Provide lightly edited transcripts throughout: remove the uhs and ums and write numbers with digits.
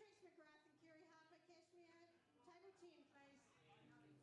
Trace McGrath and Kerry Harper, Cashmere, table 10, please.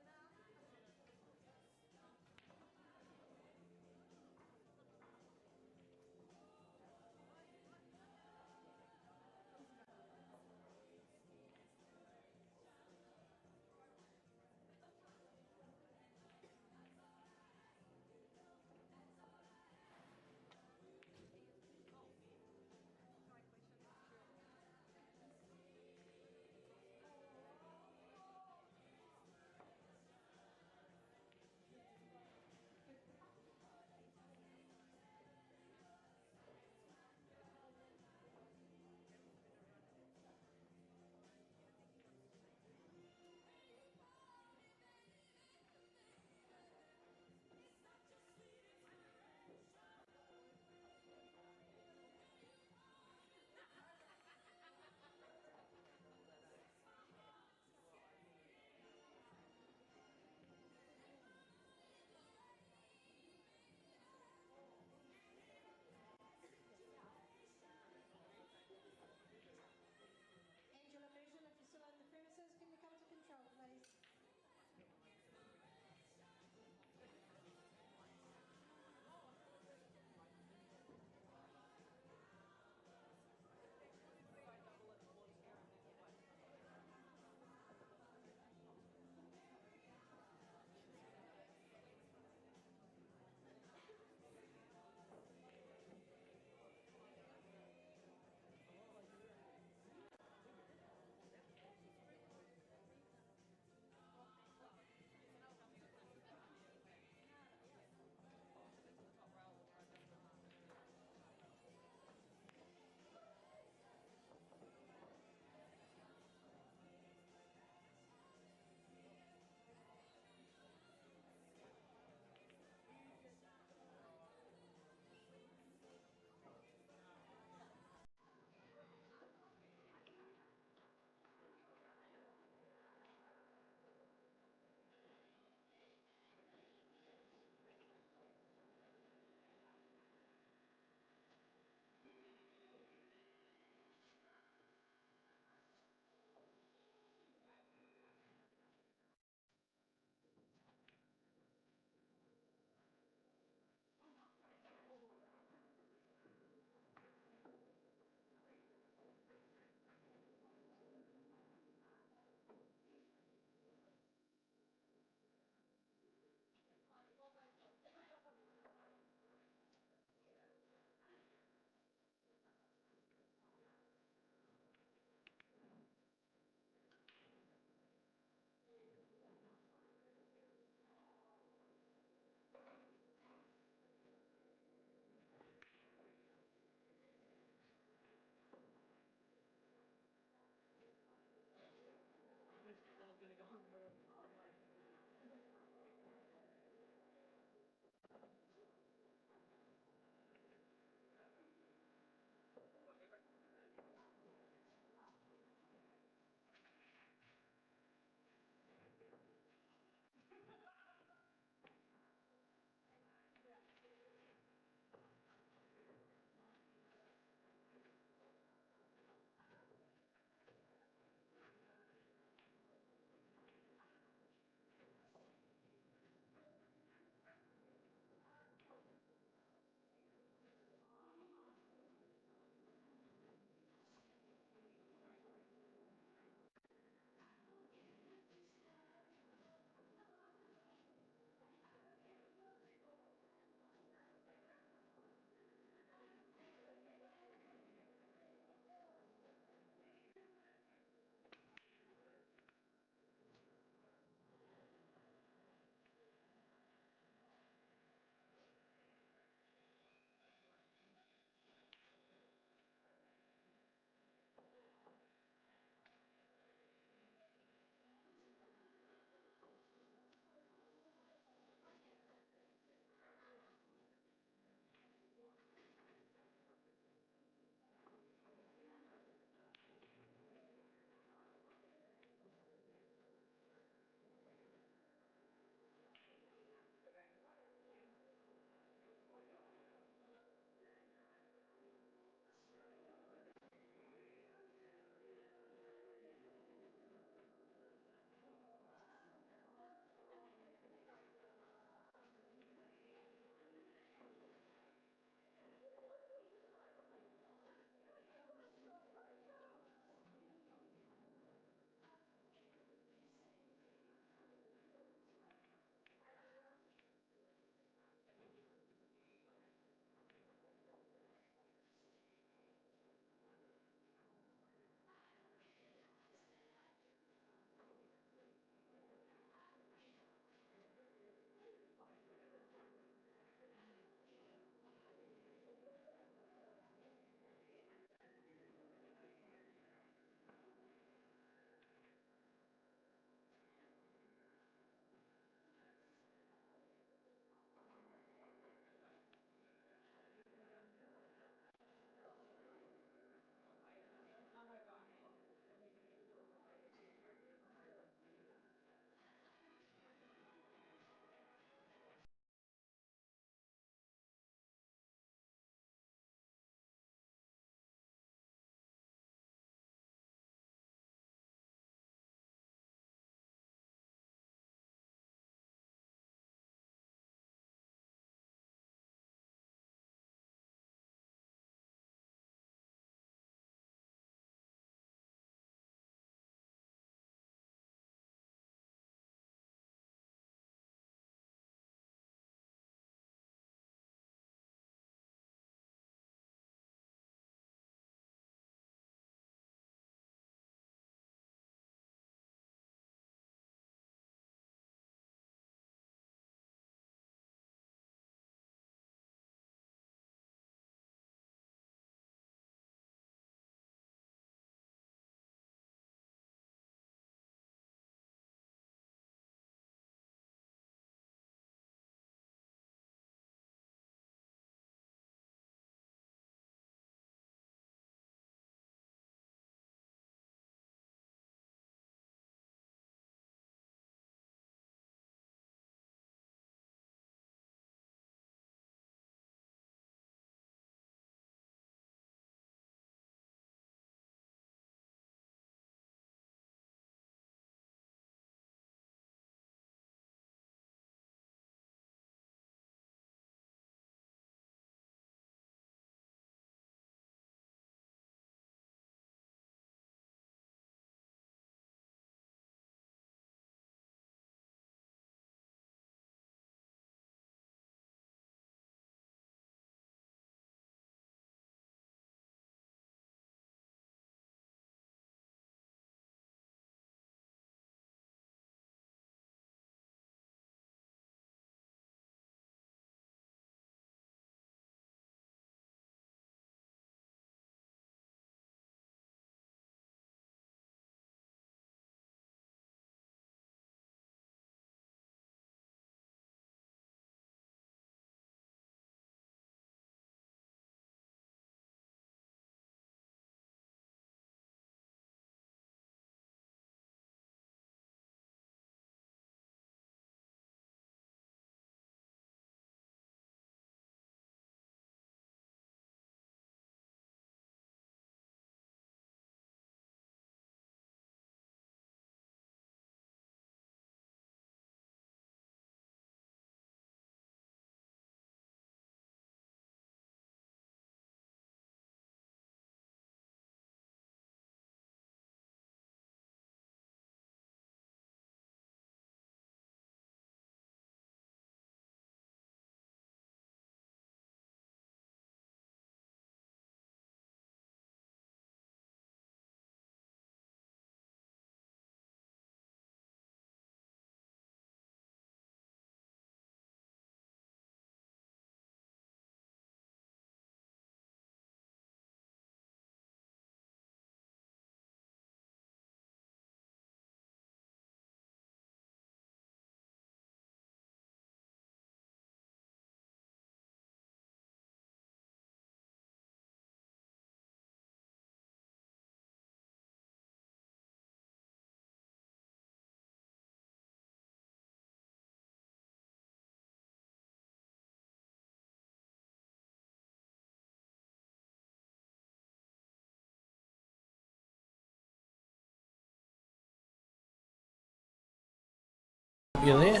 you there.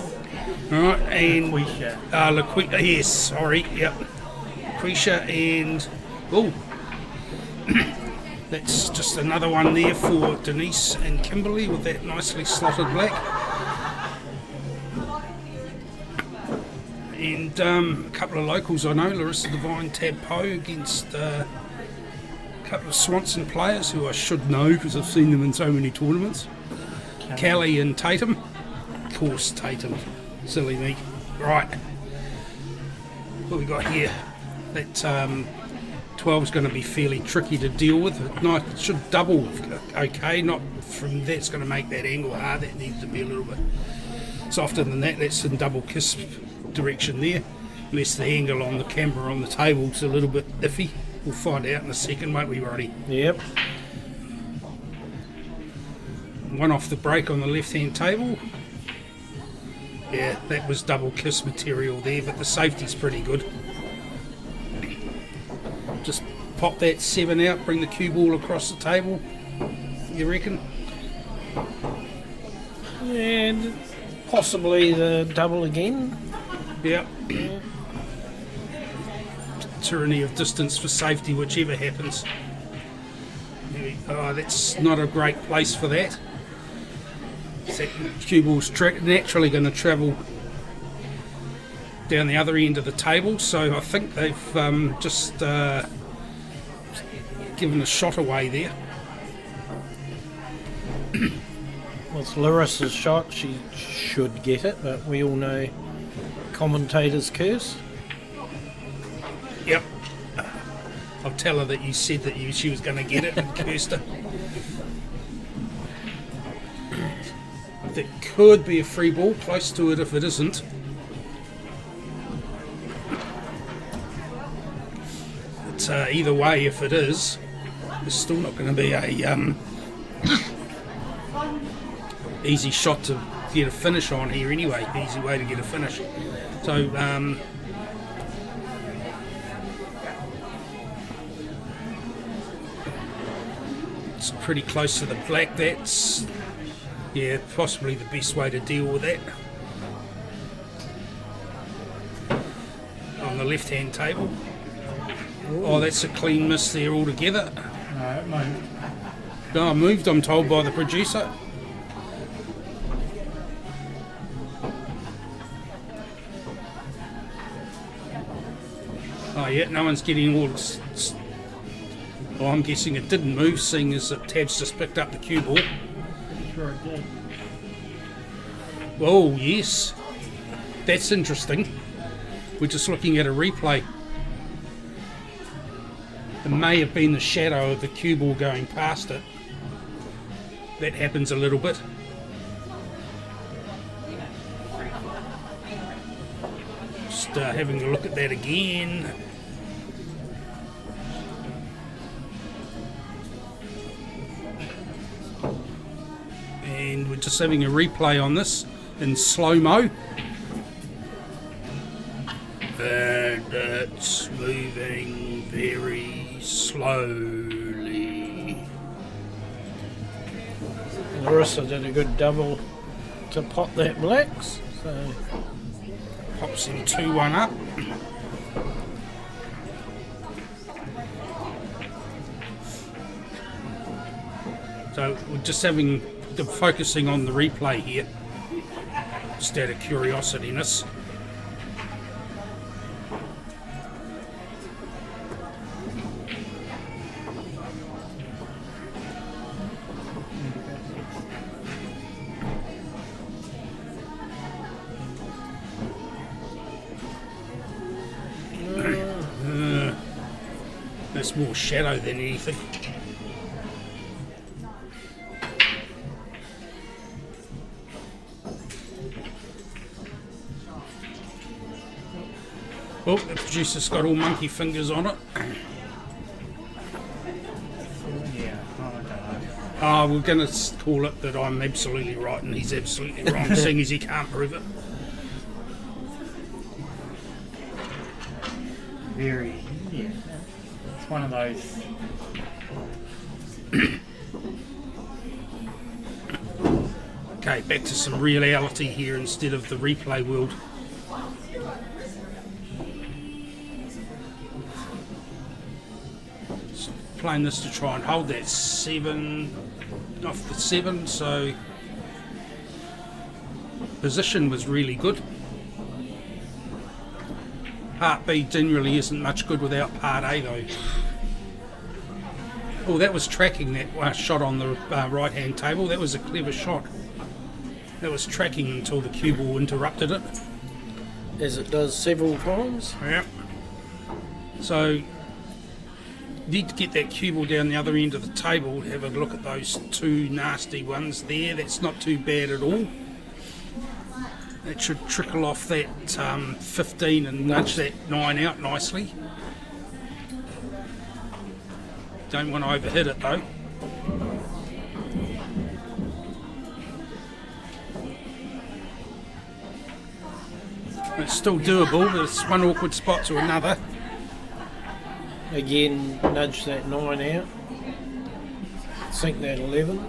Right, and Laquisha. yes, sorry, yep. Quisha and oh, that's just another one there for Denise and Kimberly with that nicely slotted black. And a couple of locals I know, Larissa Devine, Tab Poe against a couple of Swanson players who I should know because I've seen them in so many tournaments. Callie and Tatum. Of course, Tatum. Silly me. Right. What we got here? That 12 is going to be fairly tricky to deal with. No, it should double okay, not from that's going to make that angle hard. That needs to be a little bit softer than that. That's in double kiss direction there. Unless the angle on the camera on the table is a little bit iffy. We'll find out in a second, won't we, Roddy? Yep. One off the break on the left-hand table. Yeah, that was double kiss material there, but the safety's pretty good. Just pop that 7 out, bring the cue ball across the table, you reckon? And possibly the double again. Yep. Tyranny of distance for safety, whichever happens. Oh, that's not a great place for that. That cue ball's naturally going to travel down the other end of the table, so I think they've just given a shot away there. Well, it's Larissa's shot, she should get it, but we all know commentator's curse. Yep. I'll tell her that you said that she was going to get it and cursed her. That could be a free ball, close to it if it isn't. But either way, if it is, it's still not going to be a easy shot to get a finish on here anyway. Easy way to get a finish. So it's pretty close to the black. That's possibly the best way to deal with that. On the left-hand table. Ooh. Oh, that's a clean miss there altogether. No, it moved. No, I moved, I'm told by the producer. Oh yeah, no one's getting all... Oh, I'm guessing it didn't move, seeing as that Tab's just picked up the cue ball. Sure it did. Oh, yes. That's interesting. We're just looking at a replay. It may have been the shadow of the cue ball going past it. That happens a little bit. Just having a look at that again. And we're just having a replay on this in slow-mo. And it's moving very slowly. Larissa did a good double to pop that blacks. So Pops him 2-1 up. So we're just focusing on the replay here. Just out of curiosityness. That's more shadow than anything. Oh, the producer's got all monkey fingers on it. Yeah, I don't know. We're going to call it that I'm absolutely right and he's absolutely wrong, seeing as he can't prove it. Very, yeah. It's one of those. Okay, get back to some reality here instead of the replay world. Just playing this to try and hold that 7 off the 7, so position was really good. Part B generally isn't much good without Part A though. Oh, that was tracking that shot on the right hand table. That was a clever shot. That was tracking until the cue ball interrupted it. As it does several times. Yeah. So, need to get that cue ball down the other end of the table. Have a look at those 2 nasty ones there. That's not too bad at all. That should trickle off that 15 and nudge that 9 out nicely. Don't want to overhit it though. It's still doable, but it's one awkward spot to another. Again, nudge that 9 out. Sink that 11.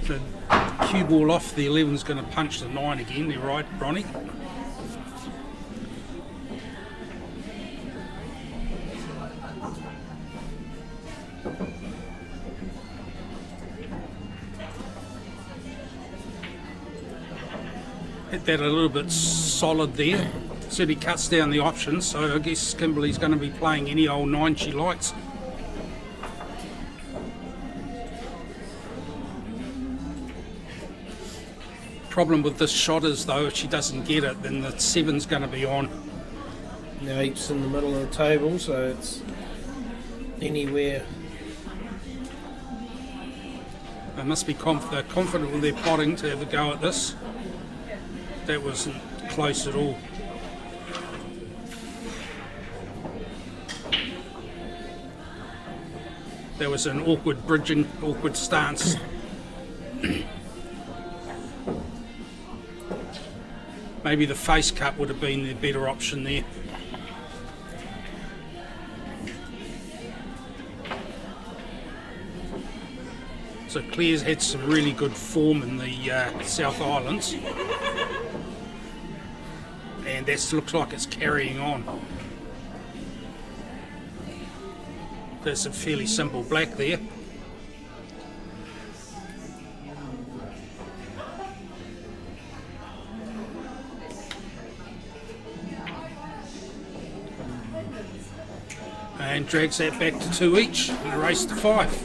So cue ball off, the 11's going to punch the 9 again. They're right, Ronnie. Hit that a little bit solid there. Certainly cuts down the options, so I guess Kimberly's going to be playing any old 9 she likes. Problem with this shot is though, if she doesn't get it, then the 7's going to be on. The 8's in the middle of the table, so it's anywhere. They must be confident with their potting to have a go at this. That wasn't close at all. That was an awkward bridging, awkward stance. Maybe the face cut would have been the better option there. So Claire's had some really good form in the South Islands. And that looks like it's carrying on. There's a fairly simple black there. And drags that back to 2 each and a race to 5.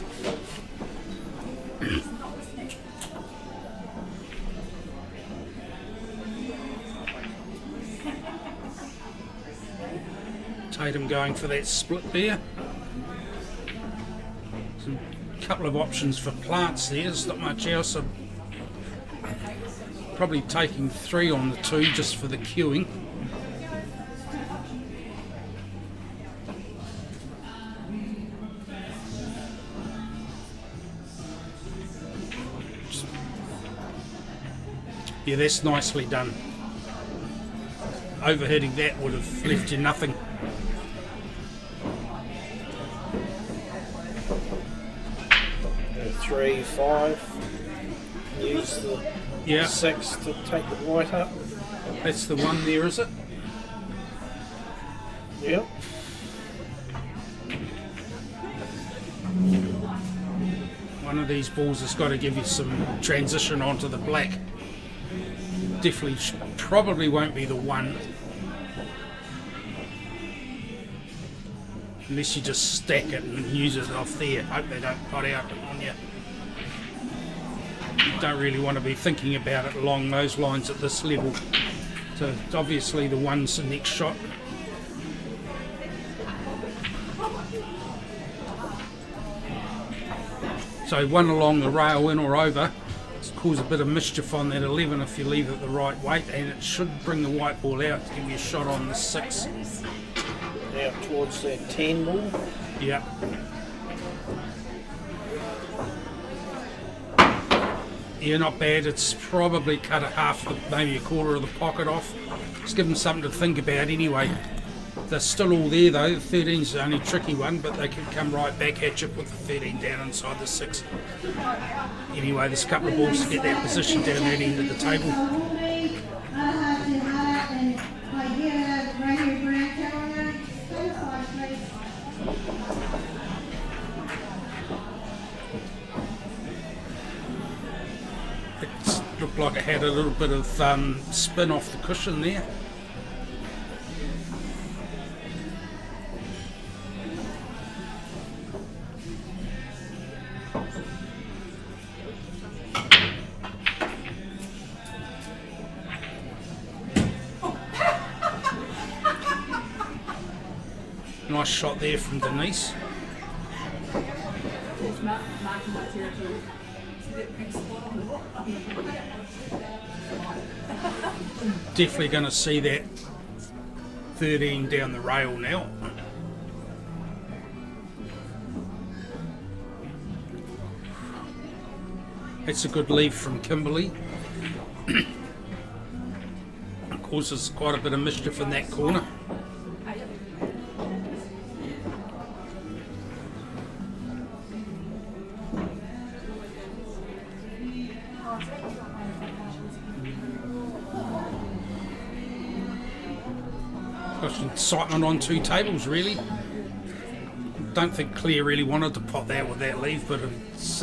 Tatum going for that split there. Some couple of options for plants there, there's not much else. I'm probably taking 3 on the 2 just for the queuing. Yeah, that's nicely done. Overhitting that would have left you nothing. Three, 5. Use the 6 to take the white up. That's the one there, is it? Yep. One of these balls has got to give you some transition onto the black. Definitely, probably won't be the one. Unless you just stack it and use it off there. Hope they don't pot out on you. You don't really want to be thinking about it along those lines at this level. So obviously the one's the next shot. So one along the rail in or over. Cause a bit of mischief on that 11 if you leave it the right weight, and it should bring the white ball out to give you a shot on the 6. Out towards that 10 ball. Yeah. Yeah, not bad. It's probably cut a half, maybe a quarter of the pocket off. Just give them something to think about anyway. They're still all there though. The 13's the only tricky one, but they can come right back at you with the 13 down inside the 6. Anyway, there's a couple of balls to get that position down that end of the table. It looked like it had a little bit of spin off the cushion there. Nice shot there from Denise. Definitely going to see that 13 down the rail now. It's a good leave from Kimberly. Causes quite a bit of mischief in that corner. Excitement on 2 tables, really. Don't think Claire really wanted to pot that with that leave, but it's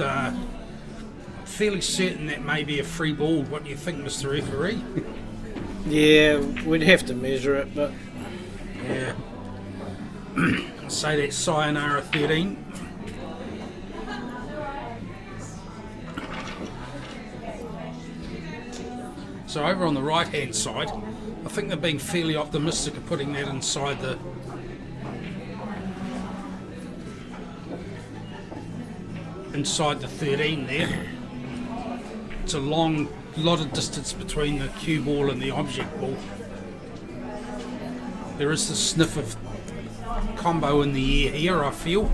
fairly certain that may be a free ball. What do you think, Mr. Referee? Yeah, we'd have to measure it, but yeah. Say that's Sayonara 13. So over on the right hand side, I think they're being fairly optimistic of putting that inside the inside the 13 there. It's a lot of distance between the cue ball and the object ball. There is the sniff of combo in the air here, I feel.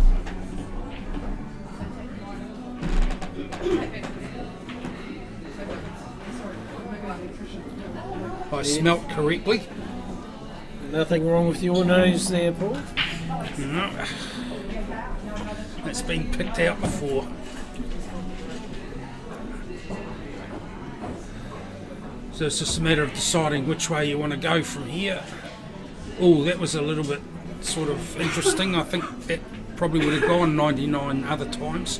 I smelt correctly. Nothing wrong with your nose there, Paul? No. It's been picked out before. So it's just a matter of deciding which way you want to go from here. Oh, that was a little bit sort of interesting. I think that probably would have gone 99 other times.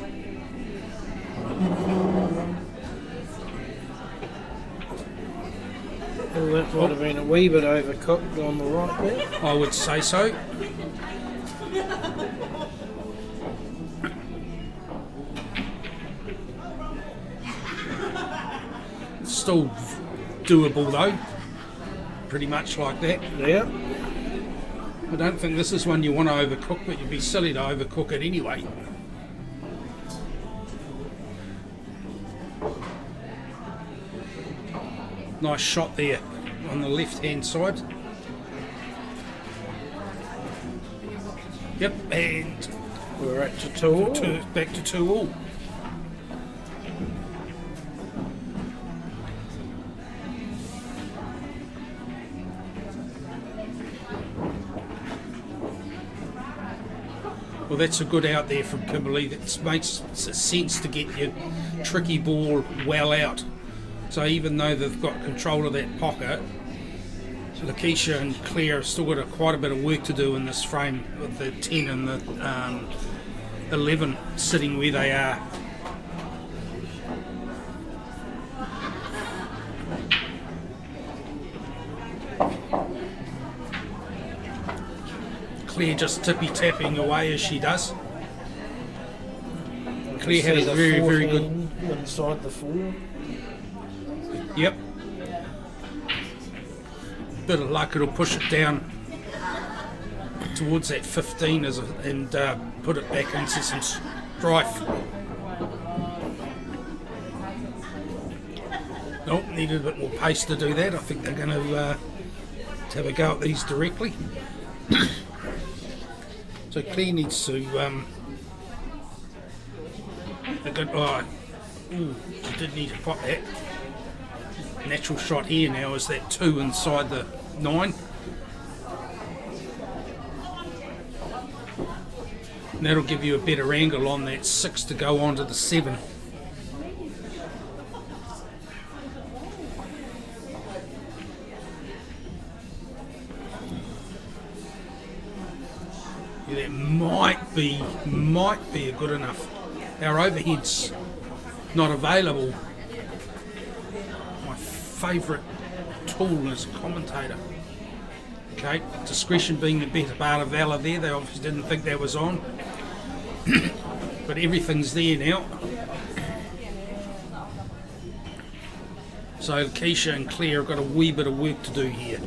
Well, that might have been a wee bit overcooked on the right there. I would say so. Still doable though, pretty much like that. Yeah. I don't think this is one you want to overcook, but you'd be silly to overcook it anyway. Nice shot there on the left hand side. Yep, and We're at to 2. back to 2-all. Well, that's a good out there from Kimberly. That makes sense to get your tricky ball well out. So even though they've got control of that pocket, Lakeisha and Claire have still got quite a bit of work to do in this frame with the 10 and the 11 sitting where they are. Claire just tippy-tapping away as she does. Claire had a very, very good... inside the 4. Yep. Bit of luck, it'll push it down towards that 15 and put it back into some strife. Nope, needed a bit more pace to do that. I think they're going to have a go at these directly. So Claire needs to a good ooh, she did need to pop that. Natural shot here now is that 2 inside the 9. And that'll give you a better angle on that 6 to go onto the 7. Yeah, that might be a good enough. Our overhead's not available. My favourite tool as a commentator. Okay, discretion being the better part of valour there. They obviously didn't think that was on. But everything's there now. So Keisha and Claire have got a wee bit of work to do here.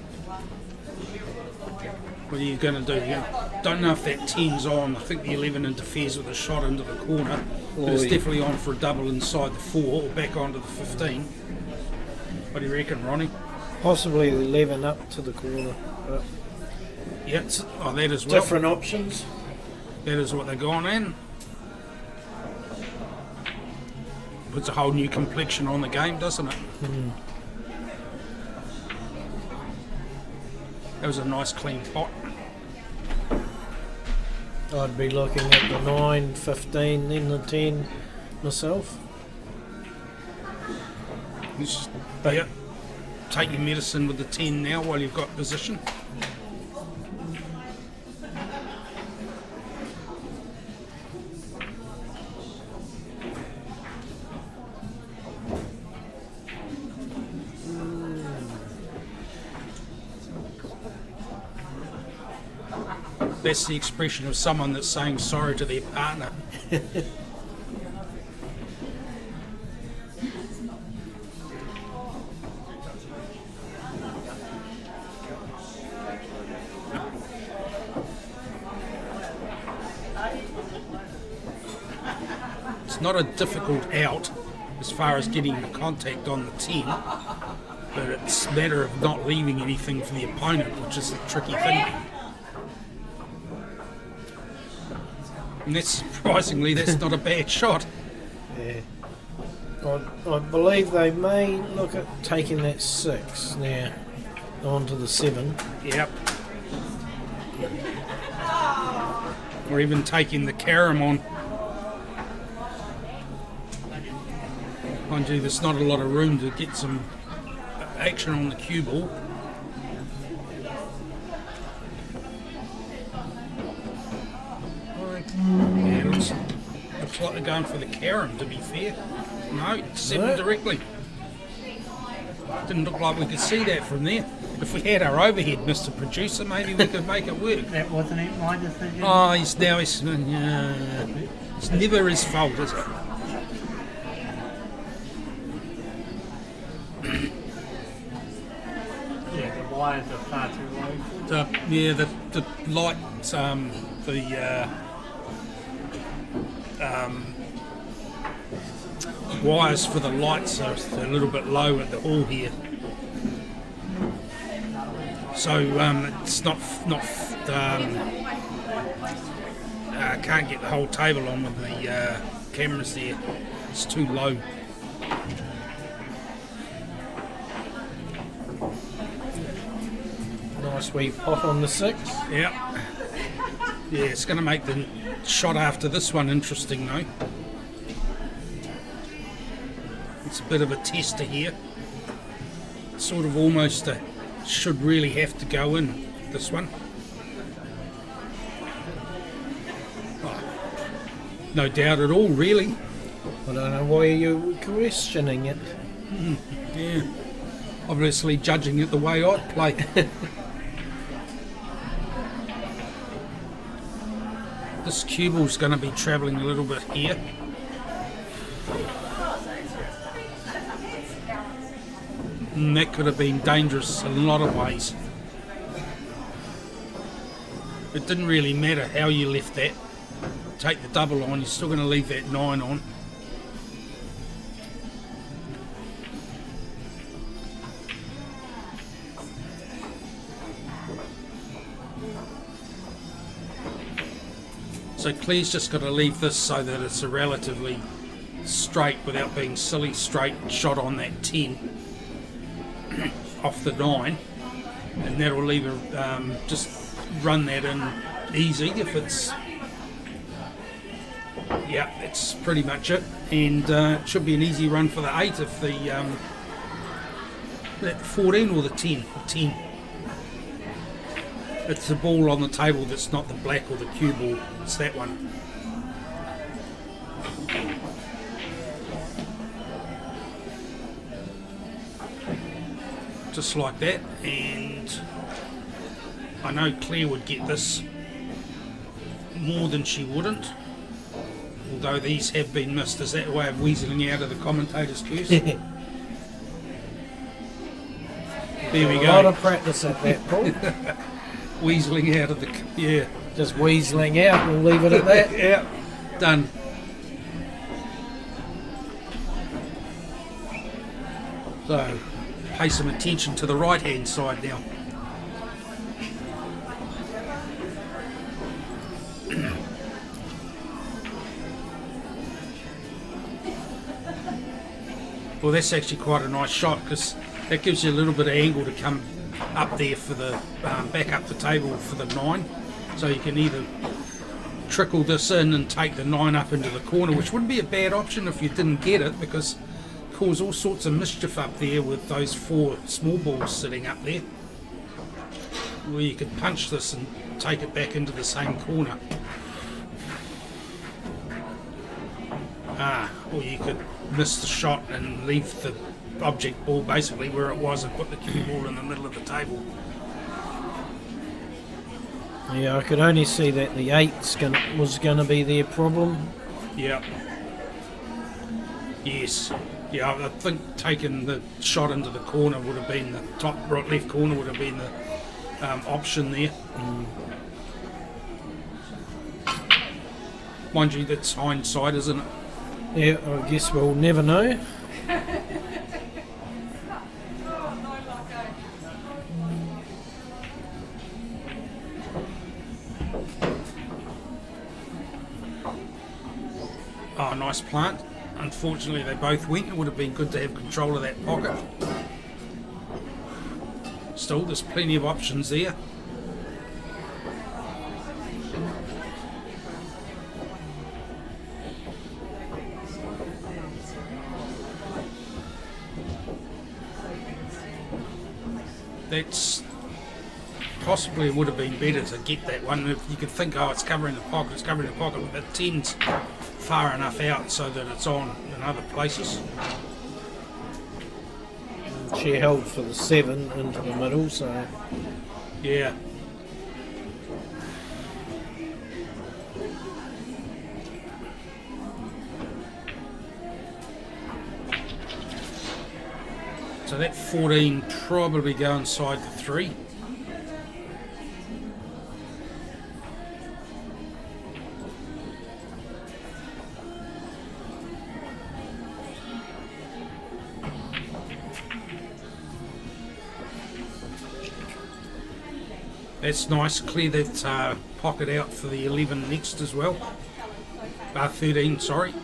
What are you going to do? You don't know if that 10's on. I think the 11 interferes with a shot into the corner. But it's definitely on for a double inside the 4 or back onto the 15. What do you reckon, Ronnie? Possibly the 11 up to the corner. But Yep. Oh, that as well. different options. That is what they're going in. Puts a whole new complexion on the game, doesn't it? That was a nice clean pot. I'd be looking at the 9, 15, then the 10 myself. But yeah, take your medicine with the 10 now while you've got position. That's the expression of someone that's saying sorry to their partner. It's not a difficult out as far as getting the contact on the 10, but it's a matter of not leaving anything for the opponent, which is the tricky thing. And that's surprisingly, that's not a bad shot. Yeah. I believe they may look at taking that 6 now onto the 7. Yep. Or even taking the carom on. Mind you, there's not a lot of room to get some action on the cue ball. Yeah, looks like they're going for the carom, to be fair. No, 7 directly. Didn't look like we could see that from there. If we had our overhead, Mr. Producer, maybe we could make it work. That wasn't it, my decision. Oh, it's never his fault, is it? Yeah, the wires are far too low. The lights, wires for the lights are a little bit low at the hall here, so it's not can't get the whole table on with the cameras there. It's too low. Nice wee pot on the 6. Yeah, it's going to make the shot after this one interesting though. It's a bit of a tester here. Sort of almost should really have to go in, this one. Oh, no doubt at all, really. I don't know why you're questioning it. Yeah, obviously judging it the way I'd play. This cue ball's going to be travelling a little bit here. And that could have been dangerous in a lot of ways. It didn't really matter how you left that. Take the double on, you're still going to leave that 9 on. So Claire's just got to leave this so that it's a relatively straight, without being silly, straight shot on that 10 off the 9, and that'll leave her just run that in easy if it's Yeah, that's pretty much it. And it should be an easy run for the 8 if the that 14 or the 10? The 10. It's the ball on the table that's not the black or the cue ball. It's that one. Just like that, and I know Claire would get this more than she wouldn't, although these have been missed. Is that a way of weaseling out of the commentator's cues? There we A go. lot of practice at that, Paul. Weaseling out of the... yeah. Just weaseling out, we'll leave it at that. Yeah, done. So, pay some attention to the right-hand side now. Well, that's actually quite a nice shot because that gives you a little bit of angle to come up there for the back up the table for the 9. So you can either trickle this in and take the 9 up into the corner, which wouldn't be a bad option if you didn't get it, because it cause all sorts of mischief up there with those 4 small balls sitting up there. Where you could punch this and take it back into the same corner. Or you could miss the shot and leave the object ball basically where it was and put the cue ball in the middle of the table. Yeah, I could only see that the 8 was going to be their problem. Yeah. Yes. Yeah, I think taking the shot into the corner would have been the top right left corner would have been the option there. Mind you, that's hindsight, isn't it? Yeah, I guess we'll never know. Oh, nice plant. Unfortunately, they both went. It would have been good to have control of that pocket. Still, there's plenty of options there. That's possibly would have been better to get that one. If you could think, oh, it's covering the pocket, but the 10's far enough out so that it's on in other places. She held for the 7 into the middle, so Yeah. So that 14 probably go inside the 3. That's nice. Clear that pocket out for the 11 next as well. 13, sorry.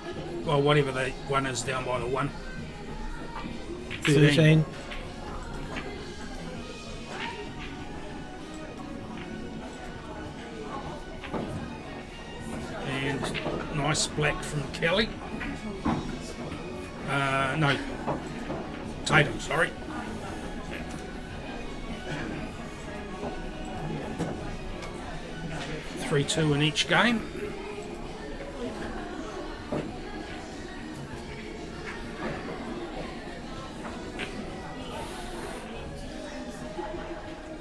Well, whatever the one is down by the 1. 13. And nice black from Kelly. No, Tatum, sorry. Three, 2 in each game.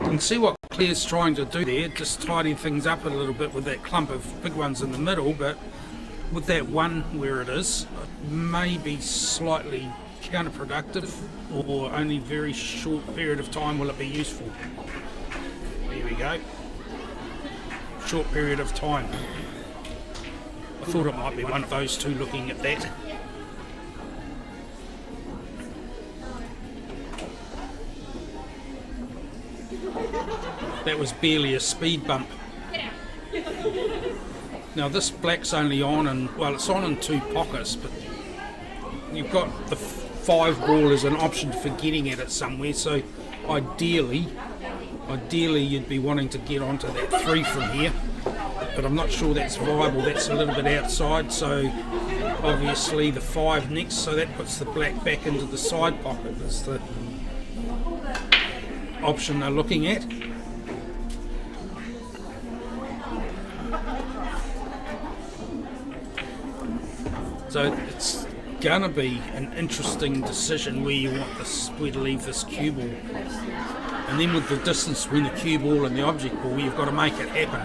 You can see what Claire's trying to do there, just tidying things up a little bit with that clump of big ones in the middle, but with that 1 where it is, it may be slightly counterproductive, or only very short period of time will it be useful. There we go. Short period of time. I thought it might be one of those two looking at that. That was barely a speed bump. Now this black's only on, and well, it's on in 2 pockets, but you've got the 5 ball as an option for getting at it somewhere, so ideally you'd be wanting to get onto that 3 from here. but I'm not sure that's viable. That's a little bit outside, so obviously the 5 next, so that puts the black back into the side pocket. That's the option they're looking at. So it's gonna be an interesting decision where you want this, where to leave this cue ball, and then with the distance between the cue ball and the object ball, you've got to make it happen.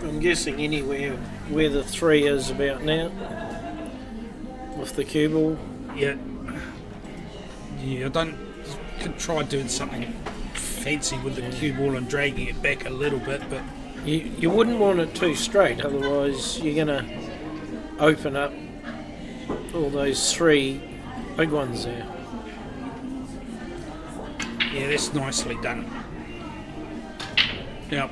I'm guessing anywhere where the 3 is about now, with the cue ball. Yeah, I don't. Could try doing something fancy with the cue ball and dragging it back a little bit, but You wouldn't want it too straight, otherwise you're going to open up all those 3 big ones there. yeah, that's nicely done. Now,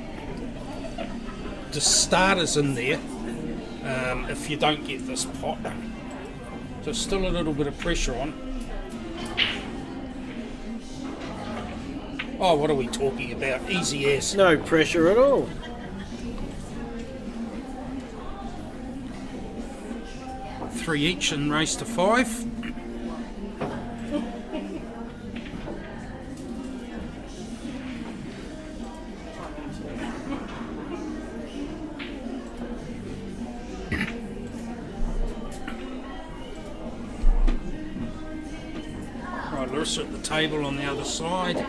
the starter's in there if you don't get this pot. There's still a little bit of pressure on. Oh, what are we talking about? Easy as. No pressure at all. Three each and race to 5. Right, Larissa at the table on the other side.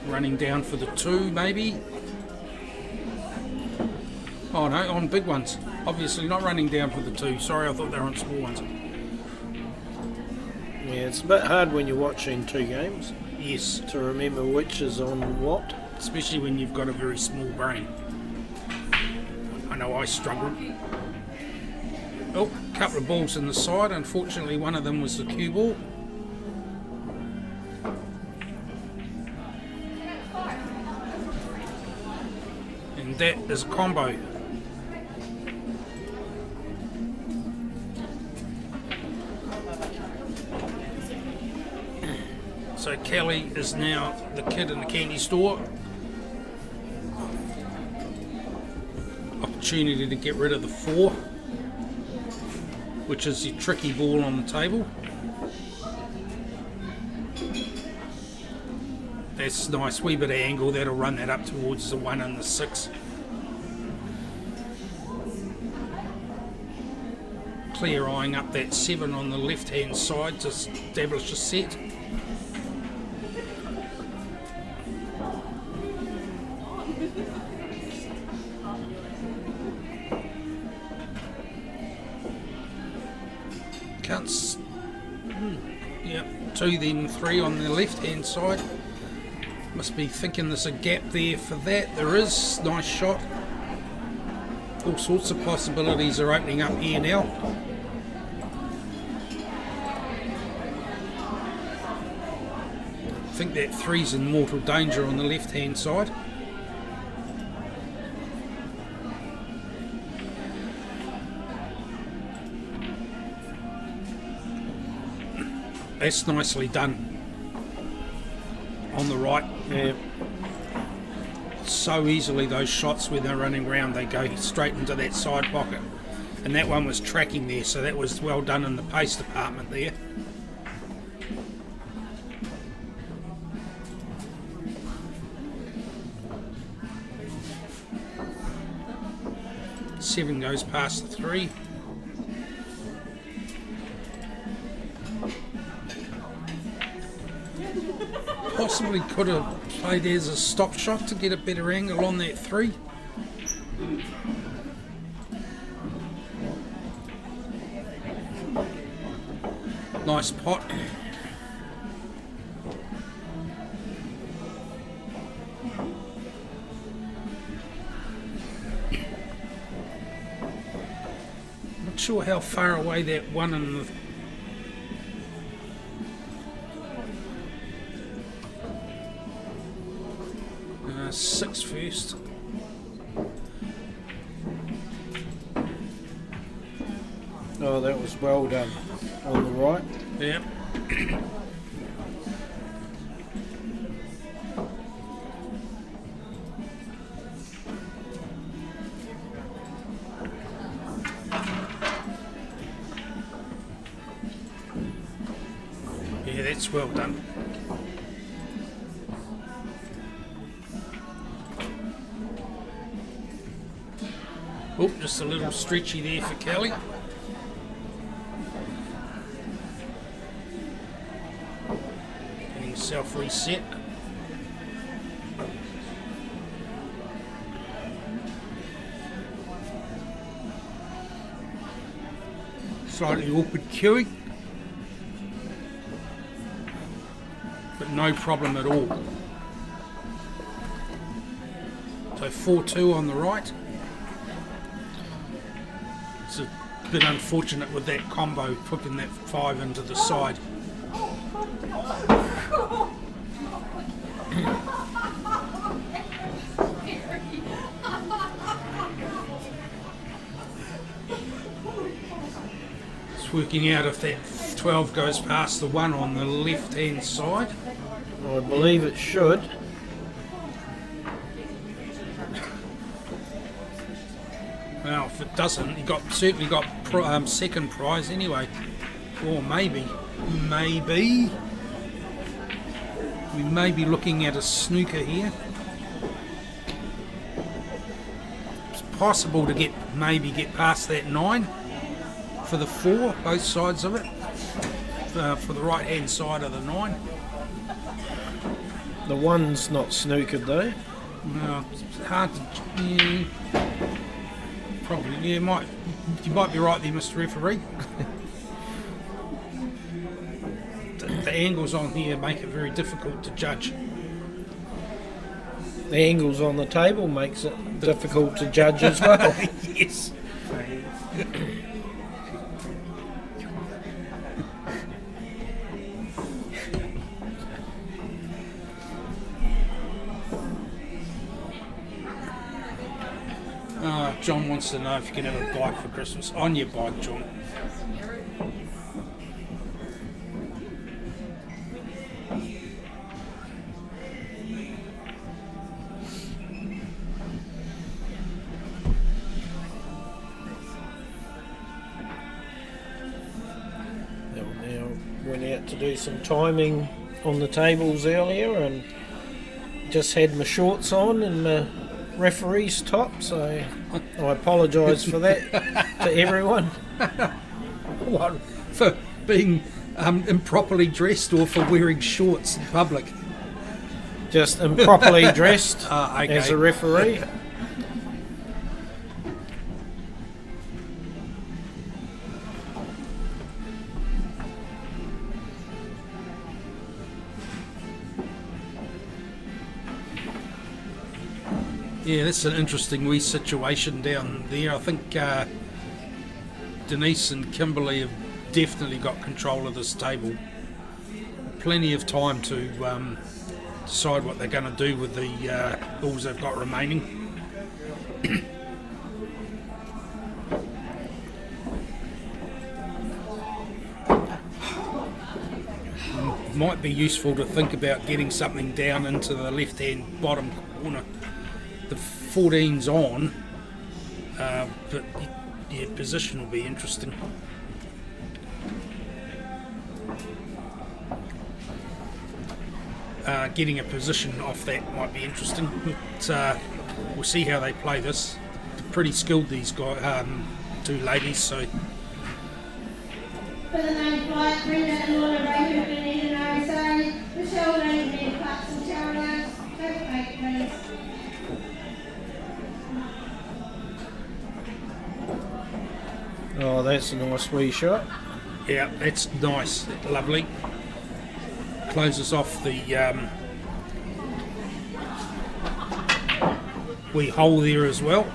Running down for the 2, maybe. Oh no, on big ones. Obviously not running down for the 2. Sorry, I thought they were on small ones. Yeah, it's a bit hard when you're watching 2 games Yes, to remember which is on what. especially when you've got a very small brain. I know I struggled. Oh, a couple of balls in the side. Unfortunately, one of them was the cue ball. And that is a combo. So Kelly is now the kid in the candy store. Opportunity to get rid of the 4, which is the tricky ball on the table. That's nice, wee bit of angle, that'll run that up towards the 1 and the 6. Clear eyeing up that 7 on the left hand side to establish a set. Cuts. Yep, 2 then 3 on the left hand side. Must be thinking there's a gap there for that. There is. Nice shot. All sorts of possibilities are opening up here now. I think that 3's in mortal danger on the left hand side. That's nicely done on the right. Yeah. So easily those shots when they're running around, they go straight into that side pocket. And that one was tracking there, so that was well done in the pace department there. Seven goes past the 3. Possibly could have played as a stop shot to get a better angle on that 3. Nice pot. Not sure how far away that 1 and the 6 first. Oh, that was well done on the right. Yeah. Yeah, that's well done. Oh, just a little stretchy there for Kelly. Getting himself reset. Slightly awkward queuing, but no problem at all. So 4-2 on the right. It's a bit unfortunate with that combo, hooking that 5 into the side. It's working out if that 12 goes past the 1 on the left hand side. I believe it should. Well, if it doesn't, he certainly got second prize anyway. Or maybe we may be looking at a snooker here. It's possible to maybe get past that 9 for the 4, both sides of it, for the right hand side of the 9. The 1's not snookered though. No, it's hard to. Yeah, probably, yeah, you might be right there, Mr. Referee. The angles on here make it very difficult to judge. The angles on the table makes it difficult to judge as well. Yes. John wants to know if you can have a bike for Christmas. On your bike, John. Now went out to do some timing on the tables earlier and just had my shorts on and my referee's top, so I apologise for that to everyone. What, for being improperly dressed or for wearing shorts in public? Just improperly dressed Okay. as a referee. Yeah, that's an interesting wee situation down there. I think Denise and Kimberly have definitely got control of this table. Plenty of time to decide what they're going to do with the balls they've got remaining. Might be useful to think about getting something down into the left-hand bottom corner. The 14's on, but yeah, position will be interesting. Getting a position off that might be interesting, but we'll see how they play this. They're pretty skilled, these guys, 2 ladies, so. For the main flight, Brenda and Laura Ray, who've been in an RSA, Michelle Lane, Ben Clarkson, Tarrant, take please. Oh, that's a nice wee shot. Yeah, that's nice, lovely. Closes off the wee hole there as well.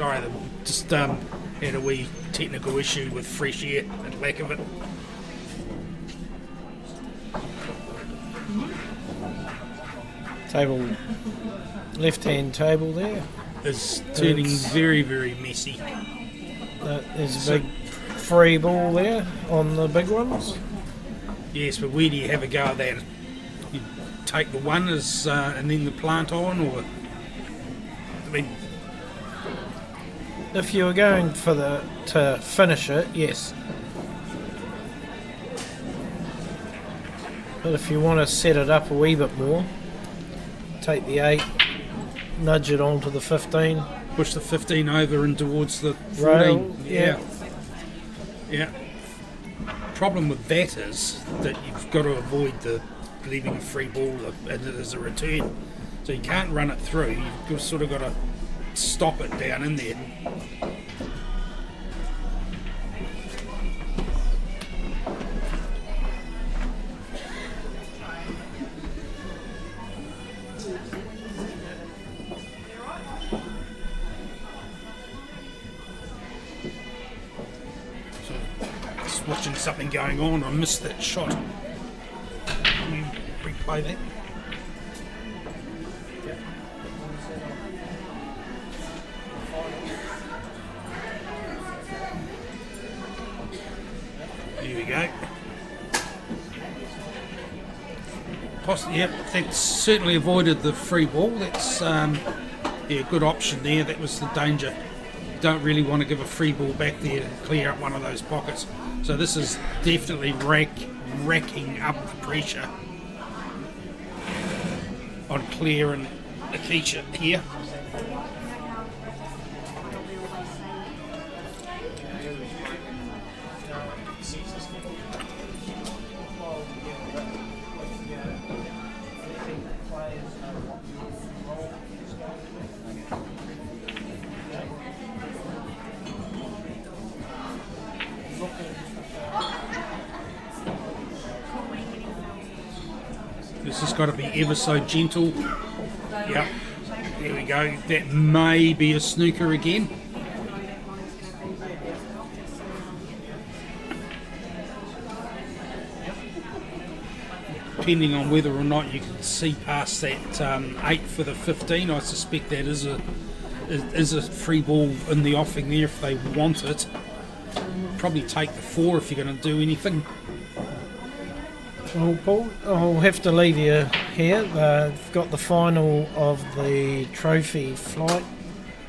Sorry, just had a wee technical issue with fresh air and lack of it. Table, left-hand table there. It's turning It's- very, very messy. There's a big free ball there on the big ones. Yes, but where do you have a go at that? You take the one as and then the plant on, or I mean, If you were going for to finish it, yes. But if you want to set it up a wee bit more, take the 8, nudge it onto the 15. push the 15 over and towards the 14. Rail, Yeah. Problem with that is that you've got to avoid leaving a free ball as a return. So you can't run it through. You've sort of got to stop it down in there. Just watching something going on. I missed that shot. Can you replay that? There we go. Yep, that's certainly avoided the free ball. That's yeah, good option there. That was the danger. You don't really want to give a free ball back there and clear up one of those pockets. So this is definitely racking up the pressure on Claire and Akeisha here. This has got to be ever so gentle. Yep, there we go. That may be a snooker again. Depending on whether or not you can see past that 8 for the 15, I suspect that is a free ball in the offing there if they want it. Probably take the 4 if you're going to do anything. Well, Paul, I'll have to leave you here. They've got the final of the trophy flight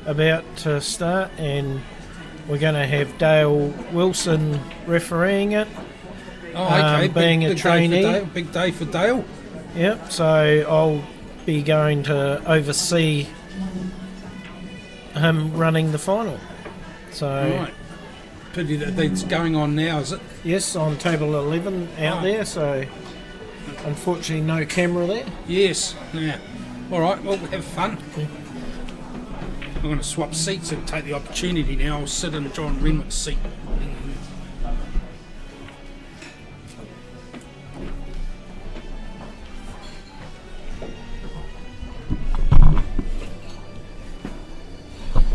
about to start, and we're going to have Dale Wilson refereeing it. Oh, okay. Being a trainee. Big day for Dale. Yep, so I'll be going to oversee him running the final. So, Right. Pity that that's going on now, is it? yes, on table 11 out there, so unfortunately no camera there. Yes. Yeah. All right. Well, we'll have fun. I'm going to swap seats and take the opportunity now. I'll sit in John Renwick's seat.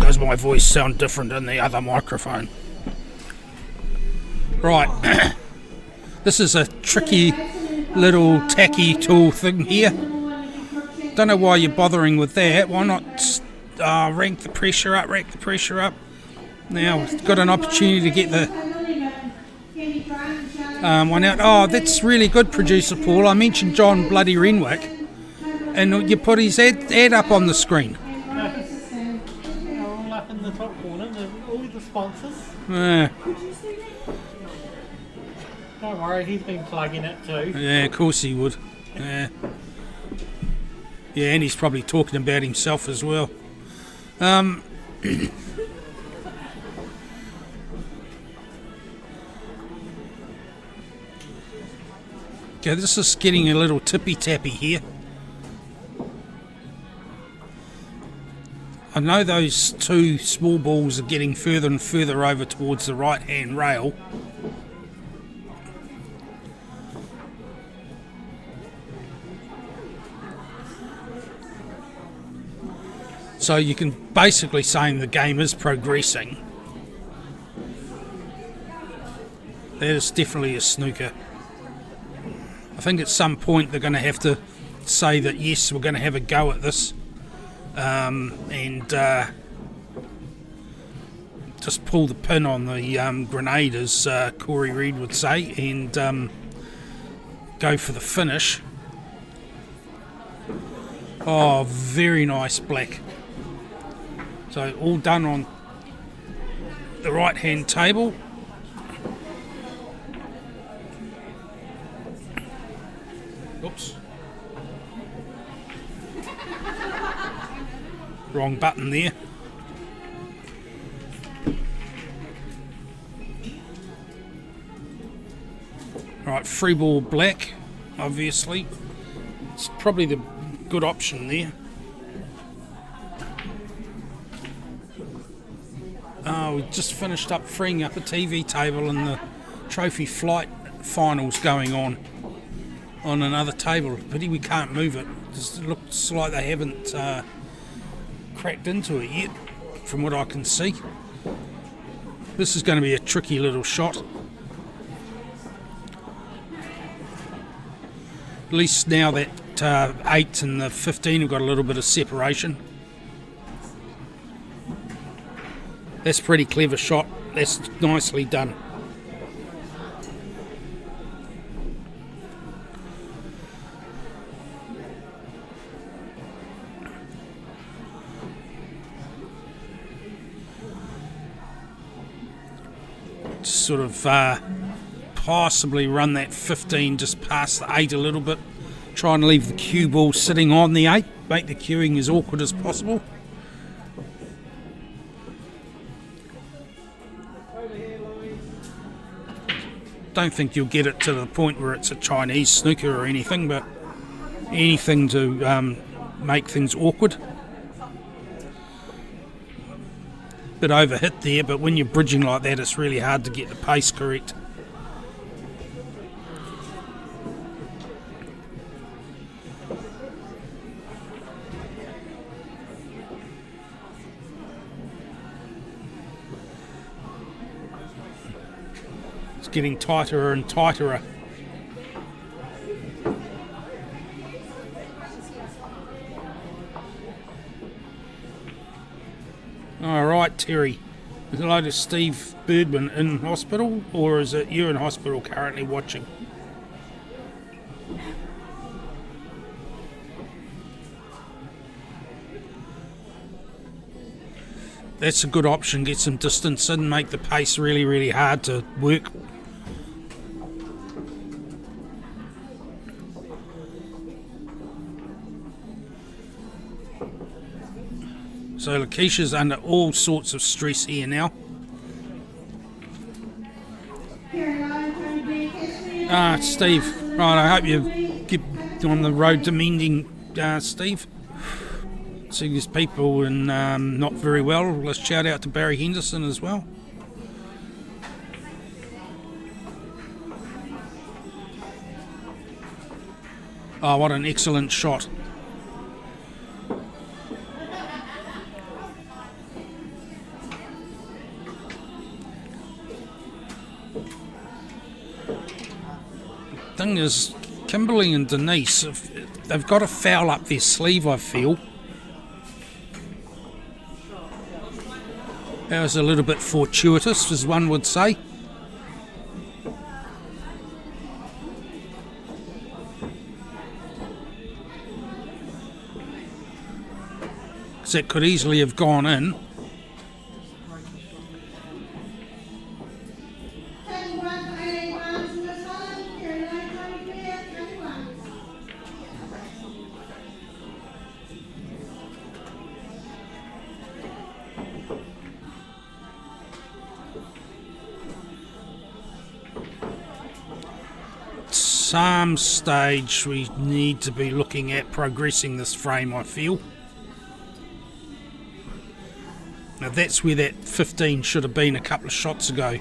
Does my voice sound different in the other microphone? Right. This is a tricky little tacky tool thing here. Don't know why you're bothering with that. Why not rank the pressure up, Now, we've got an opportunity to get the one out. Oh, that's really good, Producer Paul. I mentioned John bloody Renwick, and you put his ad up on the screen. All up in the top corner, all the sponsors. Yeah, Don't worry, he's been plugging it too. yeah, of course he would. Yeah. Yeah, and he's probably talking about himself as well. Okay, this is getting a little tippy-tappy here. I know those two small balls are getting further and further over towards the right-hand rail. So you can basically say the game is progressing. That is definitely a snooker. I think at some point they're going to have to say that yes, we're going to have a go at this, and just pull the pin on the grenade, as Corey Reid would say, and go for the finish. Oh, very nice black. So all done on the right hand table. Oops. Wrong button there. Right, free ball black, obviously. It's probably the good option there. We just finished up freeing up a TV table and the trophy flight finals going on another table. Pity we can't move it. It looks like they haven't cracked into it yet, from what I can see. This is going to be a tricky little shot. At least now that 8 and the 15 have got a little bit of separation. That's a pretty clever shot. That's nicely done. Sort of possibly run that 15 just past the 8 a little bit. Try and leave the cue ball sitting on the 8. Make the cueing as awkward as possible. Don't think you'll get it to the point where it's a Chinese snooker or anything, but anything to make things awkward. Bit overhit there, but when you're bridging like that, it's really hard to get the pace correct. It's getting tighter and tighter. All right, Terry. Hello to Steve Birdman in hospital, or is it you in hospital currently watching? That's a good option. Get some distance in, make the pace really, really hard to work. So Lakeisha's under all sorts of stress here now. Steve. Right, I hope you get on the road to mending, Steve. See these people and not very well. Let's shout out to Barry Henderson as well. Oh, what an excellent shot. Thing is, Kimberly and Denise, they've got a foul up their sleeve, I feel. That was a little bit fortuitous, as one would say. Because it could easily have gone in. Some stage we need to be looking at progressing this frame, I feel. Now that's where that 15 should have been a couple of shots ago,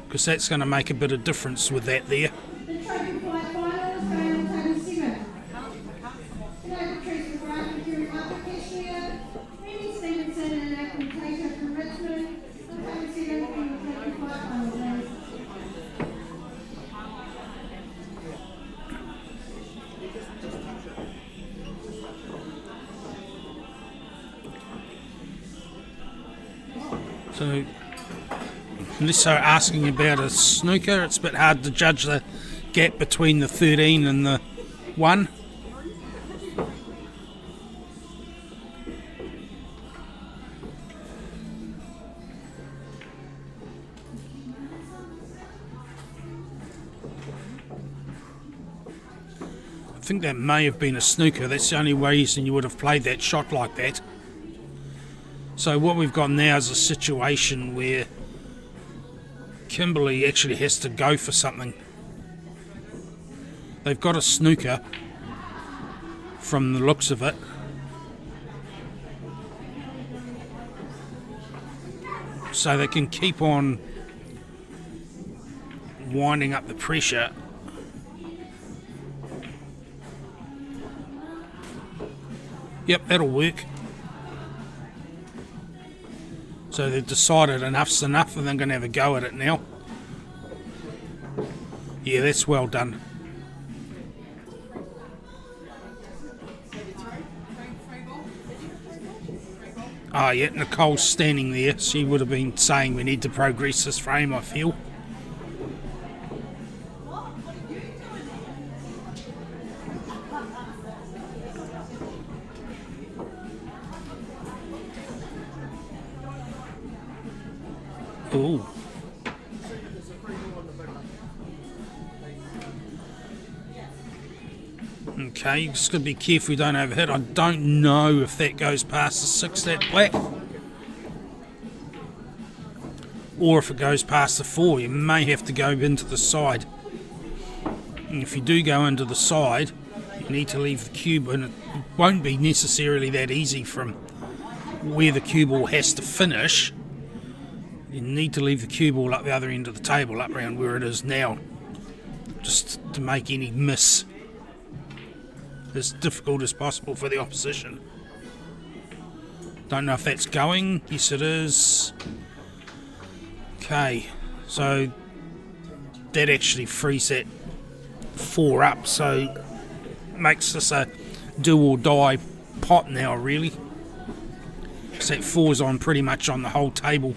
because that's going to make a bit of difference with that there. So, unless they're asking about a snooker, it's a bit hard to judge the gap between the 13 and the 1. I think that may have been a snooker. That's the only reason you would have played that shot like that. So what we've got now is a situation where Kimberley actually has to go for something. They've got a snooker from the looks of it. So they can keep on winding up the pressure. Yep, that'll work. So they've decided enough's enough and they're going to have a go at it now. Yeah, that's well done. Ah, yeah, Nicole's standing there. She would have been saying we need to progress this frame, I feel. Ooh. Okay, you just got to be careful you don't overhit. I don't know if that goes past the 6, that black. Or if it goes past the 4, you may have to go into the side. And if you do go into the side, you need to leave the cube, and it won't be necessarily that easy from where the cue ball has to finish. You need to leave the cue ball up the other end of the table, up around where it is now, just to make any miss as difficult as possible for the opposition. Don't know if that's going. Yes, it is. Okay, so that actually frees that 4 up, so makes this a do or die pot now, really. So that 4's on pretty much on the whole table.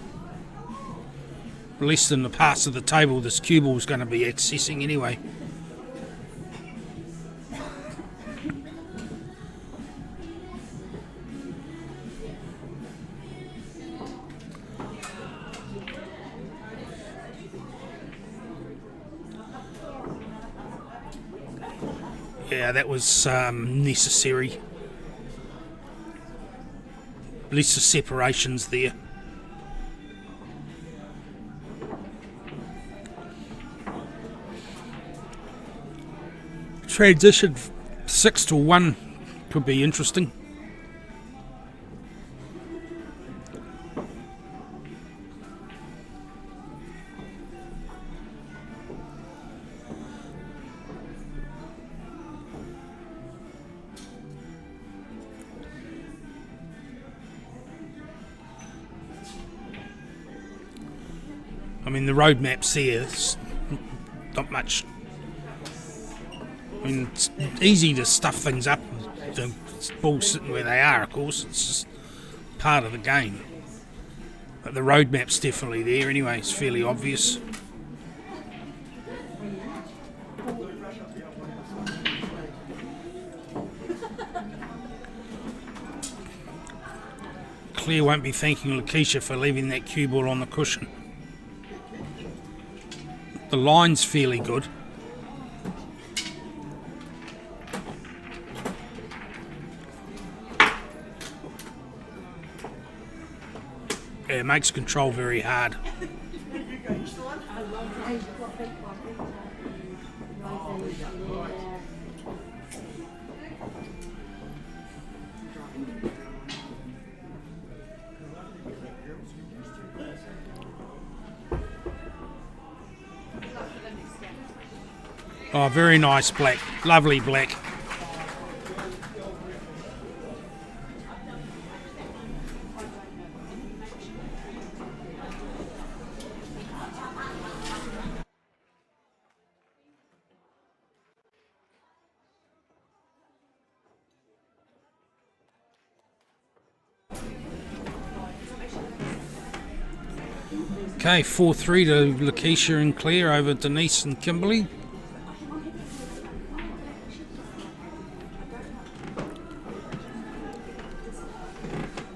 Less than the parts of the table this cue ball is going to be accessing anyway. Yeah, that was necessary. At least the separation's there. Transition 6 to 1 could be interesting. I mean, the road map's there. There's not much. I mean, it's easy to stuff things up. The balls sitting where they are, of course. It's just part of the game. But the road map's definitely there anyway. It's fairly obvious. Claire won't be thanking Lakeisha for leaving that cue ball on the cushion. The line's fairly good. Yeah, it makes control very hard. Oh, very nice black. Lovely black. Okay, 4-3 to Lakeisha and Claire over Denise and Kimberly.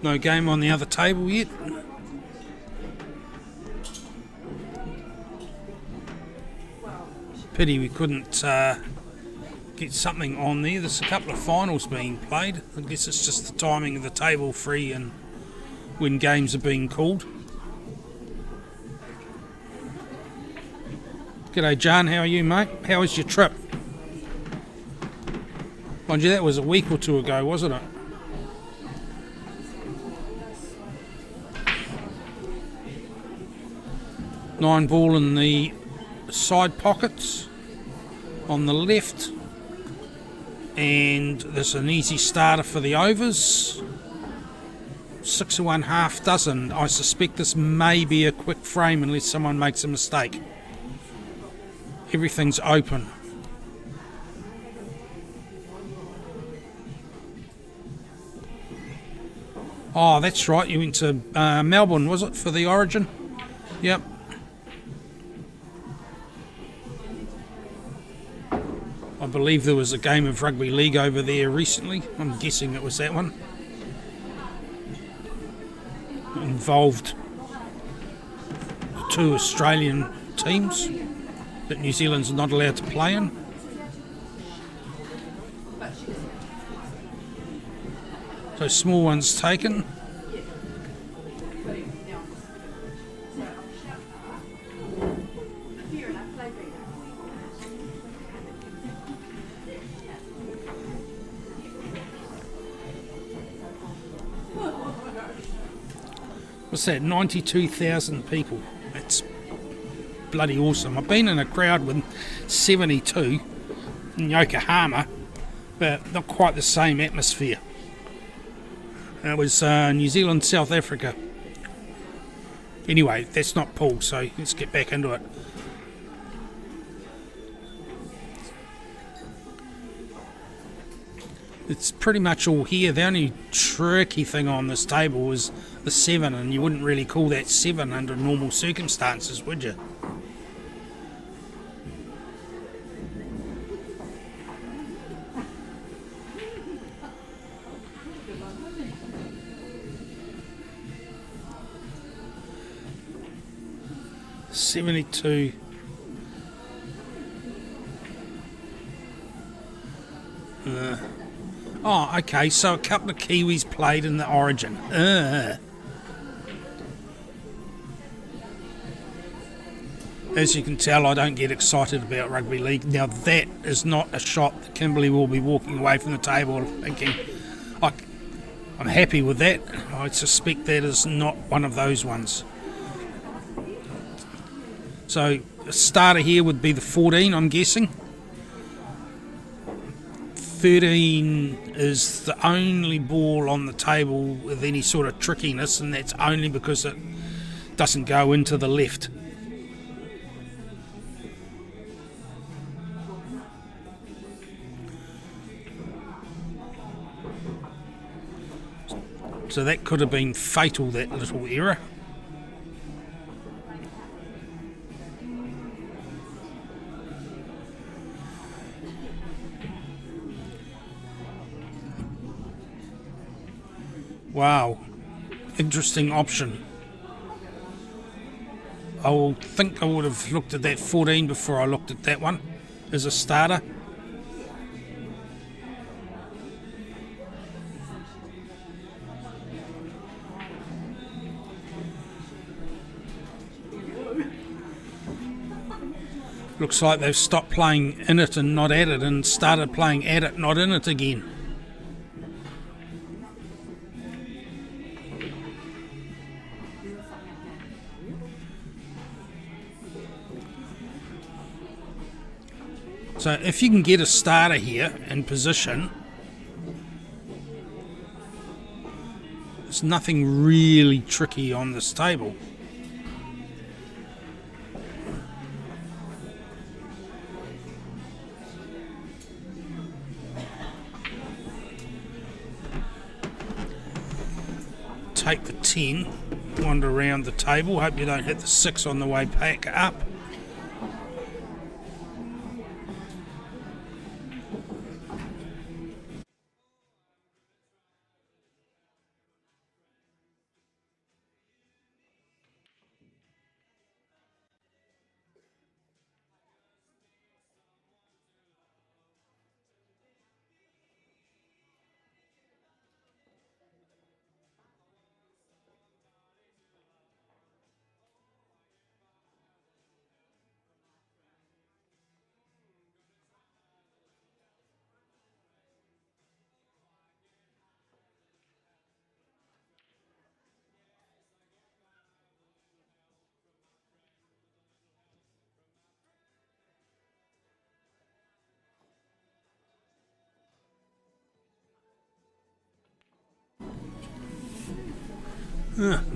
No game on the other table yet. Pity we couldn't get something on there. There's a couple of finals being played. I guess it's just the timing of the table free and when games are being called. G'day John, how are you mate? How was your trip? Mind you, that was a week or two ago, wasn't it? Nine ball in the side pockets on the left, and there's an easy starter for the overs. 6 of 1 half dozen. I suspect this may be a quick frame unless someone makes a mistake. Everything's open. Oh, that's right, you went to Melbourne, was it, for the Origin? Yep. I believe there was a game of rugby league over there recently. I'm guessing it was that one. It involved 2 Australian teams that New Zealand's not allowed to play in. So small ones taken. What's that? 92,000 people. That's bloody awesome. I've been in a crowd with 72 in Yokohama, but not quite the same atmosphere. It was New Zealand, South Africa. Anyway, that's not Paul, so let's get back into it. It's pretty much all here. The only tricky thing on this table was the 7, and you wouldn't really call that 7 under normal circumstances, would you? $72. Oh, okay, so a couple of Kiwis played in the Origin. As you can tell, I don't get excited about rugby league. Now, that is not a shot that Kimberly will be walking away from the table thinking, I'm happy with that. I suspect that is not one of those ones. So, a starter here would be the 14, I'm guessing. 13 is the only ball on the table with any sort of trickiness, and that's only because it doesn't go into the left. So that could have been fatal, that little error. Wow, interesting option. I will think I would have looked at that 14 before I looked at that one as a starter. Looks like they've stopped playing in it and not at it and started playing at it, not in it again. So if you can get a starter here in position, there's nothing really tricky on this table. Take the 10. wander around the table. Hope you don't hit the 6 on the way back up.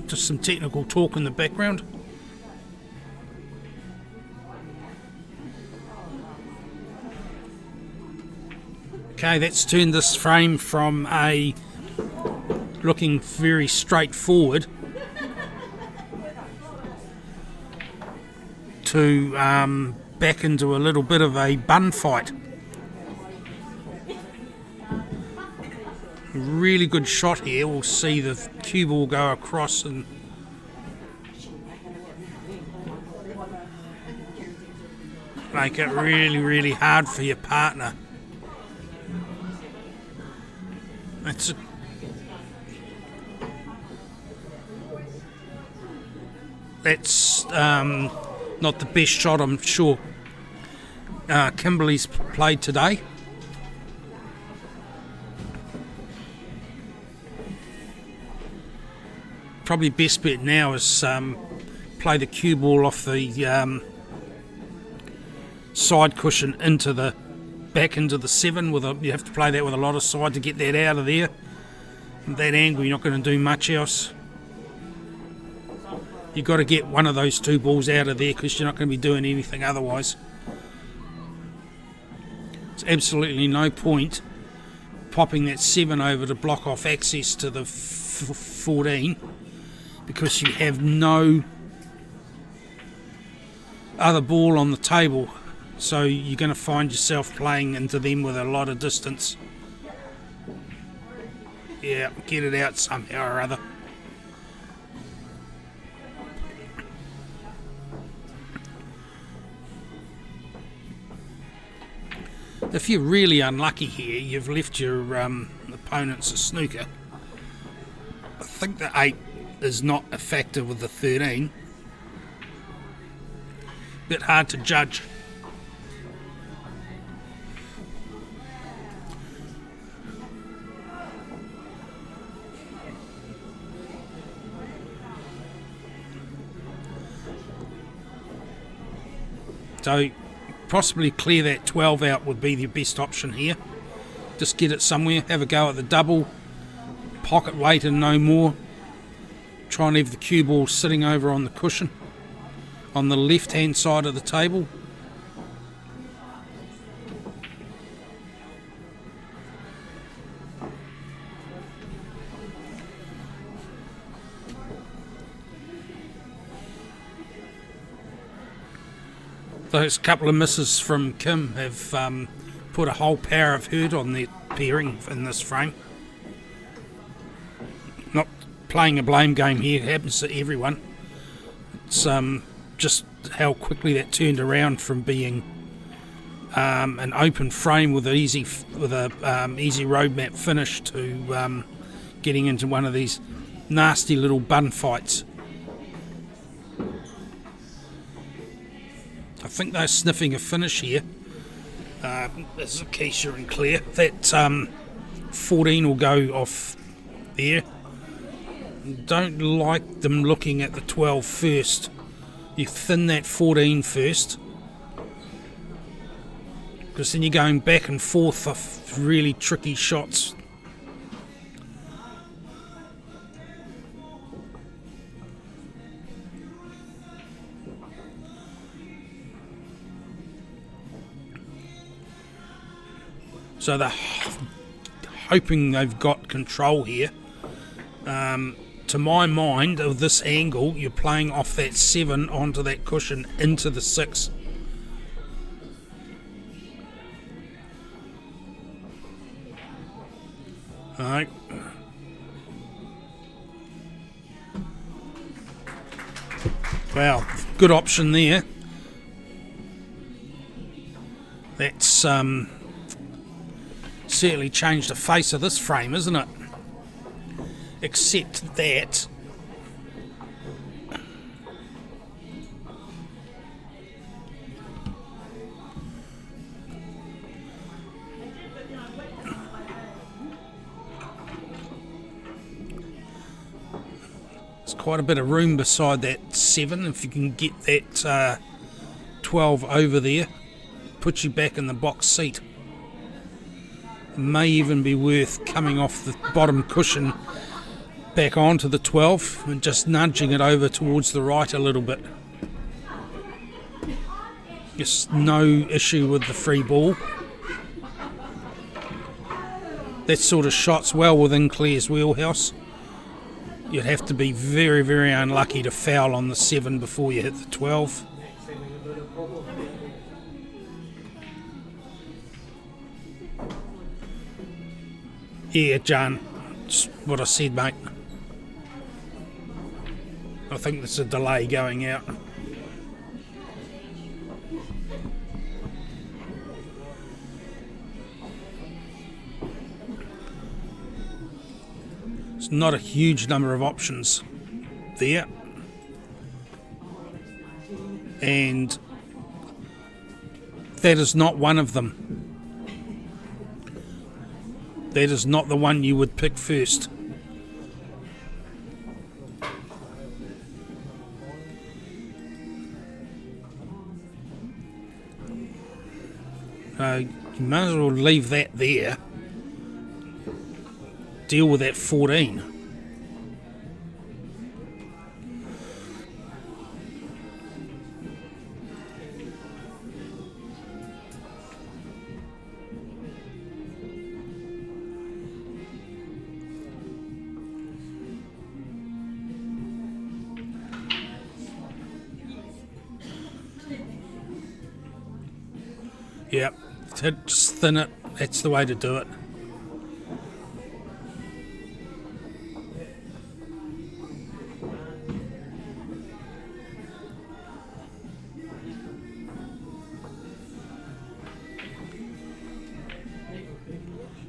Just some technical talk in the background. Okay, that's turned this frame from a looking very straightforward to back into a little bit of a bun fight. Really good shot here. We'll see the cue ball go across and make it really, really hard for your partner. That's not the best shot I'm sure Kimberly's played today. Probably best bet now is play the cue ball off the side cushion into the back into the 7. You have to play that with a lot of side to get that out of there. At that angle, you're not going to do much else. You've got to get one of those 2 balls out of there because you're not going to be doing anything otherwise. There's absolutely no point popping that 7 over to block off access to the 14. Because you have no other ball on the table, so you're going to find yourself playing into them with a lot of distance. Yeah, get it out somehow or other. If you're really unlucky here, you've left your opponents a snooker. I think the 8 is not a factor with the 13. Bit hard to judge. So possibly clear that 12 out would be the best option here. Just get it somewhere, have a go at the double, pocket weight and no more. Try and leave the cue ball sitting over on the cushion on the left hand side of the table. Those couple of misses from Kim have put a whole power of hurt on their pairing in this frame. Not playing a blame game here, it happens to everyone. It's just how quickly that turned around from being an open frame with an easy roadmap finish to getting into one of these nasty little bun fights. I think they're sniffing a finish here. This is Keisha and Claire. That 14 will go off there. Don't like them looking at the 12 first. You thin that 14 first, because then you're going back and forth off really tricky shots. So they're hoping they've got control here. to my mind, of this angle, you're playing off that 7 onto that cushion into the 6. Alright. Wow, good option there. That's certainly changed the face of this frame, isn't it? Except that there's quite a bit of room beside that 7. If you can get that 12 over there, put you back in the box seat. It may even be worth coming off the bottom cushion back onto the 12 and just nudging it over towards the right a little bit. Just no issue with the free ball. That sort of shot's well within Claire's wheelhouse. You'd have to be very, very unlucky to foul on the 7 before you hit the 12. Yeah, John, that's what I said, mate. I think there's a delay going out. It's not a huge number of options there. And that is not one of them. That is not the one you would pick first. You might as well leave that there. Deal with that 14. Yep, just thin it. That's the way to do it.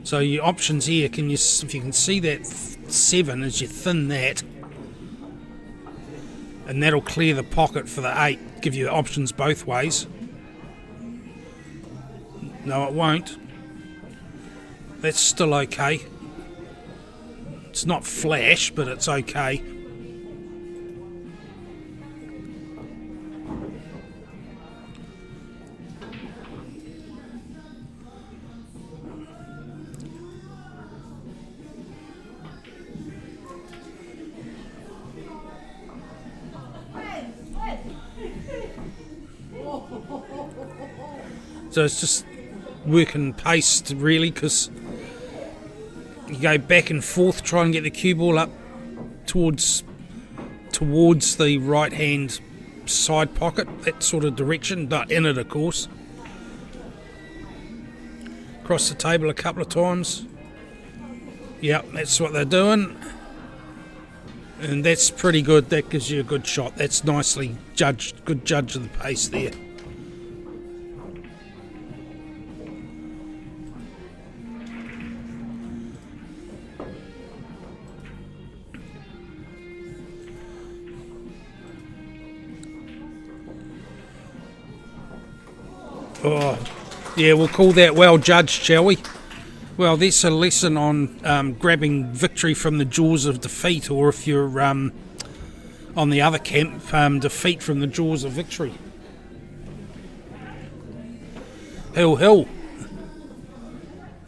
So your options here, if you can see that 7 as you thin that, and that'll clear the pocket for the 8, give you options both ways. No, it won't. That's still okay. It's not flash, but it's okay. So it's just working pace really, because you go back and forth, try and get the cue ball up towards the right hand side pocket, that sort of direction, but in it of course. Across the table a couple of times. Yep, that's what they're doing. And that's pretty good. That gives you a good shot. That's nicely judged. Good judge of the pace there. Oh, yeah, we'll call that well judged, shall we? Well, that's a lesson on grabbing victory from the jaws of defeat, or if you're on the other camp, defeat from the jaws of victory. Hill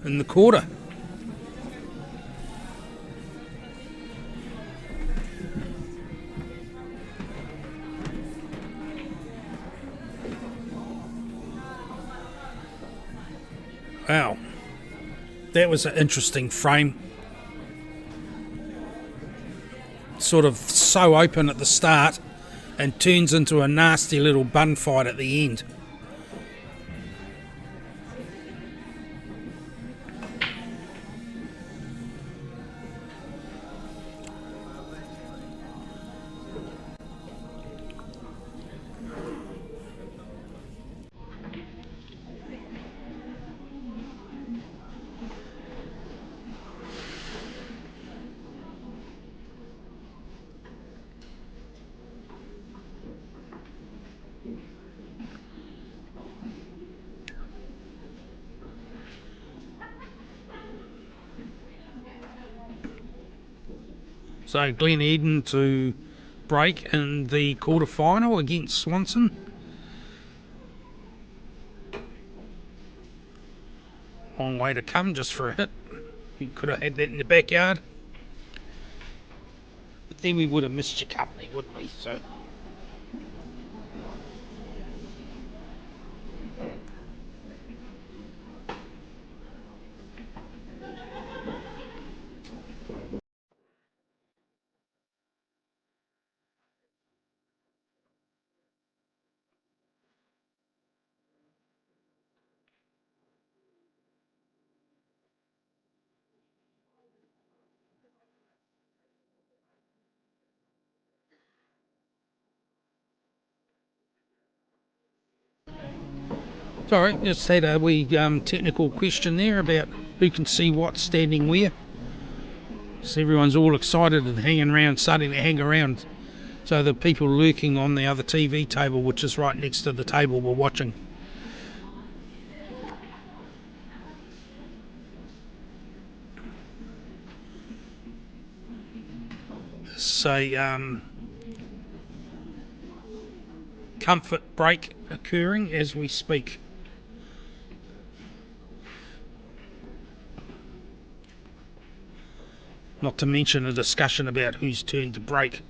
in the quarter. Wow, that was an interesting frame. sort of so open at the start and turns into a nasty little bun fight at the end. So Glen Eden to break in the quarter-final against Swanson. Long way to come just for a hit. You could have had that in the backyard. But then we would have missed your company, wouldn't we? So. Sorry, just had a wee technical question there about who can see what's standing where. So everyone's all excited and hanging around, starting to hang around. So the people lurking on the other TV table, which is right next to the table we're watching. So comfort break occurring as we speak. Not to mention a discussion about whose turn to break.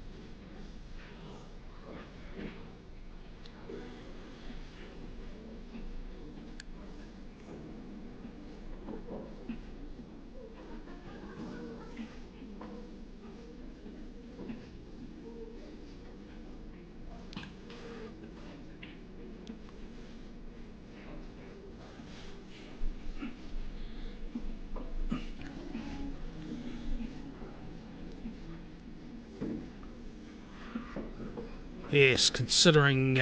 Yes, considering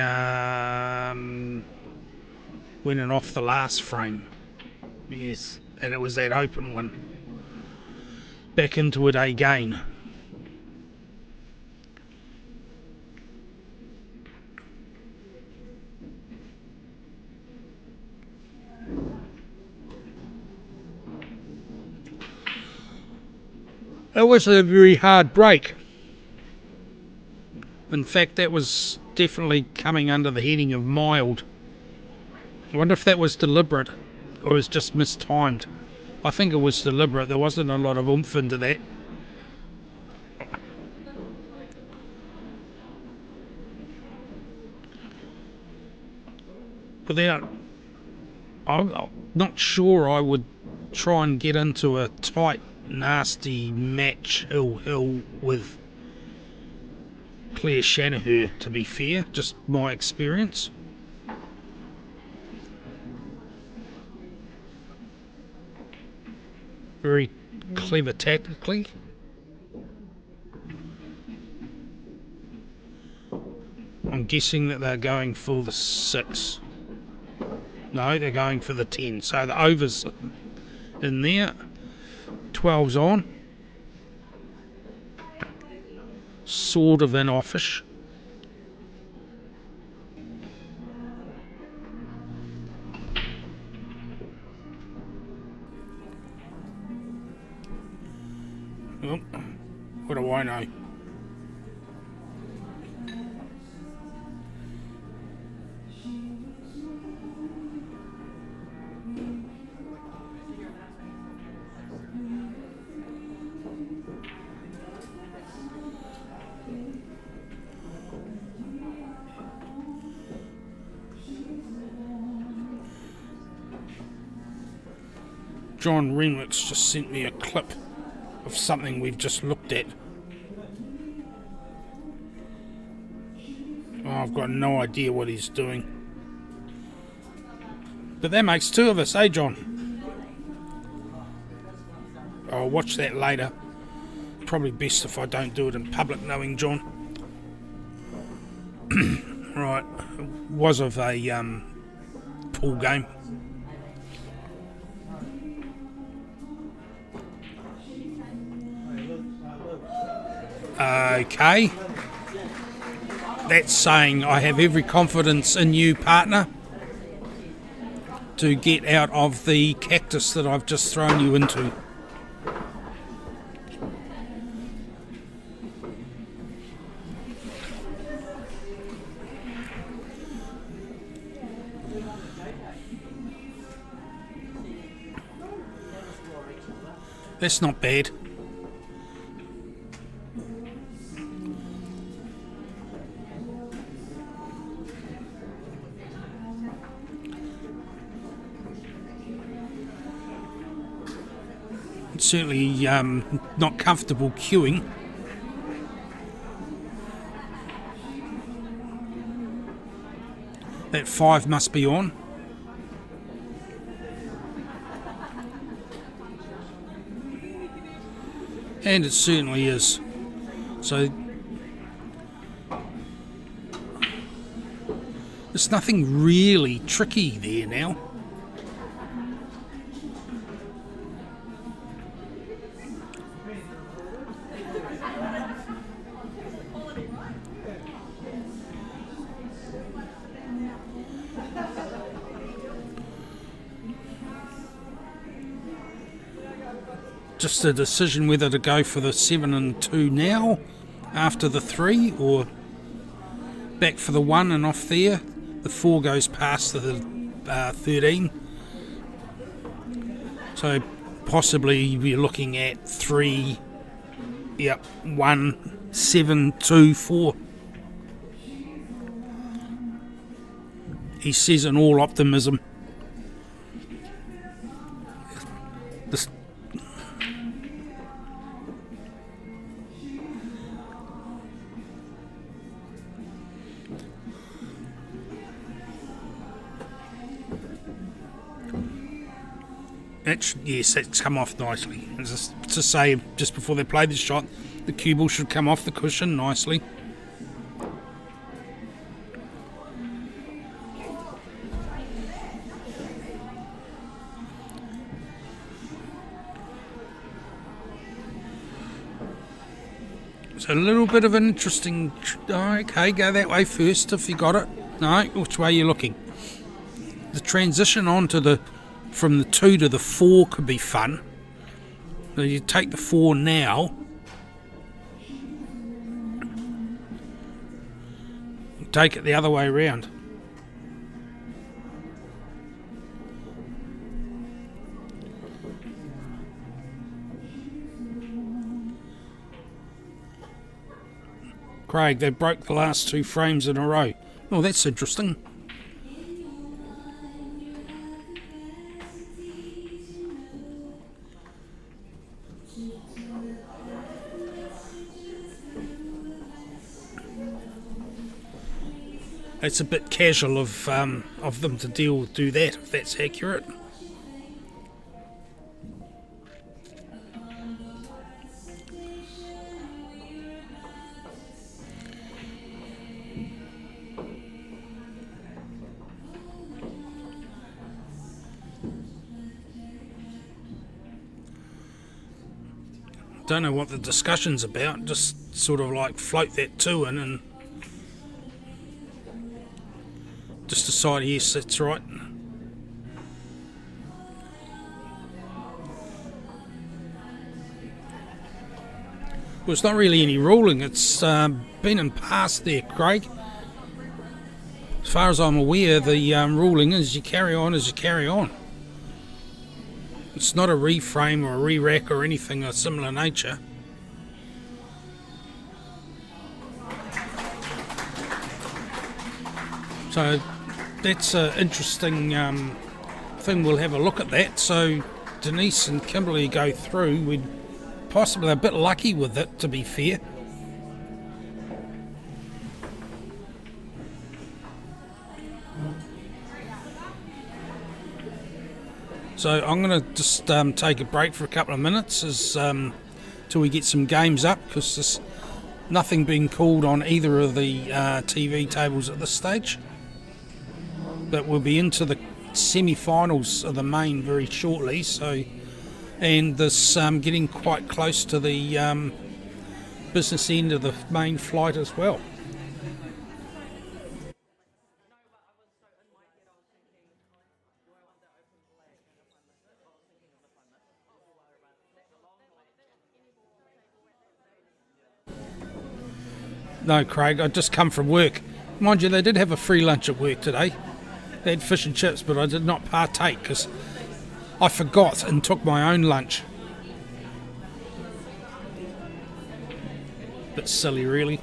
winning off the last frame. Yes, and it was that open one. Back into it again. That was a very hard break. In fact, that was definitely coming under the heading of mild. I wonder if that was deliberate or was just mistimed. I think it was deliberate. There wasn't a lot of oomph into that. I'm not sure I would try and get into a tight, nasty match hill with Claire Shanaher, to be fair, just my experience. Very clever tactically. I'm guessing that they're going for the 6. No, they're going for the 10. So the over's in there. 12's on. Sort of in offish. Oh, what do I know? John Renwick's just sent me a clip of something we've just looked at. I've got no idea what he's doing. But that makes two of us, eh, John? I'll watch that later. Probably best if I don't do it in public, knowing John. Right, it was of a pool game. Okay. That's saying I have every confidence in you, partner, to get out of the cactus that I've just thrown you into. That's not bad. It's certainly not comfortable queuing. That 5 must be on. And it certainly is. So there's nothing really tricky there now. Just a decision whether to go for the 7 and 2 now after the 3, or back for the 1 and off there. The 4 goes past the 13, so possibly we're looking at 3, yep, 1, 7, 2, 4. He says in all optimism. This yes, it's come off nicely. As to say, just before they play the shot, the cue ball should come off the cushion nicely. So a little bit of an interesting... Okay, go that way first if you got it. No, which way are you looking? The transition onto the... from the 2 to the 4 could be fun. So you take the 4 now. Take it the other way around. Craig, they broke the last 2 frames in a row. Oh, that's interesting. It's a bit casual of them to do that, if that's accurate. Don't know what the discussion's about, just sort of like float that 2 in and just decide, yes, that's right. Well, it's not really any ruling, it's been in past there, Craig. As far as I'm aware, the ruling is you carry on as you carry on. It's not a reframe or a re-rack or anything of similar nature. So that's an interesting thing. We'll have a look at that. So Denise and Kimberly go through. We'd possibly a bit lucky with it, to be fair. So I'm going to just take a break for a couple of minutes as till we get some games up, because there's nothing being called on either of the TV tables at this stage. But we'll be into the semi-finals of the main very shortly. So, and this getting quite close to the business end of the main flight as well. No, Craig, I just come from work. Mind you, they did have a free lunch at work today. They had fish and chips, but I did not partake because I forgot and took my own lunch. Bit silly, really.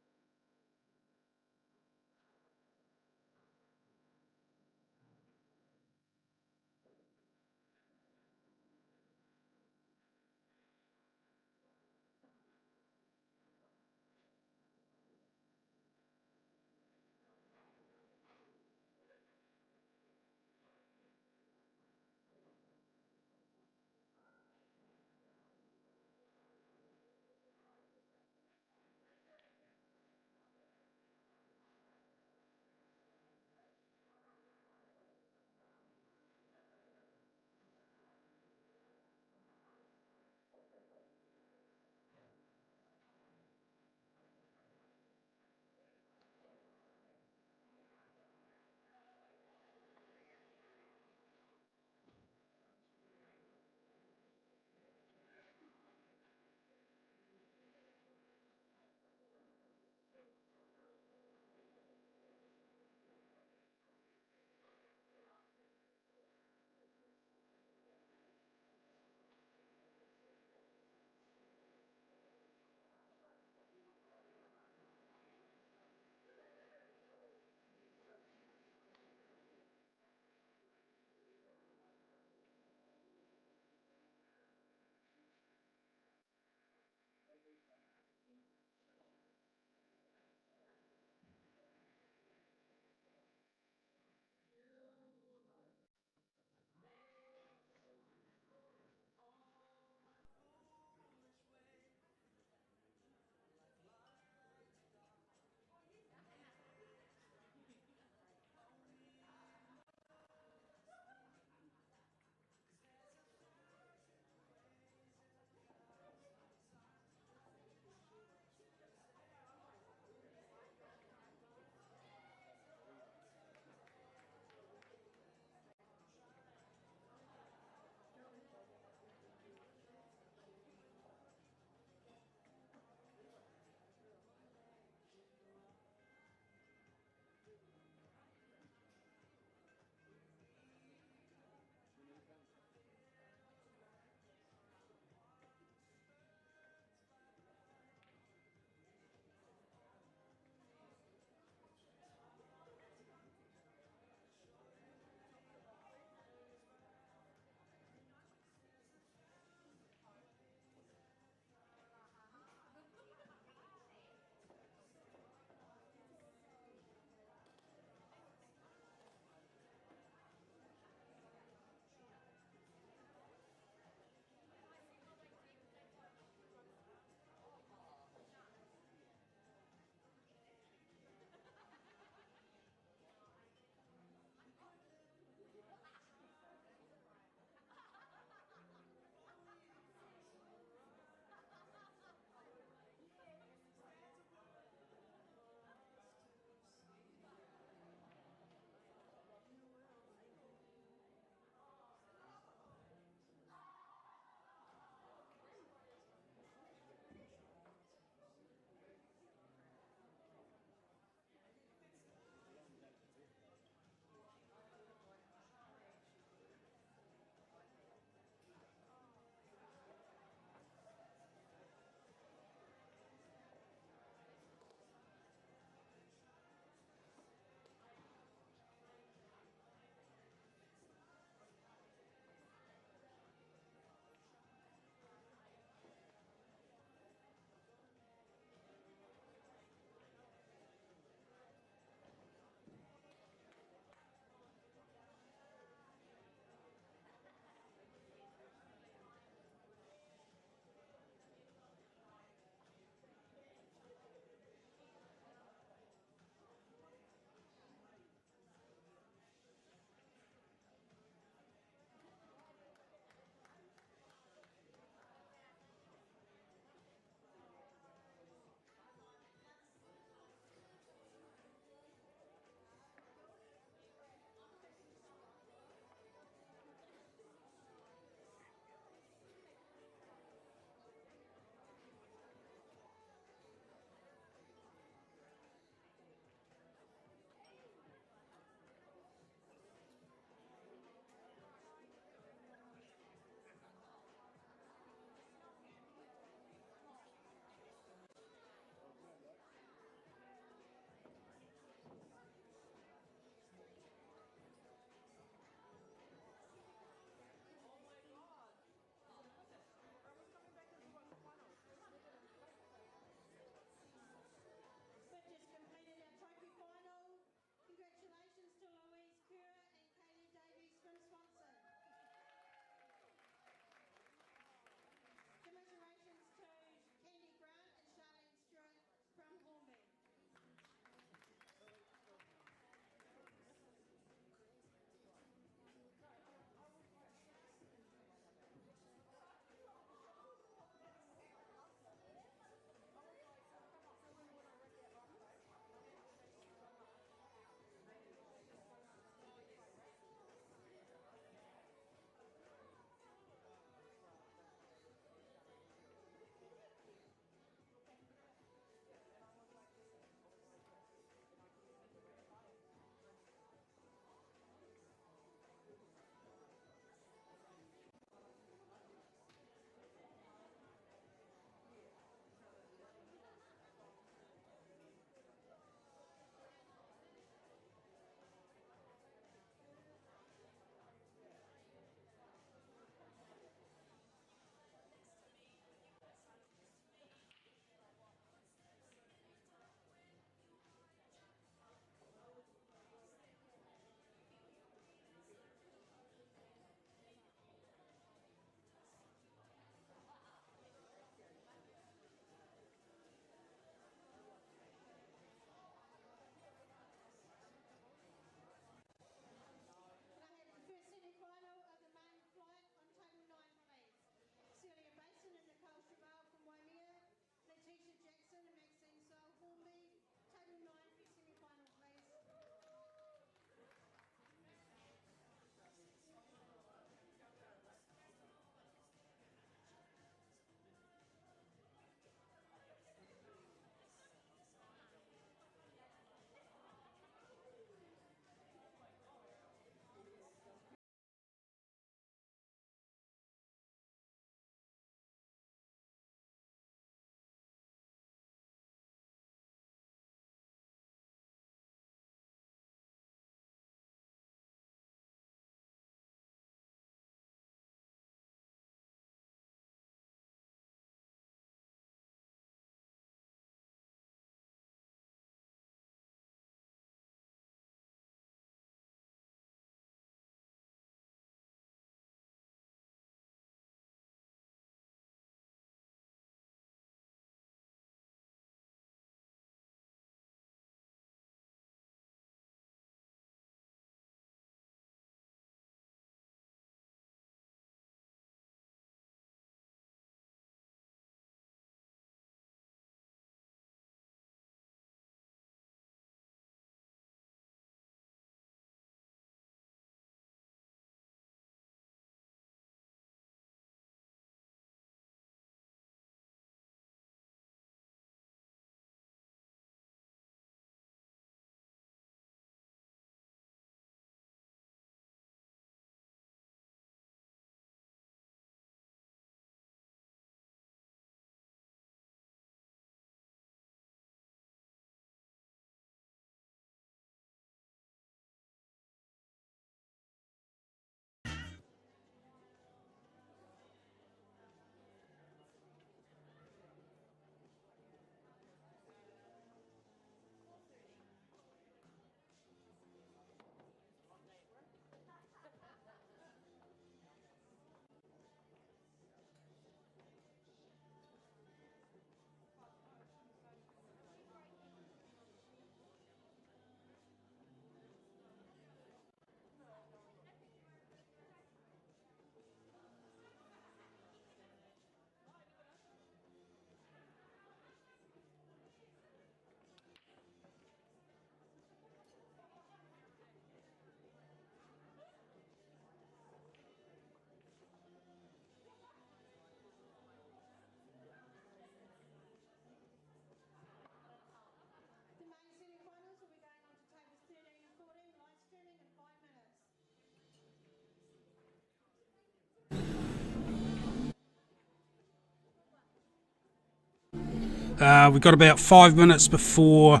We've got about 5 minutes before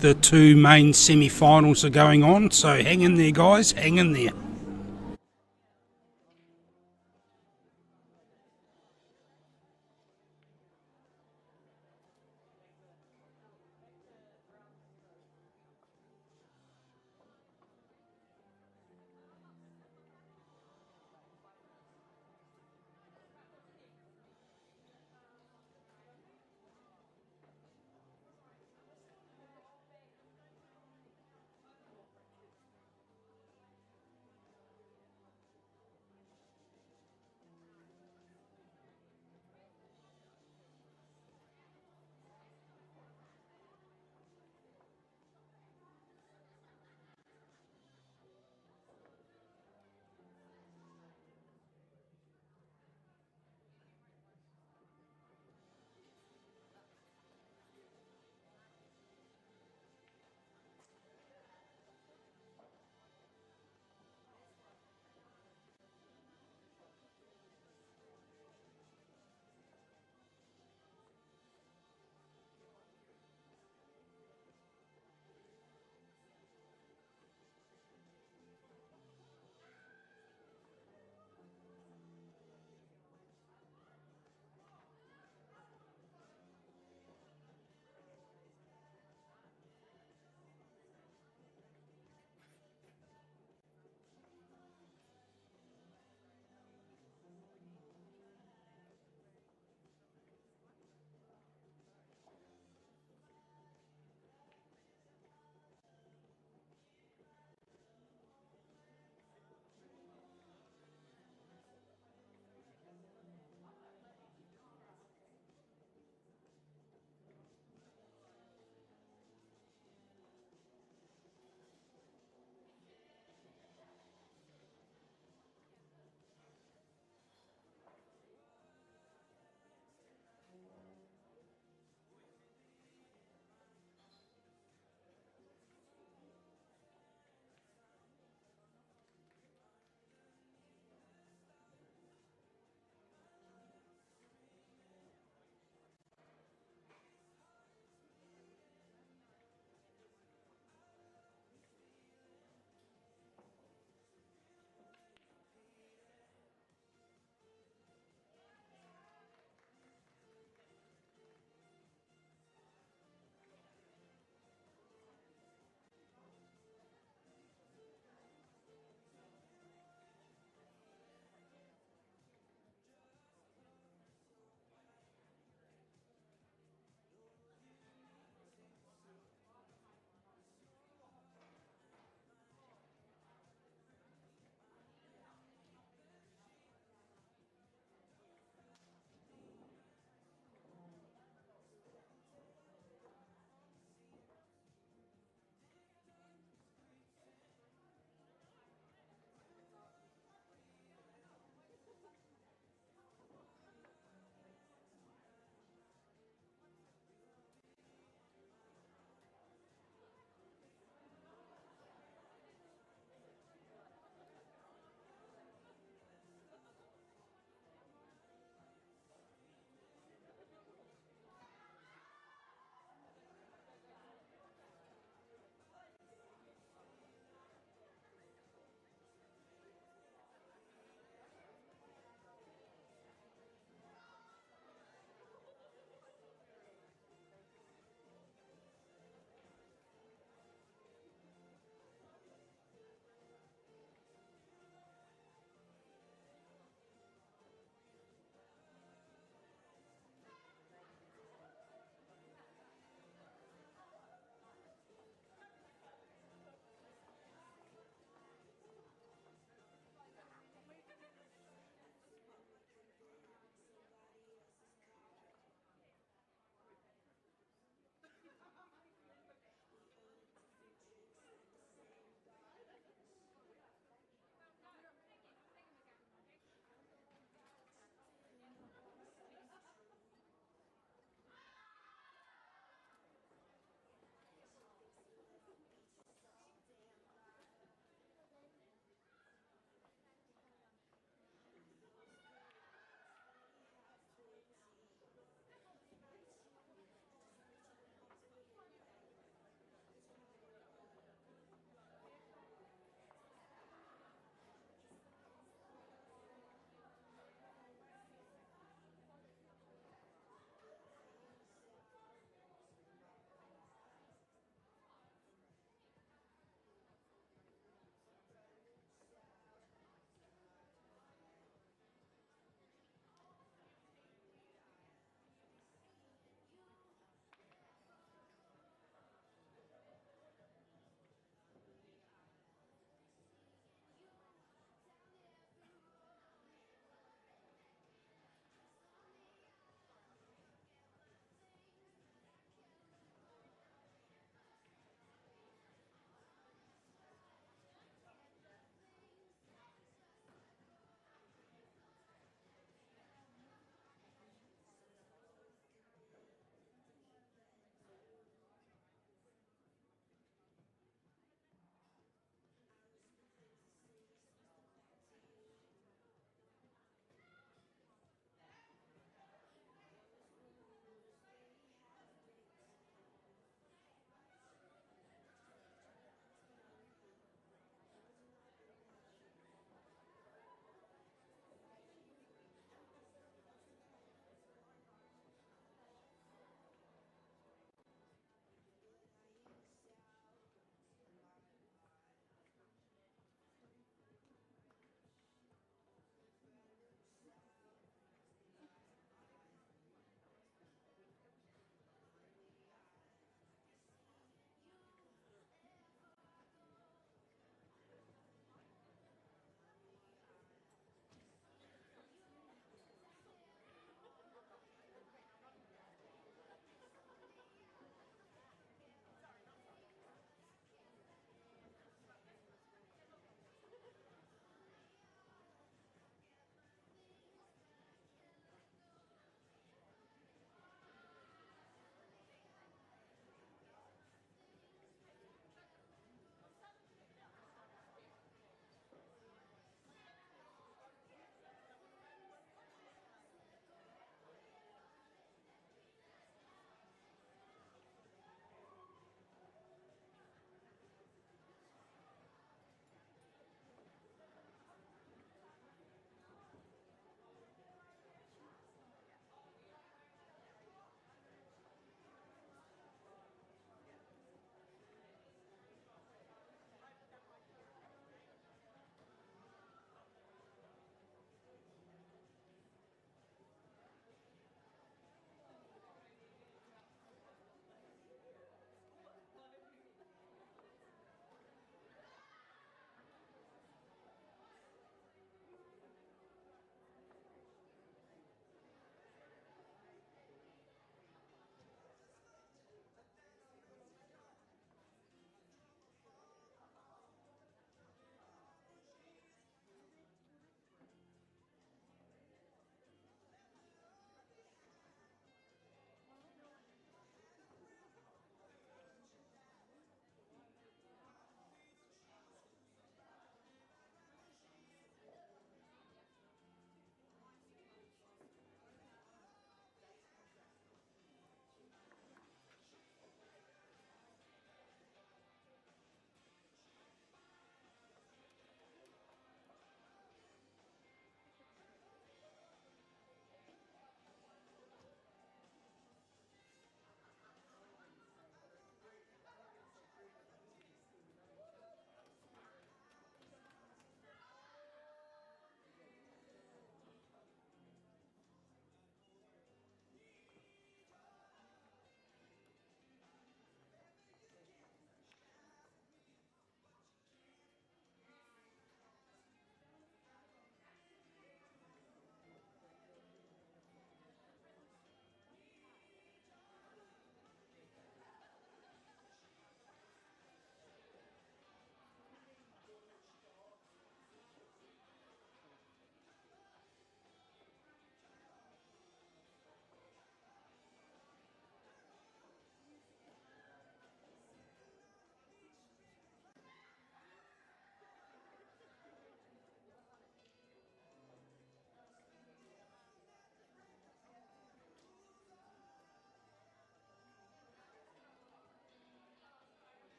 the two main semi-finals are going on, so hang in there, guys, hang in there.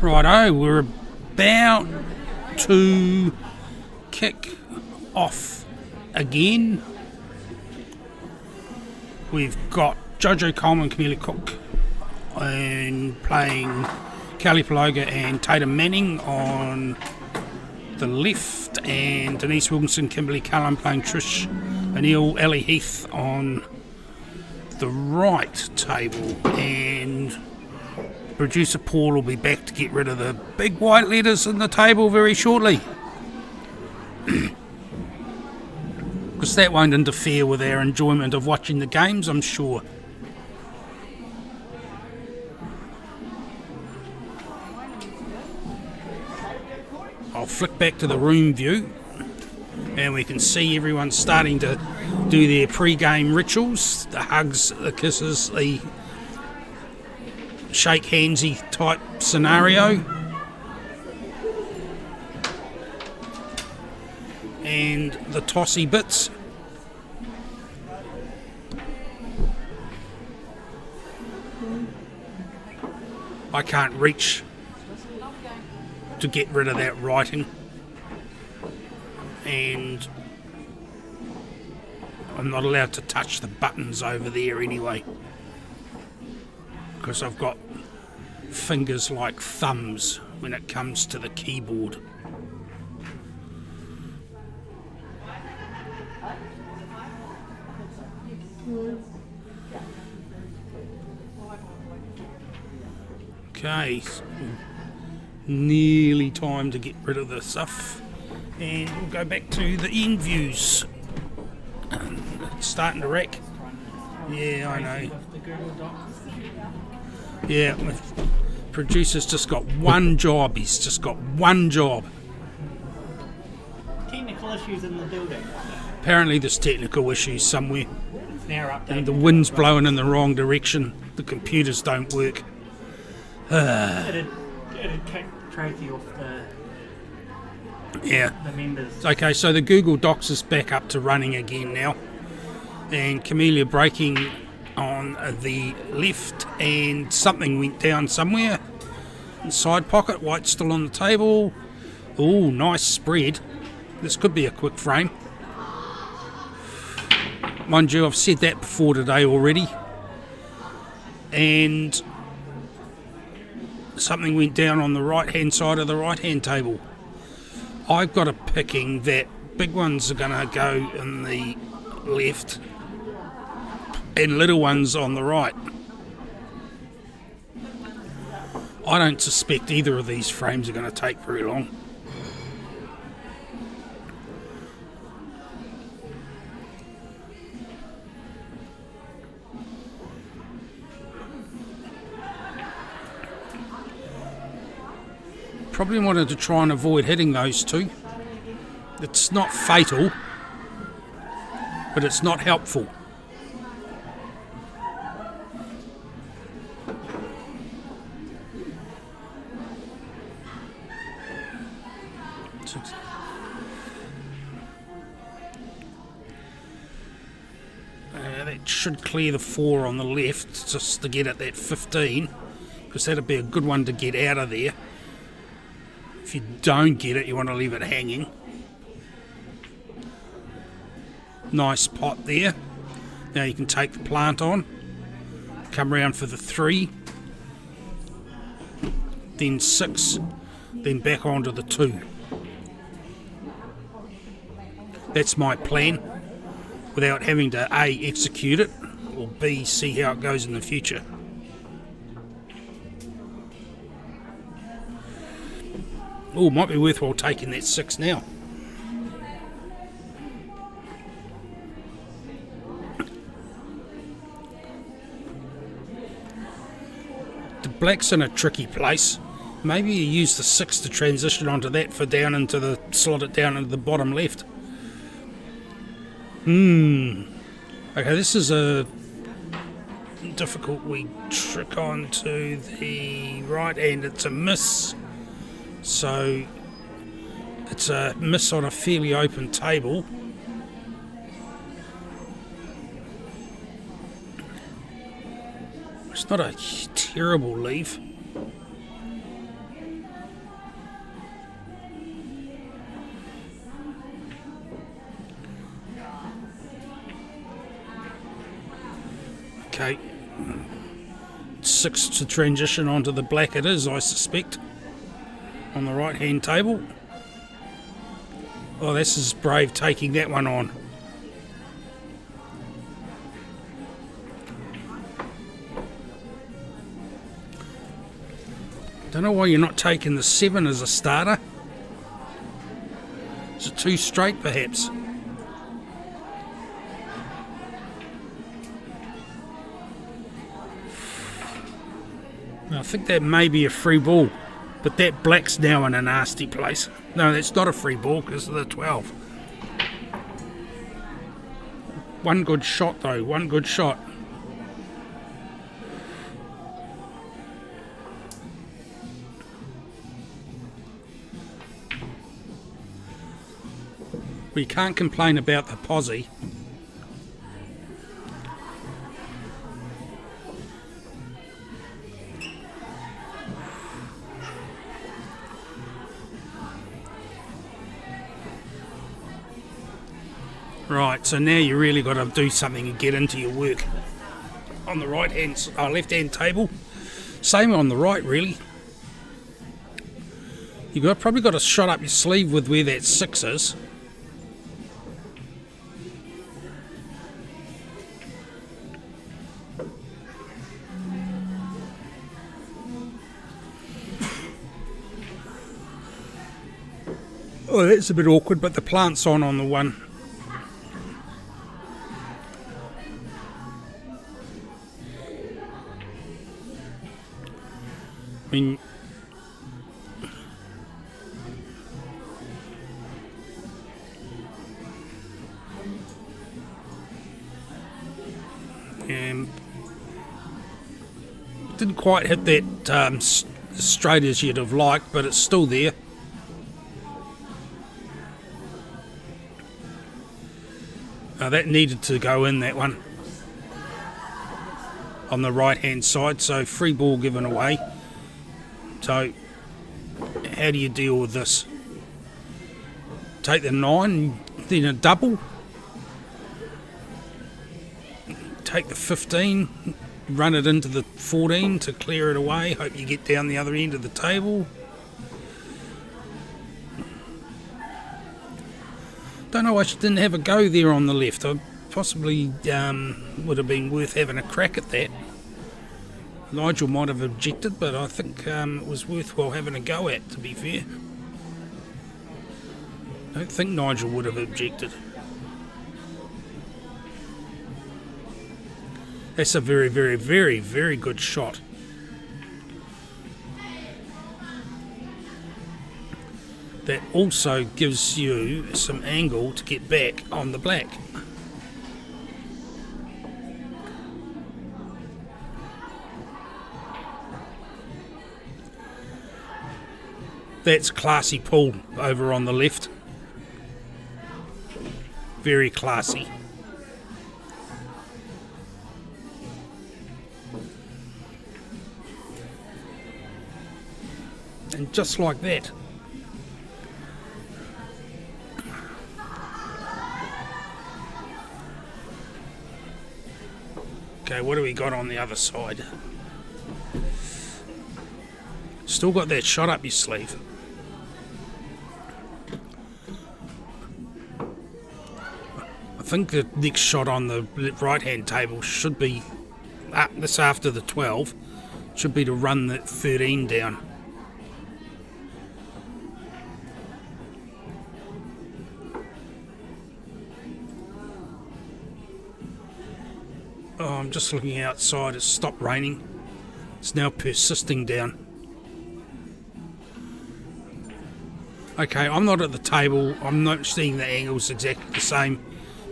Righto, we're about to kick off again. We've got Jojo Coleman, Camilla Cook, and playing Kelly Paloga and Tatum Manning on the left, and Denise Wilkinson, Kimberly Cullen playing Trish O'Neill, Ellie Heath on the right table, and producer Paul will be back to get rid of the big white letters in the table very shortly. Because that won't interfere with our enjoyment of watching the games, I'm sure. I'll flick back to the room view and we can see everyone starting to do their pre-game rituals, the hugs, the kisses, the shake handsy type scenario. And the tossy bits. I can't reach to get rid of that writing, and I'm not allowed to touch the buttons over there anyway, because I've got fingers like thumbs when it comes to the keyboard. Okay, nearly time to get rid of the stuff, and we'll go back to the end views. It's starting to wreck. Yeah, I know. Yeah, my producer's just got one job. He's just got one job. Technical issues in the building. Apparently there's technical issues somewhere. It's now updated. And the wind's blowing in the wrong direction. The computers don't work. It'd kick Tracy off Yeah. the members. Okay, so the Google Docs is back up to running again now. And Camellia breaking on the left, and something went down somewhere. Side pocket, white still on the table. Oh, nice spread. This could be a quick frame. Mind you, I've said that before today already. And something went down on the right-hand side of the right-hand table. I've got a picking that big ones are going to go in the left and little ones on the right. I don't suspect either of these frames are going to take very long. Probably wanted to try and avoid hitting those two. It's not fatal, but it's not helpful. That should clear the 4 on the left just to get at that 15, because that'd be a good one to get out of there. If you don't get it, you want to leave it hanging. Nice pot there. Now you can take the plant on, come round for the 3, then 6, then back onto the 2. That's my plan, without having to A, execute it, or B, see how it goes in the future. Oh, might be worthwhile taking that 6 now. The black's in a tricky place. Maybe you use the 6 to transition onto that for down into the, slot it down into the bottom left. Okay, this is a difficult wee trick onto the right, and it's a miss. So it's a miss on a fairly open table. It's not a terrible leave. Okay. 6 to transition onto the black it is, I suspect. On the right hand table. Oh, this is brave taking that one on. Don't know why you're not taking the 7 as a starter. Is it too straight, perhaps? I think that may be a free ball, but that black's now in a nasty place. No, that's not a free ball because of the 12. One good shot, though. One good shot. We can't complain about the posse. Right, so now you really got to do something and get into your work. On the right hand, left hand table, same on the right really. You've probably got a shot up your sleeve with where that 6 is. Oh, that's a bit awkward, but the plant's on the one. I mean, didn't quite hit that as straight as you'd have liked, but it's still there. That needed to go in, that one, on the right hand side, so free ball given away. So how do you deal with this? Take the 9, then a double. Take the 15, run it into the 14 to clear it away. Hope you get down the other end of the table. Don't know why she didn't have a go there on the left. I possibly would have been worth having a crack at that. Nigel might have objected, but I think it was worthwhile having a go at, to be fair. I don't think Nigel would have objected. That's a very, very, very, very good shot. That also gives you some angle to get back on the black. That's classy pull over on the left. Very classy. And just like that. Okay, what do we got on the other side? Still got that shot up your sleeve. I think the next shot on the right hand table should be this after the 12, should be to run that 13 down. Oh, I'm just looking outside. It's stopped raining. It's now persisting down. Okay, I'm not at the table. I'm not seeing the angles exactly the same,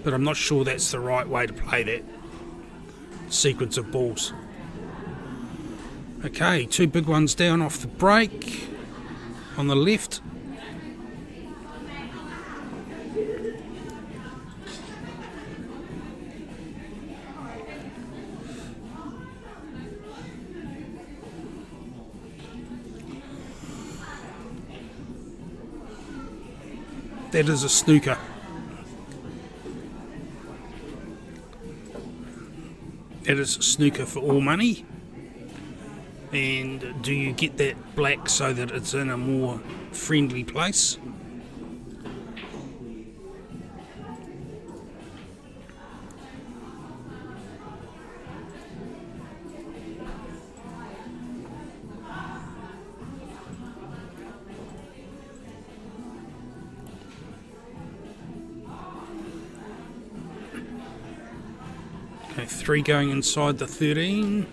but I'm not sure that's the right way to play that sequence of balls. Okay, 2 big ones down off the break on the left. That is a snooker. it is snooker for all money. And do you get that black so that it's in a more friendly place? Okay, 3 going inside the 13.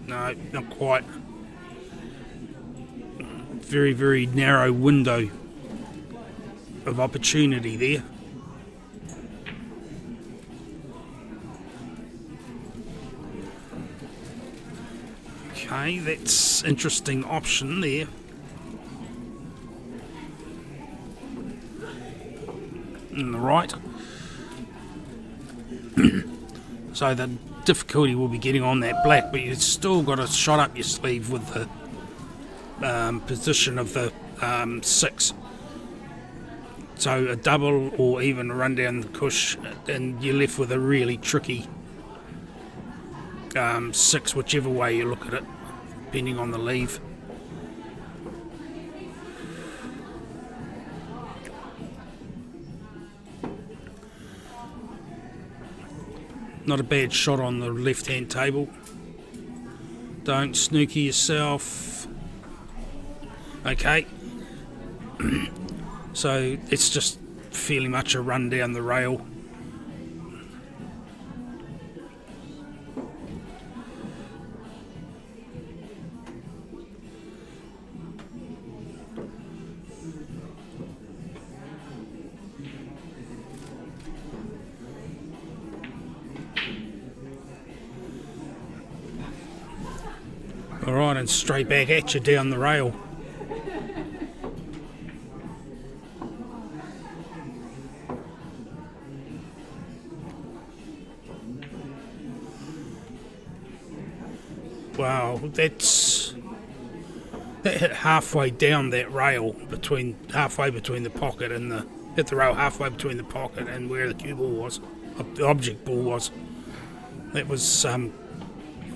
No, not quite. Very, very narrow window of opportunity there. Okay, that's interesting option there. On the right. So the difficulty will be getting on that black, but you've still got a shot up your sleeve with the position of the 6. So a double or even a run down the cush, and you're left with a really tricky 6, whichever way you look at it, depending on the leave. Not a bad shot on the left-hand table. Don't snooker yourself. Okay. So it's just fairly much a run down the rail. Alright, and straight back at you down the rail. Wow, that hit halfway down that rail, halfway between the pocket and hit the rail halfway between the pocket and where the cue ball was, the object ball was. That was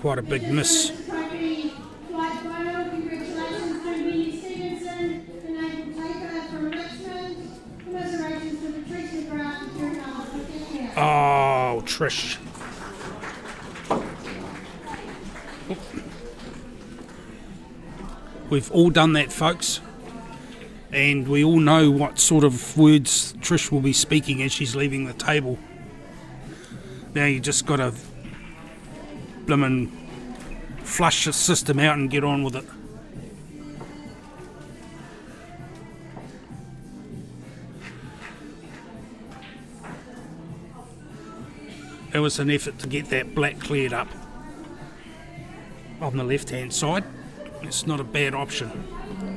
quite a big miss. Oh, Trish. We've all done that, folks. And we all know what sort of words Trish will be speaking as she's leaving the table. Now you just got to blimmin' flush the system out and get on with it. It was an effort to get that black cleared up on the left hand side. It's not a bad option.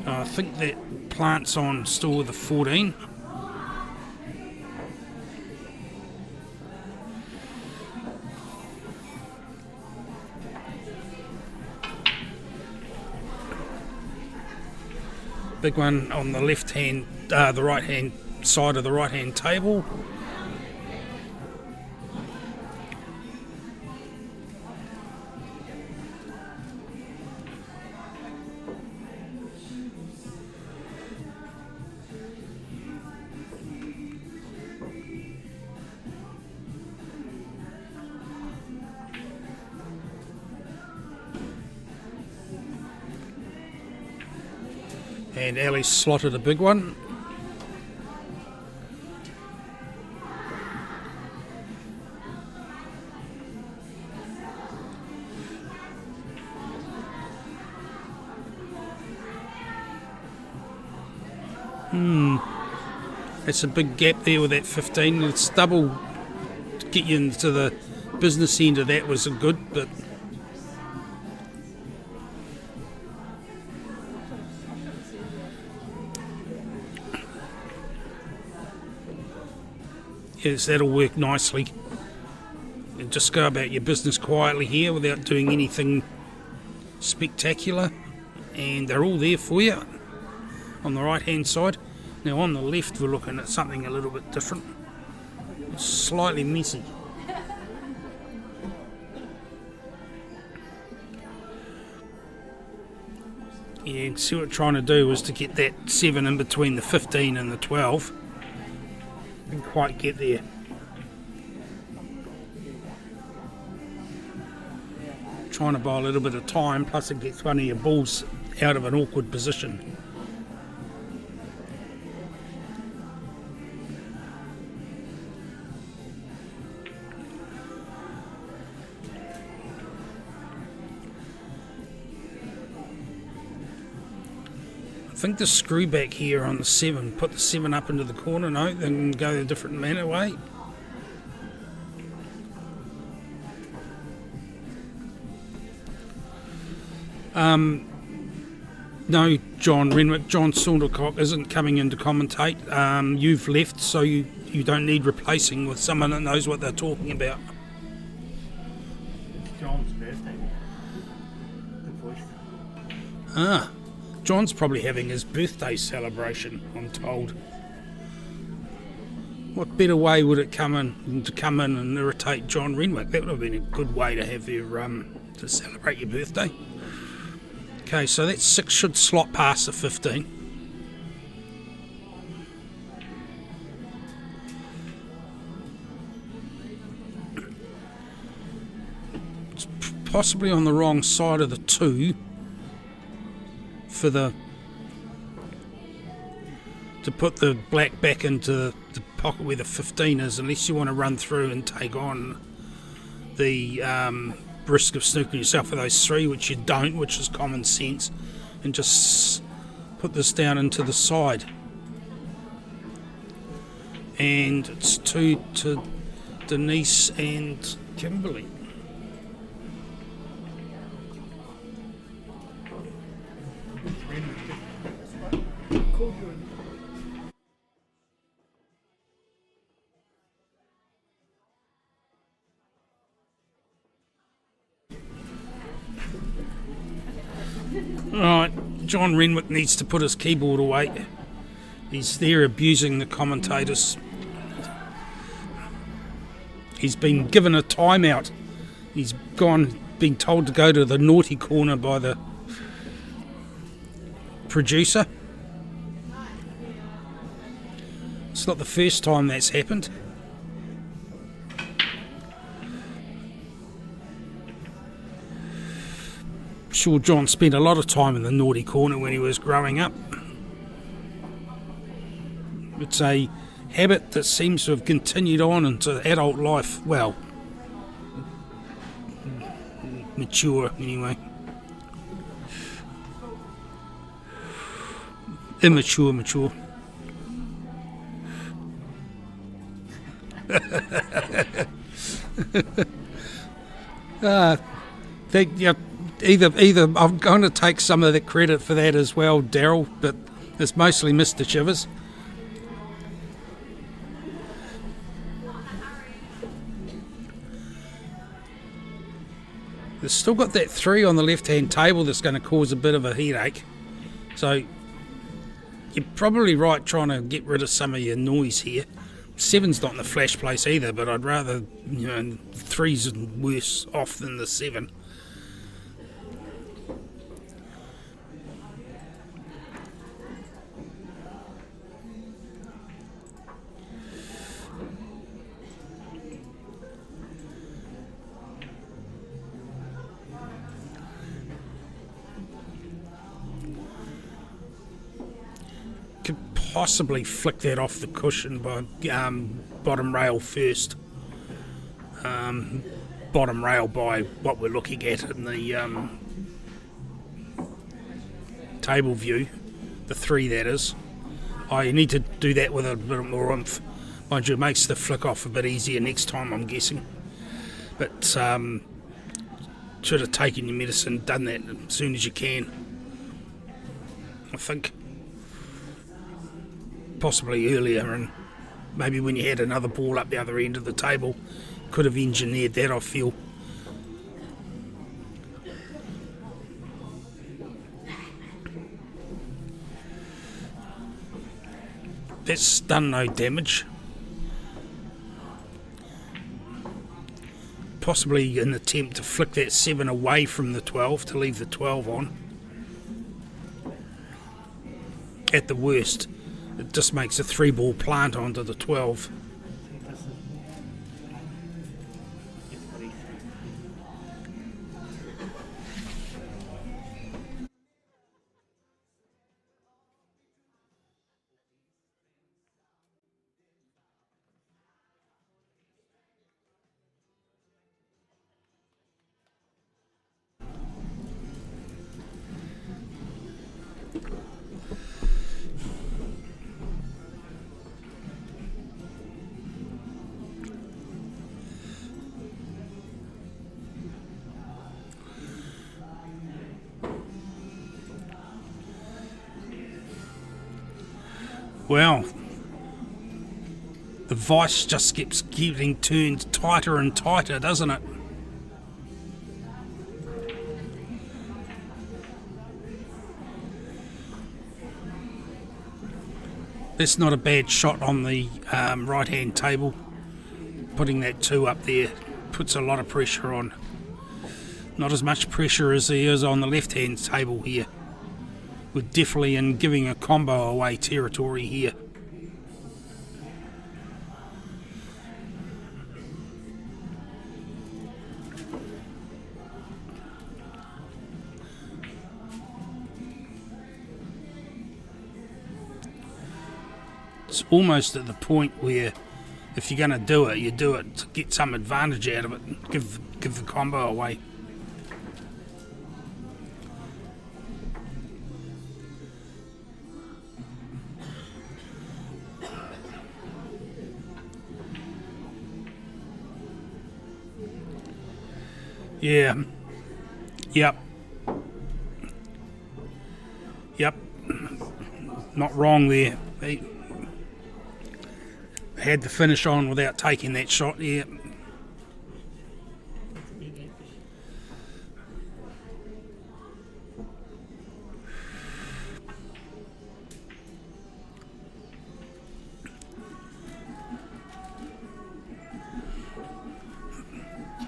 I think that plant's on still with the 14. Big one on the left hand, the right hand side of the right hand table. And Ali's slotted a big one. It's a big gap there with that 15. It's double to get you into the business end of that was good, but yes, that'll work nicely. And just go about your business quietly here without doing anything spectacular. And they're all there for you on the right hand side. Now on the left we're looking at something a little bit different. It's slightly messy. Yeah, see what we're trying to do is to get that 7 in between the 15 and the 12. Didn't quite get there. Trying to buy a little bit of time, plus it gets one of your balls out of an awkward position. I think the screw back here on the 7, put the 7 up into the corner, no, then go a different manner way. No, John Renwick, John Saundercock isn't coming in to commentate. You've left, so you don't need replacing with someone that knows what they're talking about. John's birthday. The voice. Ah. John's probably having his birthday celebration, I'm told. What better way would it come in and irritate John Renwick? That would have been a good way to have your to celebrate your birthday. Okay, so that 6 should slot past the 15. It's possibly on the wrong side of the 2. For to put the black back into the pocket where the 15 is, unless you want to run through and take on the risk of snooking yourself with those 3, which you don't, which is common sense, and just put this down into the side. And it's 2 to Denise and Kimberly. Right, John Renwick needs to put his keyboard away. He's there abusing the commentators. He's been given a timeout. He's been told to go to the naughty corner by the producer. It's not the first time that's happened. Sure, John spent a lot of time in the naughty corner when he was growing up. It's a habit that seems to have continued on into adult life. Well, mature anyway. Immature, mature. Either I'm going to take some of the credit for that as well, Daryl, but it's mostly Mr. Chivers. They've still got that 3 on the left-hand table that's going to cause a bit of a headache. So you're probably right trying to get rid of some of your noise here. 7's not in the flash place either, but I'd rather, 3's worse off than the 7. Possibly flick that off the cushion by bottom rail first. Bottom rail by what we're looking at in the table view, the 3 that is. You need to do that with a bit more oomph. Mind you, it makes the flick off a bit easier next time, I'm guessing. But should have taken your medicine, done that as soon as you can, I think. Possibly earlier, and maybe when you had another ball up the other end of the table, could have engineered that, I feel. That's done no damage. Possibly an attempt to flick that 7 away from the 12 to leave the 12 on. at the worst. It just makes a 3-ball plant onto the 12. Well, the vice just keeps getting turned tighter and tighter, doesn't it? That's not a bad shot on the right-hand table. Putting that 2 up there puts a lot of pressure on. Not as much pressure as there is on the left-hand table here. We're definitely in giving a combo away territory here. It's almost at the point where if you're going to do it, you do it to get some advantage out of it and give the combo away. Yeah. Yep. Not wrong there. They had the finish on without taking that shot. Yeah.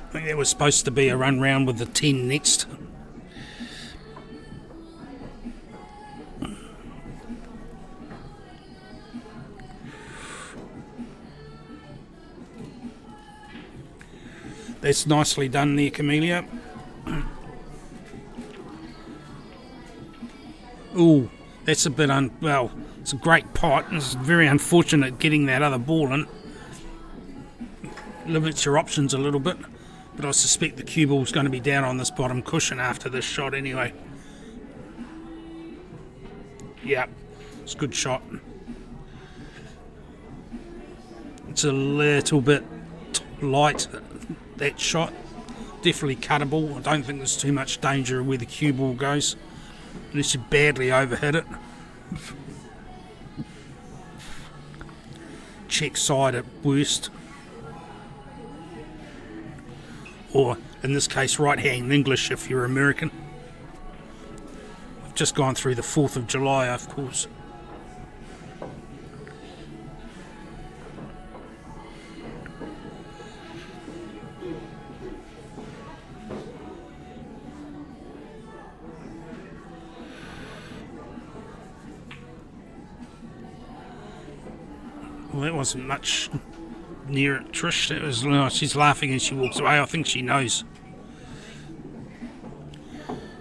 I think there was supposed to be a run round with the 10 next. That's nicely done there, Camellia. Ooh, that's a bit well, it's a great pot. It's very unfortunate getting that other ball in. Limits your options a little bit. But I suspect the cue ball's going to be down on this bottom cushion after this shot anyway. Yeah, it's a good shot. It's a little bit light, that shot. Definitely cuttable. I don't think there's too much danger where the cue ball goes, unless you badly overhit it. Check side at worst. Or, in this case, right-hand English if you're American. I've just gone through the 4th of July, of course. Well, that wasn't much near it, Trish. It was, she's laughing as she walks away. I think she knows.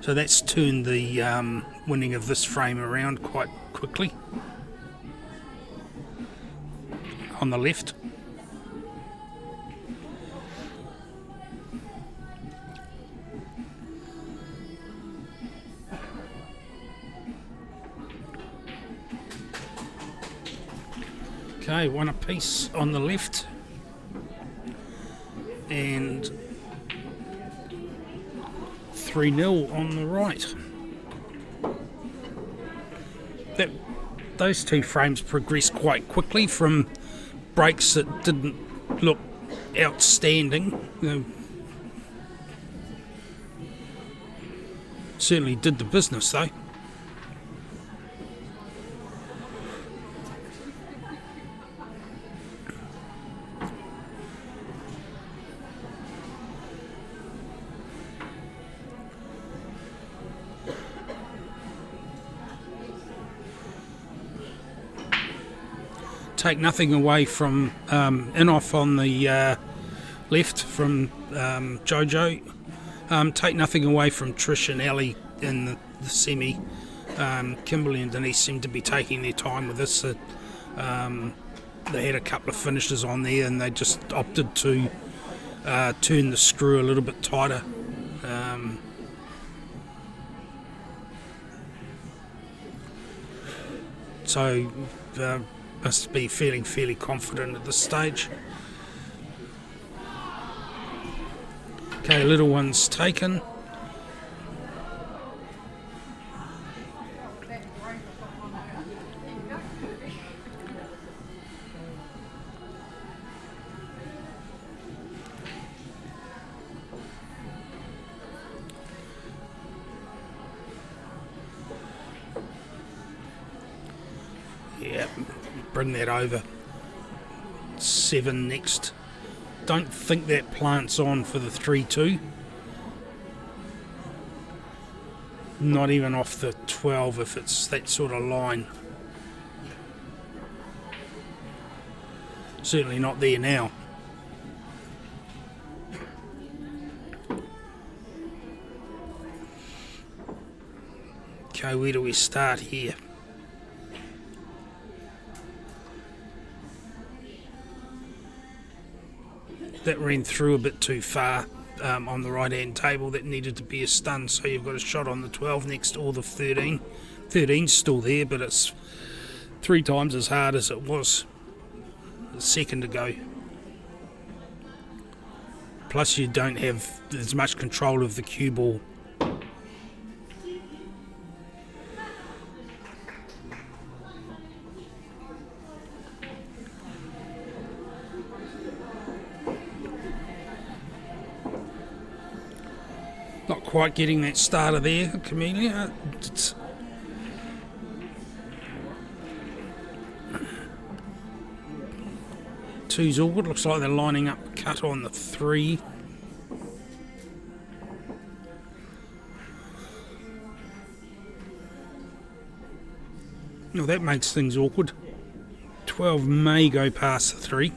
So that's turned the winning of this frame around quite quickly. On the left. Okay, 1 apiece on the left. And 3-0 on the right. Those 2 frames progressed quite quickly from breaks that didn't look outstanding. Certainly did the business though. take nothing away from in-off on the left from Jojo. Take nothing away from Trish and Ellie in the semi. Kimberly and Denise seem to be taking their time with this. They had a couple of finishes on there and they just opted to turn the screw a little bit tighter. So must be feeling fairly confident at this stage. Okay, little one's taken. Yeah, bring that over. 7 next. Don't think that plant's on for the 3-2. Not even off the 12 if it's that sort of line. Certainly not there now. Okay, where do we start here? That ran through a bit too far on the right hand table. That needed to be a stun, so you've got a shot on the 12 next or the 13. 13's still there, but it's 3 times as hard as it was a second ago. Plus you don't have as much control of the cue ball. Not quite getting that starter there, Camellia. It's two's awkward. Looks like they're lining up cut on the 3. No, that makes things awkward. 12 may go past the 3.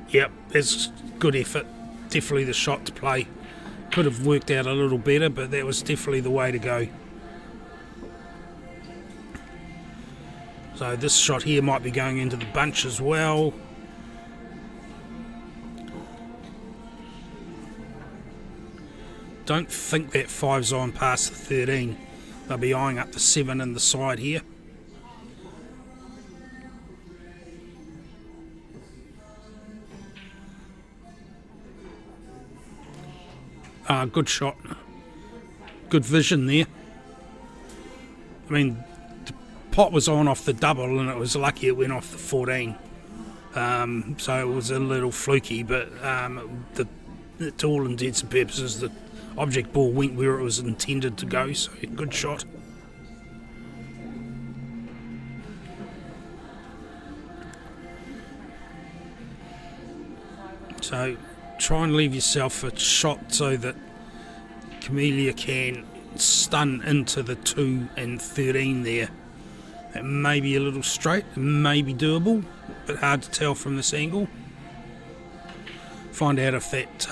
Yep, it's good effort. Definitely the shot to play. Could have worked out a little better, but that was definitely the way to go. So this shot here might be going into the bunch as well. Don't think that 5's on past the 13. They'll be eyeing up the 7 in the side here. Good shot. Good vision there. I mean, the pot was on off the double and it was lucky it went off the 14. So it was a little fluky, but to all intents and purposes, the object ball went where it was intended to go, so good shot. So try and leave yourself a shot so that Camellia can stun into the 2 and 13 there. It may be a little straight, it may be doable, but hard to tell from this angle. Find out if that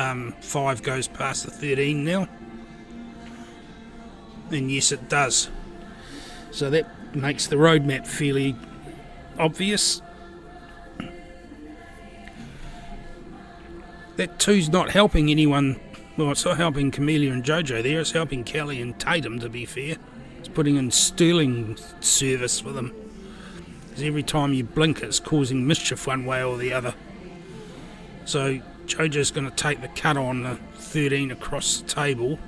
5 goes past the 13 now. And yes, it does. So that makes the roadmap fairly obvious. That 2's not helping anyone. Well, it's not helping Camellia and Jojo there. It's helping Kelly and Tatum, to be fair. It's putting in sterling service for them. Because every time you blink, it's causing mischief one way or the other. So Jojo's going to take the cut on the 13 across the table.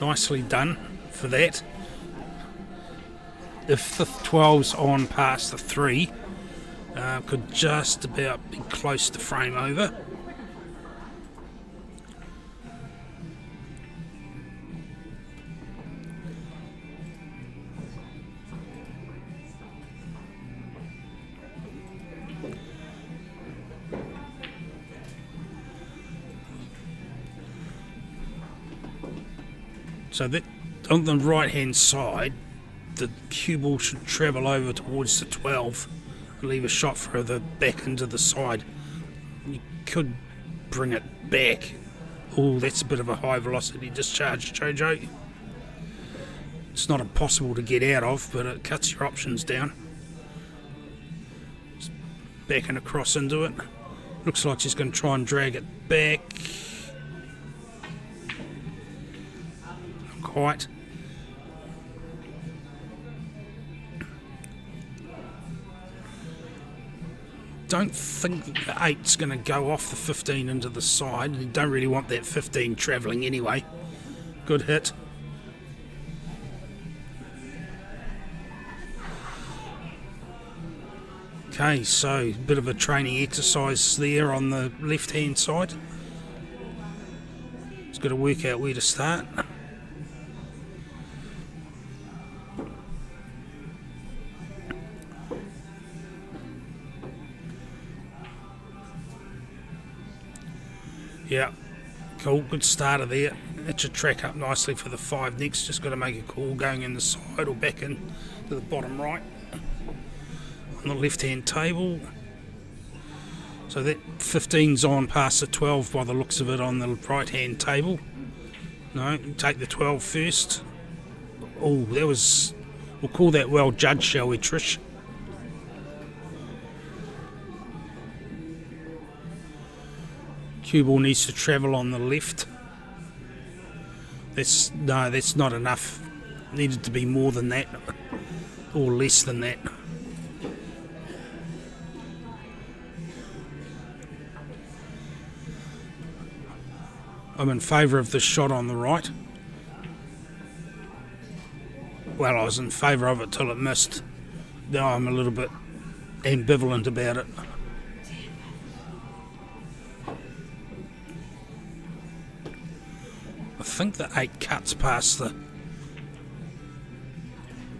Nicely done for that. If the 12's on past the 3, Could just about be close to frame over. So that on the right hand side, the cue ball should travel over towards the 12 and leave a shot further back into the side. You could bring it back. Oh, that's a bit of a high velocity discharge, Jojo. It's not impossible to get out of, but it cuts your options down. Just backing across into it. Looks like she's going to try and drag it back. Not quite. Don't think the 8's going to go off the 15 into the side. You don't really want that 15 travelling anyway. Good hit. Okay, so a bit of a training exercise there on the left hand side. Just got to work out where to start. Yeah, cool, good starter there. That should track up nicely for the 5 next. Just got to make a call going in the side or back in to the bottom right on the left hand table. So that 15's on past the 12 by the looks of it on the right hand table. No, take the 12 first. Oh, that was, we'll call that well judged, shall we, Trish? Cue ball needs to travel on the left. That's not enough. Needed to be more than that, or less than that. I'm in favour of the shot on the right. Well, I was in favour of it till it missed. Now I'm a little bit ambivalent about it. I think the 8 cuts past the...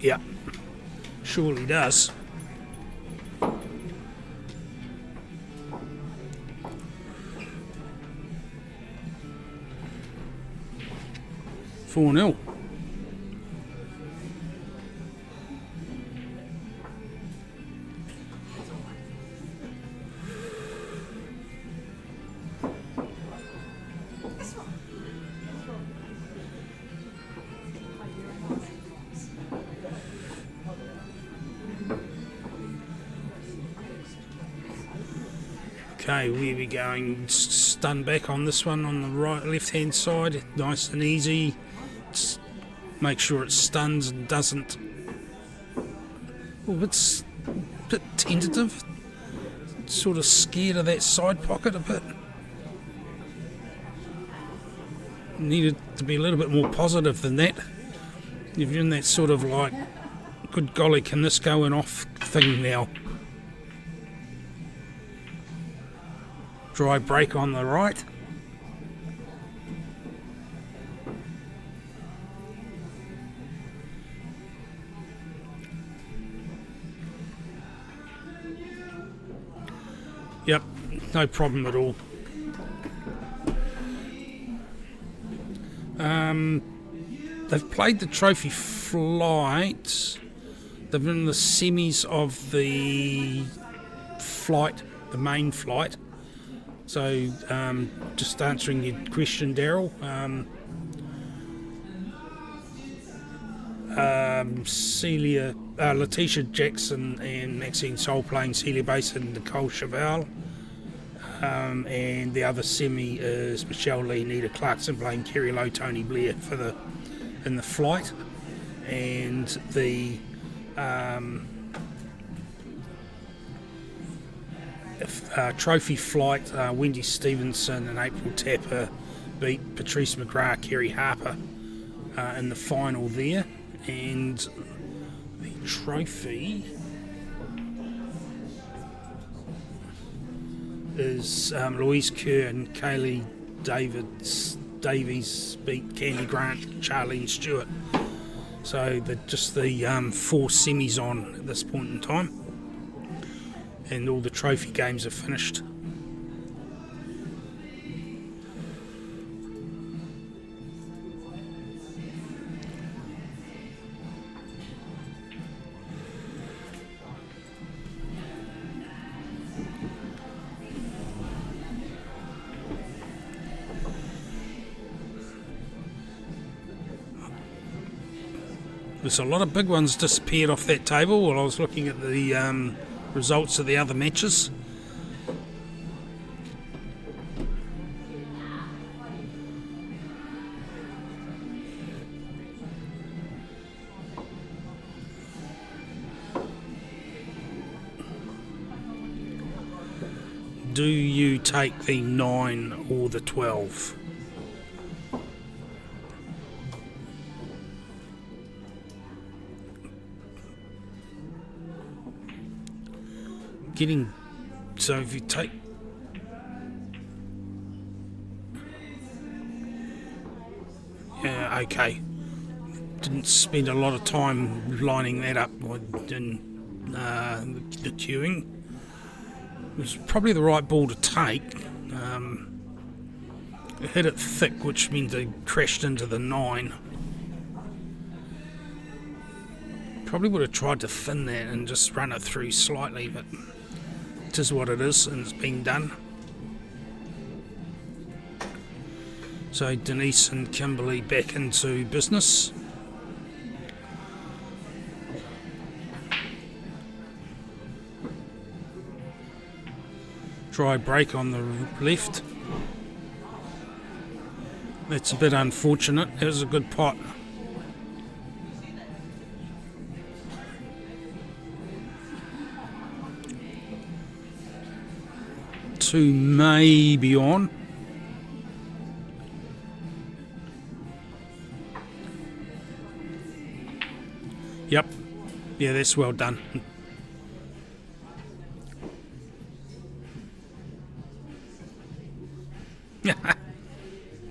Yeah, surely does. Four 0. Okay, we'll be going stun back on this one on the right, left-hand side. Nice and easy. Just make sure it stuns and doesn't. Oh, it's a bit tentative. Sort of scared of that side pocket a bit. Needed to be a little bit more positive than that. You're in that sort of like, good golly, can this go in off thing now? Dry break on the right. Yep, no problem at all. They've played the trophy flight. They've been in the semis of the flight, the main flight. So, just answering your question, Daryl. Letitia Jackson and Maxine Soul playing Celia Bass and Nicole Cheval. And the other semi is Michelle Lee, Nita Clarkson playing Kerry Lowe, Tony Blair in the flight. And the trophy flight, Wendy Stevenson and April Tapper beat Patrice McGrath, Kerry Harper in the final there. And the trophy is Louise Kerr and Kaylee Davies beat Candy Grant, Charlene Stewart. So just the 4 semis on at this point in time, and all the trophy games are finished. There's a lot of big ones disappeared off that table while I was looking at the results of the other matches. Do you take the 9 or the 12? So if you take okay, didn't spend a lot of time lining that up in the queuing. It was probably the right ball to take. It hit it thick, which means they crashed into the 9. Probably would have tried to thin that and just run it through slightly, but it is what it is, and it's been done. So Denise and Kimberly back into business. Dry break on the left. That's a bit unfortunate. It was a good pot. 2 may be on. Yep. Yeah, that's well done.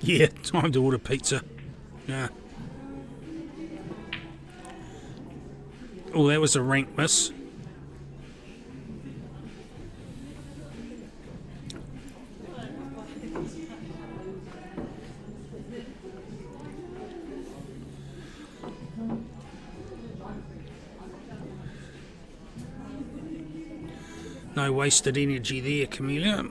Yeah, time to order pizza. Yeah. Oh, that was a rank miss. No wasted energy there, Camellia.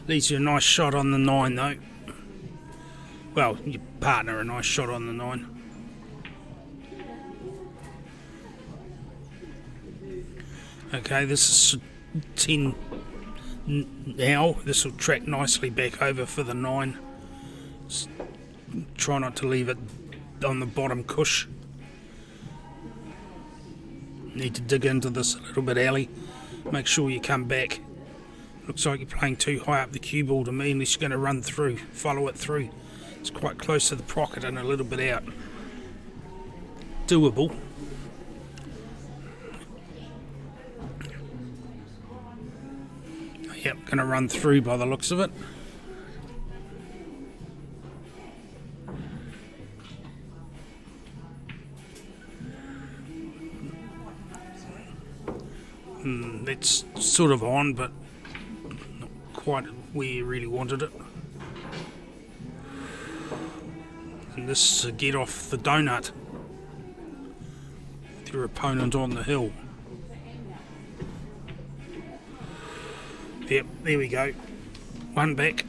Leaves you a nice shot on the 9 though. Well, your partner a nice shot on the 9. Okay, this is 10 now. This will track nicely back over for the 9. Just try not to leave it on the bottom cush. Need to dig into this a little bit, Ali. Make sure you come back. Looks like you're playing too high up the cue ball to me, unless you're going to run through, follow it through. It's quite close to the pocket and a little bit out. Doable. Yep, going to run through by the looks of it. It's sort of on, but not quite where you really wanted it. And this is a get off the donut. Your opponent on the hill. Yep, there we go. One back.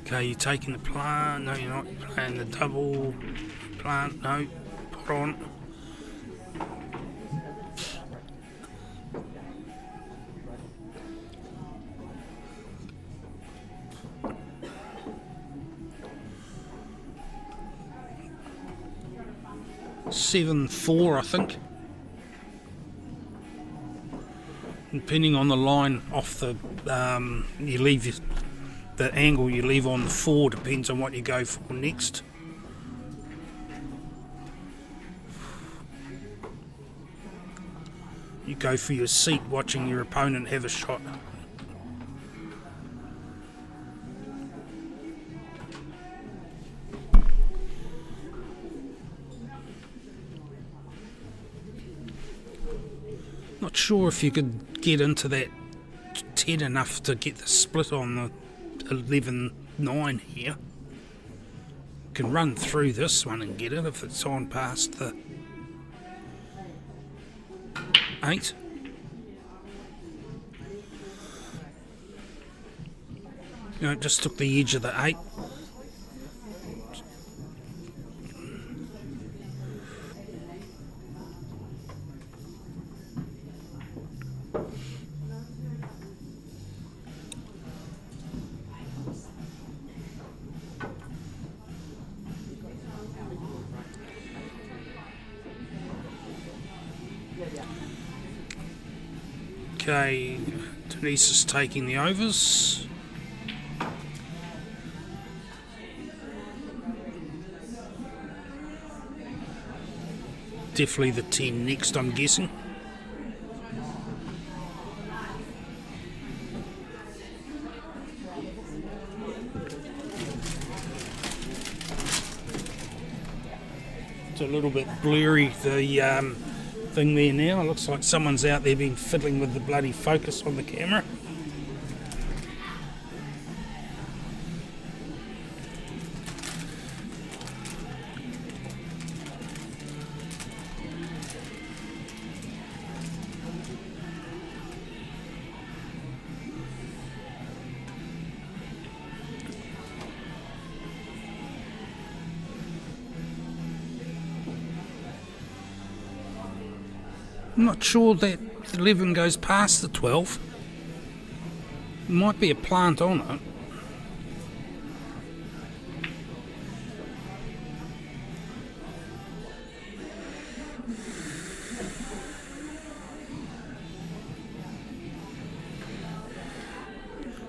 Okay, you're taking the plant. No, you're not. You're playing the double plant. No, put on. $7-4, I think. depending on the line off the you leave the angle you leave on the 4 depends on what you go for next. You go for your seat watching your opponent have a shot. Not sure if you could get into that 10 enough to get the split on the 11-9 here. Can run through this one and get it if it's on past the 8. You know, it just took the edge of the 8. Okay, Denise is taking the overs. Definitely the 10 next, I'm guessing. It's a little bit blurry, the thing there now. It looks like someone's out there been fiddling with the bloody focus on the camera. I'm not sure that 11 goes past the 12. Might be a plant on it.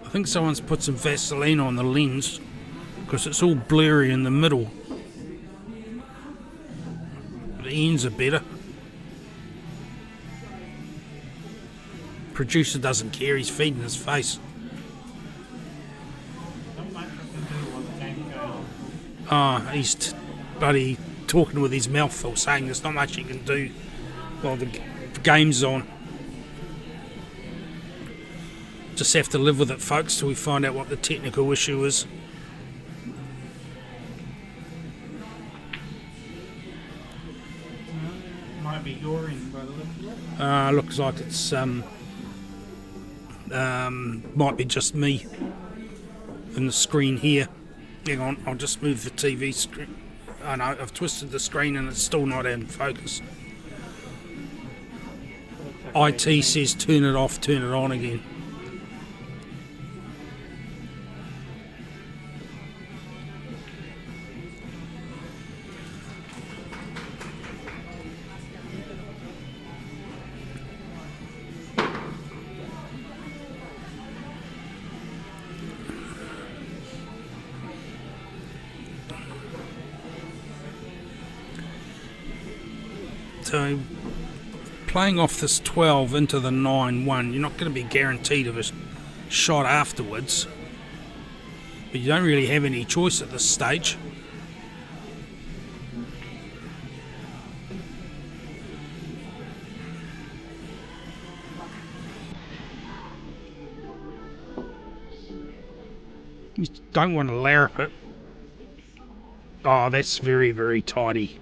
I think someone's put some Vaseline on the lens because it's all blurry in the middle. The ends are better. Producer doesn't care, he's feeding his face. He's bloody talking with his mouth full, saying there's not much he can do while the game's on. Just have to live with it, folks, till we find out what the technical issue is. Might be your end by the look of it. Looks like it's might be just me in the screen here. Hang on, I'll just move the TV screen. Oh no, I've twisted the screen and it's still not in focus. IT says turn it off, turn it on again. So, playing off this 12 into the 9-1, you're not going to be guaranteed of a shot afterwards. But you don't really have any choice at this stage. You don't want to larrup it. Oh, that's very, very tidy.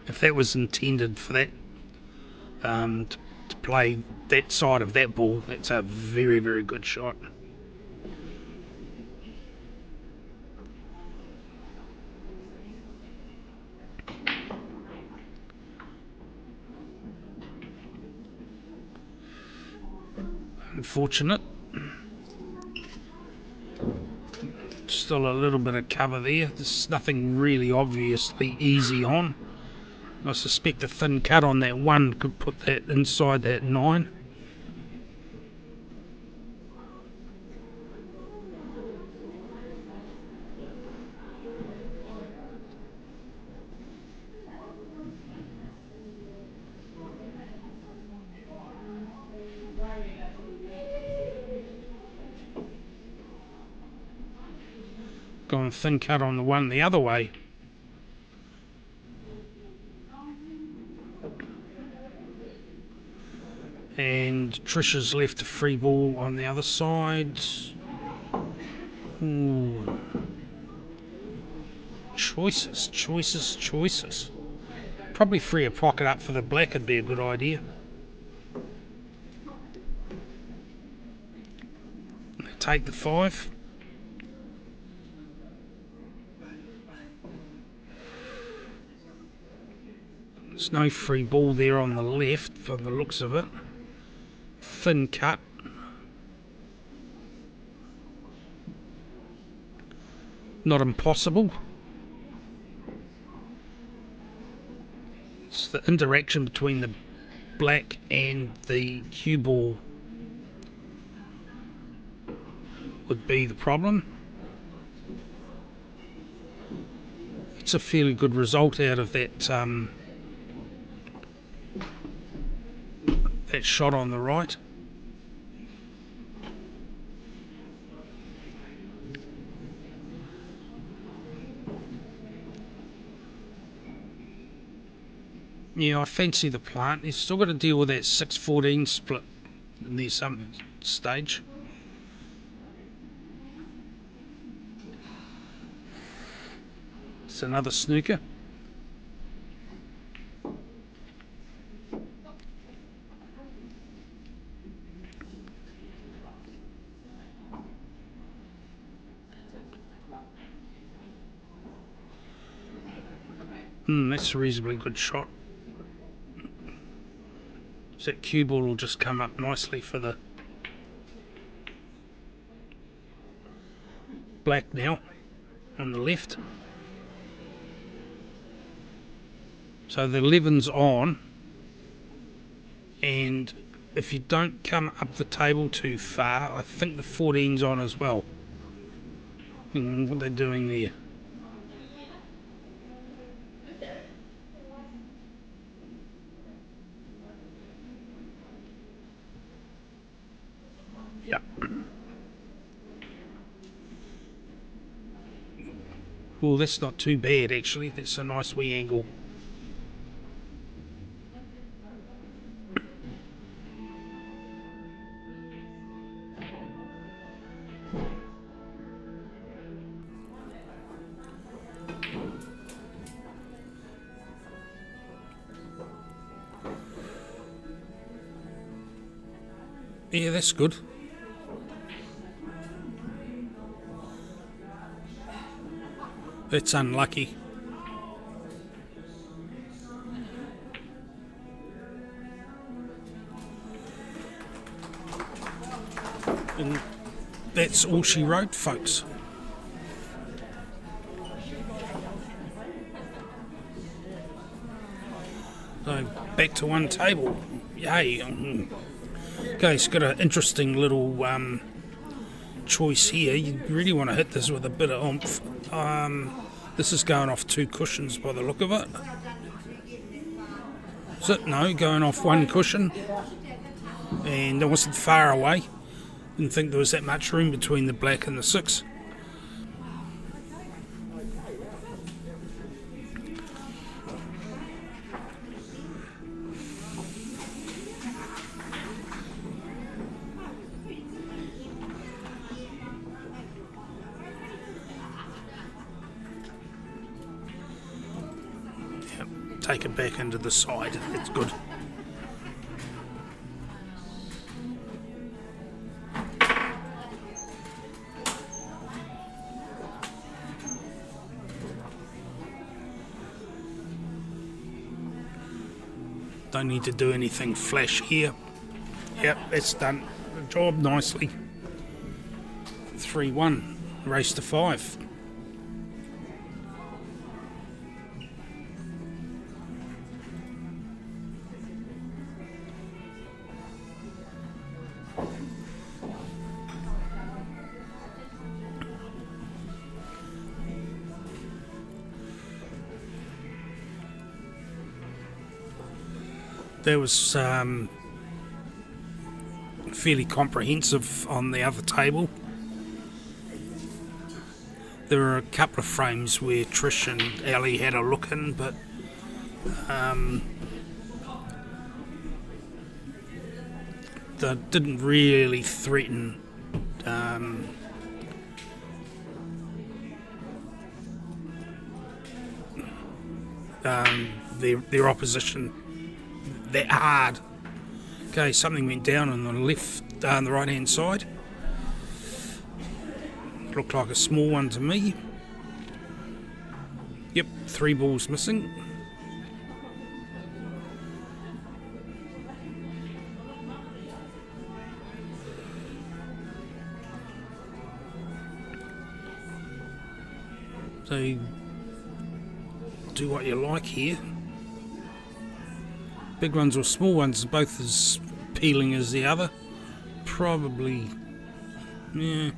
If that was intended for that, to play that side of that ball, that's a very, very good shot. Unfortunate. Still a little bit of cover there. There's nothing really obviously easy on. I suspect the thin cut on that 1 could put that inside that 9. Gone thin cut on the 1 the other way. And Trisha's left a free ball on the other side. Ooh. Choices. Probably free a pocket up for the black would be a good idea. Take the 5. There's no free ball there on the left from the looks of it. Thin cut. Not impossible. It's the interaction between the black and the cue ball would be the problem. It's a fairly good result out of that that shot on the right. Yeah, I fancy the plant. He's still got to deal with that 6-14 split in there some stage. It's another snooker. That's a reasonably good shot. So that cue ball will just come up nicely for the black now on the left. So the 11's on, and if you don't come up the table too far, I think the 14's on as well. What they're doing there. Yep. Well, that's not too bad actually. That's a nice wee angle. Yeah, that's good. That's unlucky. And that's all she wrote, folks. So back to one table. Yay. Okay, it's got an interesting little choice here. You really want to hit this with a bit of oomph. This is going off 2 cushions by the look of it. Is it? No, going off 1 cushion. And it wasn't far away. Didn't think there was that much room between the black and the 6. Take it back into the side. It's good. Don't need to do anything flash here. Yep, it's done the job nicely. 3-1, race to 5. That was fairly comprehensive on the other table. There were a couple of frames where Trish and Ali had a look in, but they didn't really threaten their opposition that hard. Okay, something went down on the left, on the right hand side. Looked like a small one to me. Yep, 3 balls missing. So, do what you like here. Big ones or small ones, both as appealing as the other. Probably, yeah.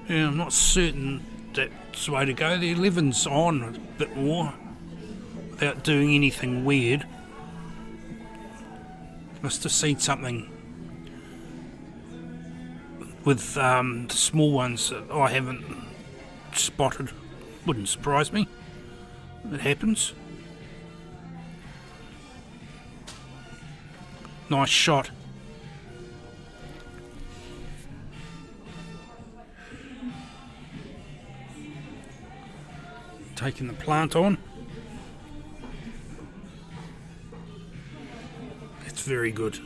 Yeah, I'm not certain that's the way to go. The 11's on a bit more without doing anything weird. Must have seen something with the small ones that I haven't spotted. Wouldn't surprise me. It happens. Nice shot. Taking the plant on. It's very good.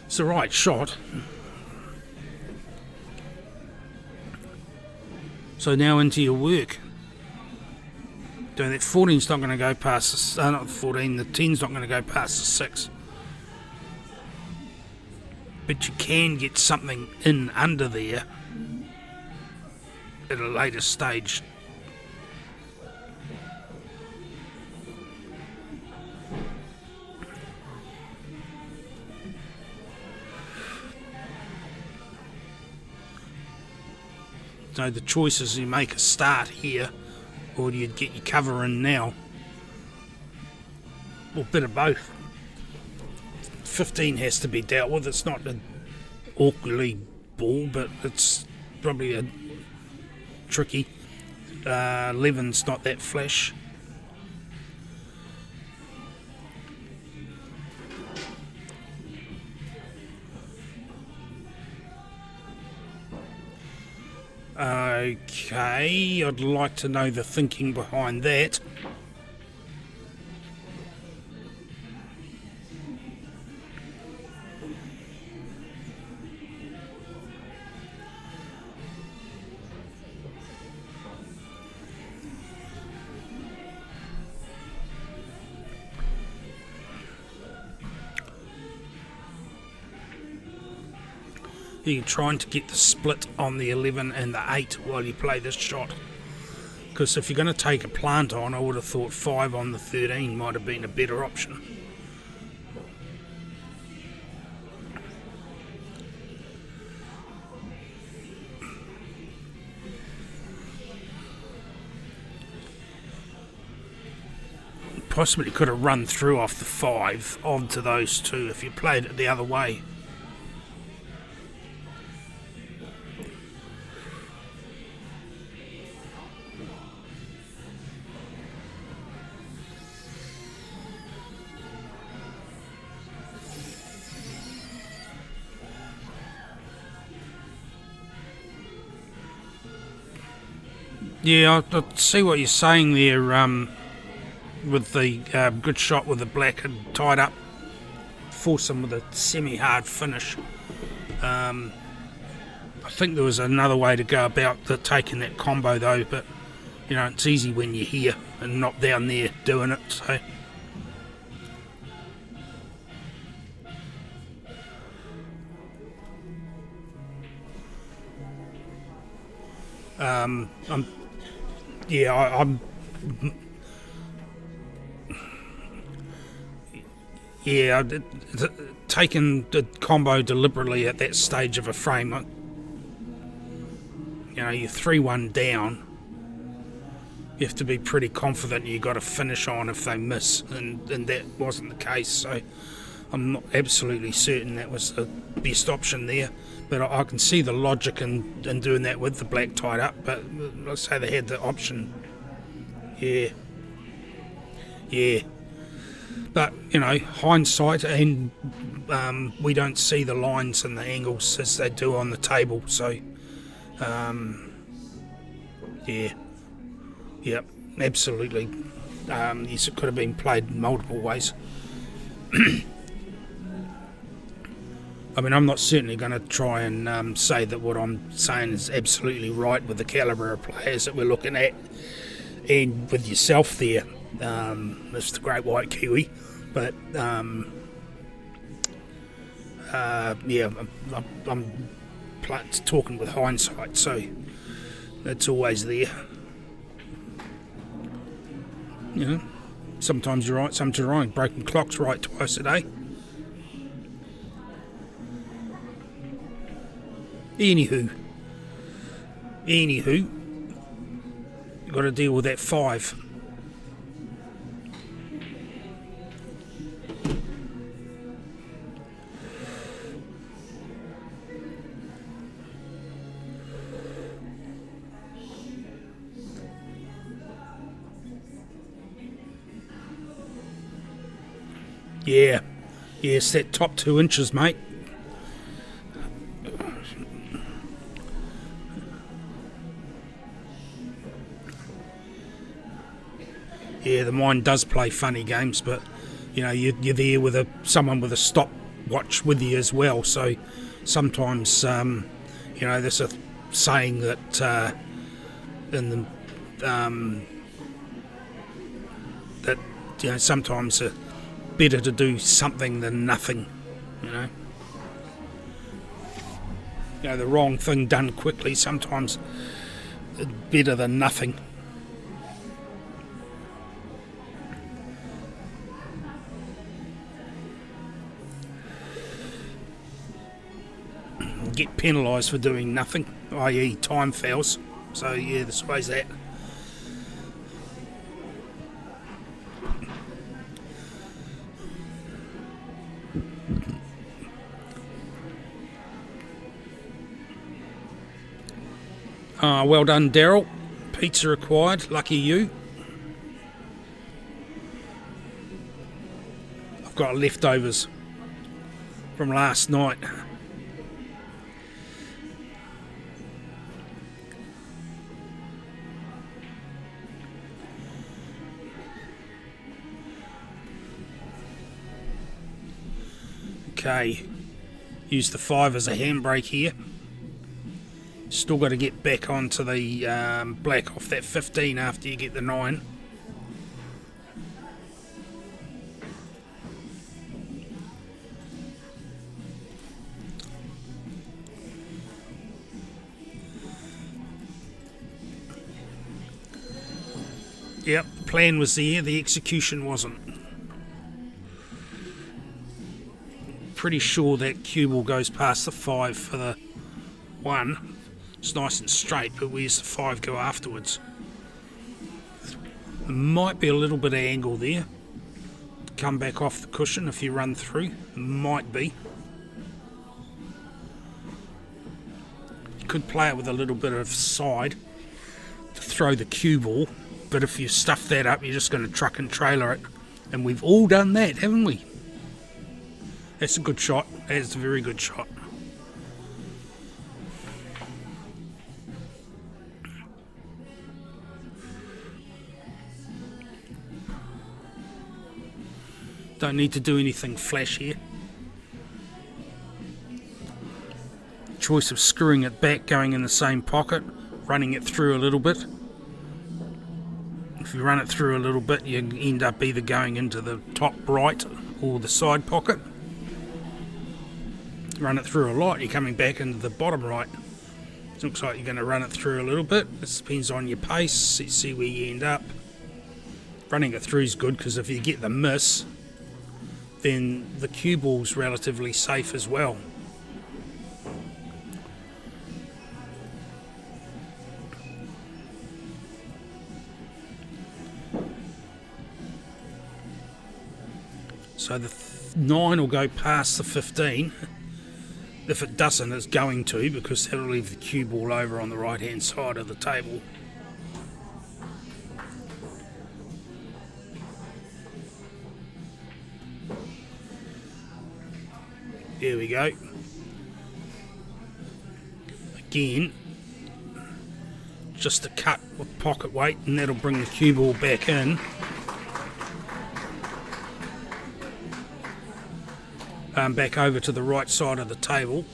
It's the right shot. So now into your work. Doing that 14's not going to go past the, not 14, the 10's not going to go past the 6. But you can get something in under there at a later stage. So the choice is you make a start here, or do you get your cover in now? Or a bit of both. 15 has to be dealt with. It's not an awkwardly ball, but it's probably a tricky. 11's not that flash. Okay, I'd like to know the thinking behind that. You're trying to get the split on the 11 and the 8 while you play this shot. Because if you're going to take a plant on, I would have thought 5 on the 13 might have been a better option. Possibly could have run through off the 5 onto those 2 if you played it the other way. Yeah, I see what you're saying there, with the good shot with the black and tied up, force them with a semi-hard finish. I think there was another way to go about taking that combo though, but you know, it's easy when you're here and not down there doing it, so... taken the combo deliberately at that stage of a frame. You know, you're 3-1 down. You have to be pretty confident you got to finish on if they miss, and that wasn't the case. So I'm not absolutely certain that was the best option there. But I can see the logic in doing that with the black tied up. But let's say they had the option. Yeah. But, you know, hindsight, and we don't see the lines and the angles as they do on the table. So, Yep, absolutely. Yes, it could have been played multiple ways. I mean, I'm not certainly going to try and say that what I'm saying is absolutely right with the calibre of players that we're looking at, and with yourself there, Mr. Great White Kiwi. But I'm talking with hindsight, so that's always there. You know, sometimes you're right, sometimes you're wrong. Broken clock's right twice a day. Anywho, you've got to deal with that 5. Yeah, it's that top 2 inches, mate. Yeah, the mind does play funny games, but you know you're there with someone with a stopwatch with you as well. So sometimes, you know, there's a saying that that you know sometimes better to do something than nothing. You know, the wrong thing done quickly sometimes better than nothing. Get penalised for doing nothing, i.e. time fouls. So yeah, this way's that. Well done, Daryl. Pizza required. Lucky you. I've got leftovers from last night. Okay, use the 5 as a handbrake here. Still got to get back onto the black off that 15 after you get the 9. Yep, the plan was there, the execution wasn't. Pretty sure that cue ball goes past the 5 for the 1. It's nice and straight, but where's the 5 go afterwards? There might be a little bit of angle there. Come back off the cushion if you run through. Might be. You could play it with a little bit of side to throw the cue ball, but if you stuff that up, you're just going to truck and trailer it. And we've all done that, haven't we? That's a good shot. That's a very good shot. Don't need to do anything flash here. Choice of screwing it back, going in the same pocket, running it through a little bit. If you run it through a little bit, you end up either going into the top right or the side pocket. Run it through a lot, you're coming back into the bottom right. It looks like you're going to run it through a little bit. This depends on your pace, see where you end up. Running it through is good because if you get the miss, then the cue ball's relatively safe as well. So the 9 will go past the 15. If it doesn't, it's going to, because that'll leave the cue ball over on the right hand side of the table. There we go. Again, just a cut with pocket weight, and that'll bring the cue ball back in. Back over to the right side of the table.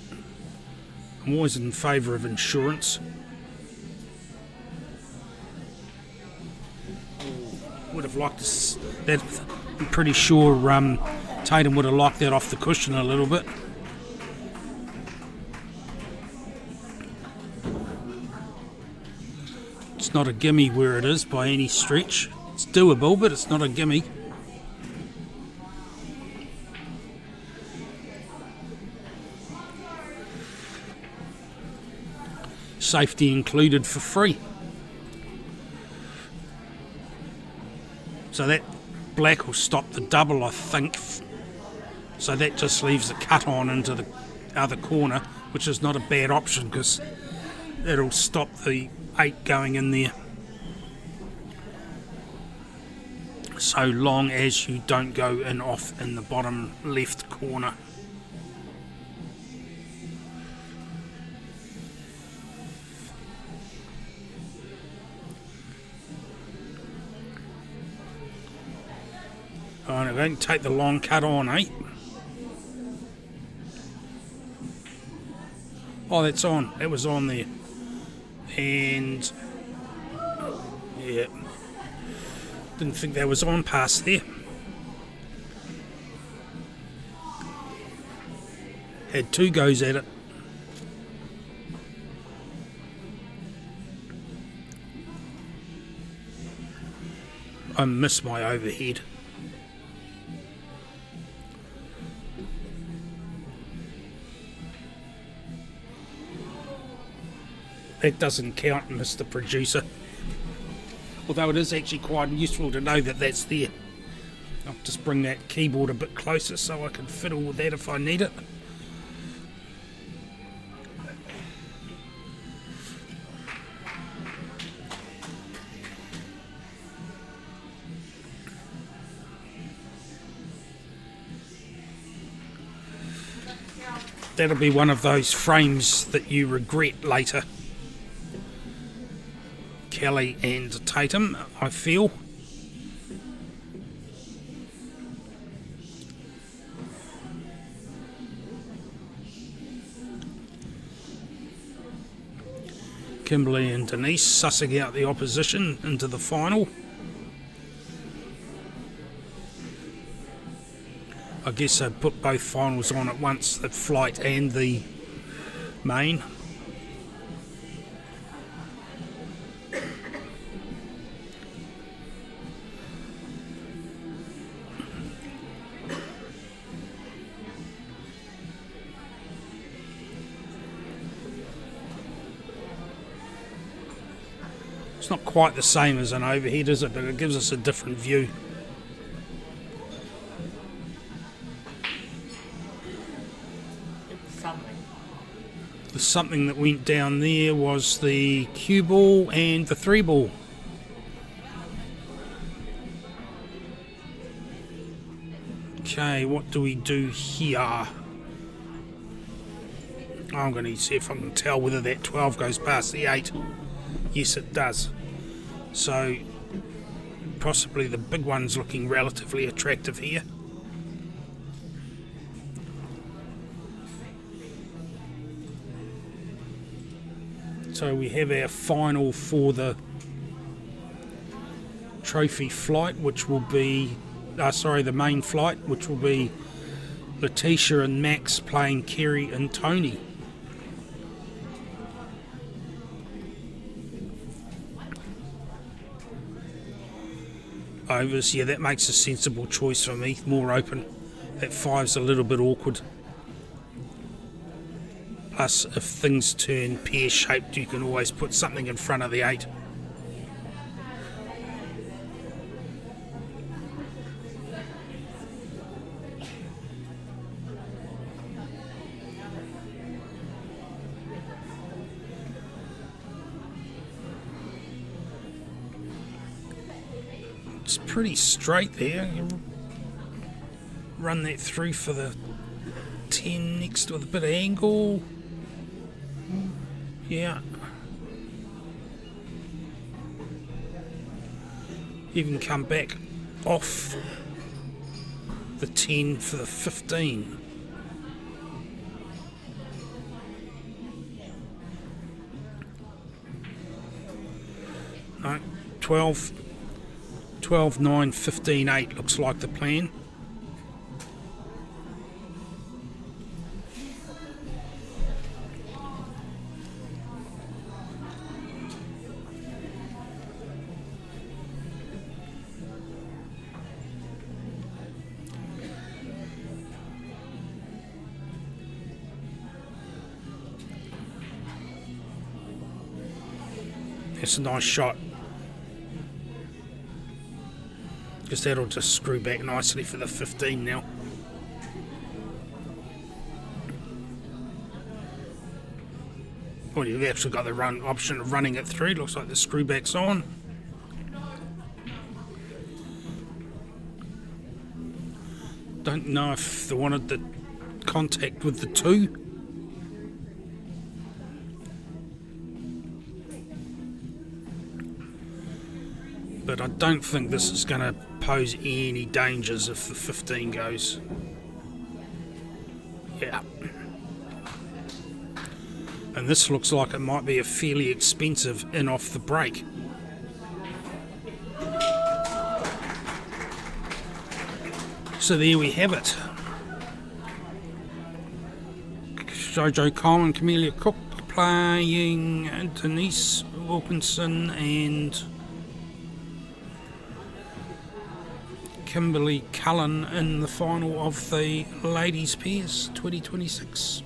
I'm always in favour of insurance. Would have liked that. I'm pretty sure Tatum would have liked that off the cushion a little bit. It's not a gimme where it is by any stretch. It's doable, but it's not a gimme. Safety included for free. So that black will stop the double, I think. So that just leaves the cut on into the other corner, which is not a bad option because that'll stop the 8 going in there. So long as you don't go in off in the bottom left corner. Alright, I'm going to take the long cut on, eh? Oh, that's on. It was on there. And... yeah. Didn't think that was on past there. Had 2 goes at it. I missed my overhead. That doesn't count, Mr. Producer. Although it is actually quite useful to know that that's there. I'll just bring that keyboard a bit closer so I can fiddle with that if I need it. That'll be one of those frames that you regret later. Kelly and Tatum, I feel. Kimberly and Denise sussing out the opposition into the final. I guess they put both finals on at once, the flight and the main. It's not quite the same as an overhead, is it? But it gives us a different view. It's something. The something that went down there was the cue ball and the 3 ball. Okay, what do we do here? I'm going to see if I can tell whether that 12 goes past the 8. Yes, it does. So, possibly the big one's looking relatively attractive here. So we have our final for the trophy flight, which will be, the main flight, which will be Letitia and Max playing Kerry and Tony. Overs, yeah, that makes a sensible choice for me, more open. That 5's a little bit awkward. Plus, if things turn pear-shaped, you can always put something in front of the 8. It's pretty straight there. You run that through for the 10 next with a bit of angle. Yeah. You can come back off the 10 for the 15. No, 12, 9, 15, 8 looks like the plan. It's a nice shot. Because that'll just screw back nicely for the 15 now. Well, you've actually got the option of running it through. Looks like the screw back's on. Don't know if they wanted the contact with the 2. But I don't think this is going to pose any dangers if the 15 goes. Yeah. And this looks like it might be a fairly expensive in off the break. So there we have it. Jojo Cole and Camelia Cook playing Denise Wilkinson and Kimberly Cullen in the final of the Ladies Pairs 2026.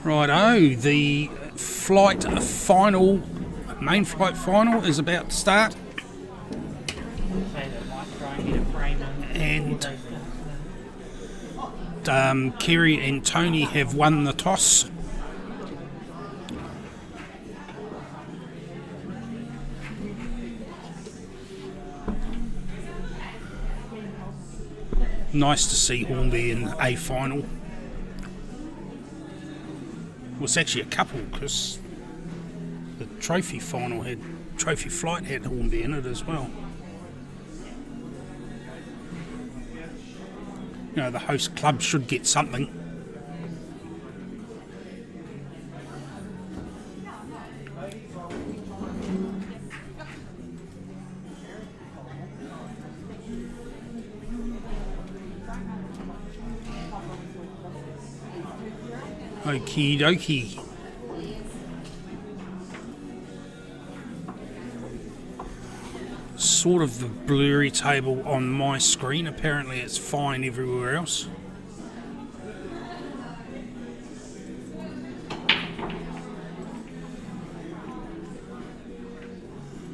Righto, the flight final, main flight final is about to start. And Kerry and Tony have won the toss. Nice to see Hornby in a final. Well, it's actually a couple because the trophy flight had Hornby in it as well. You know, the host club should get something. Okie dokie. Sort of the blurry table on my screen. Apparently it's fine everywhere else.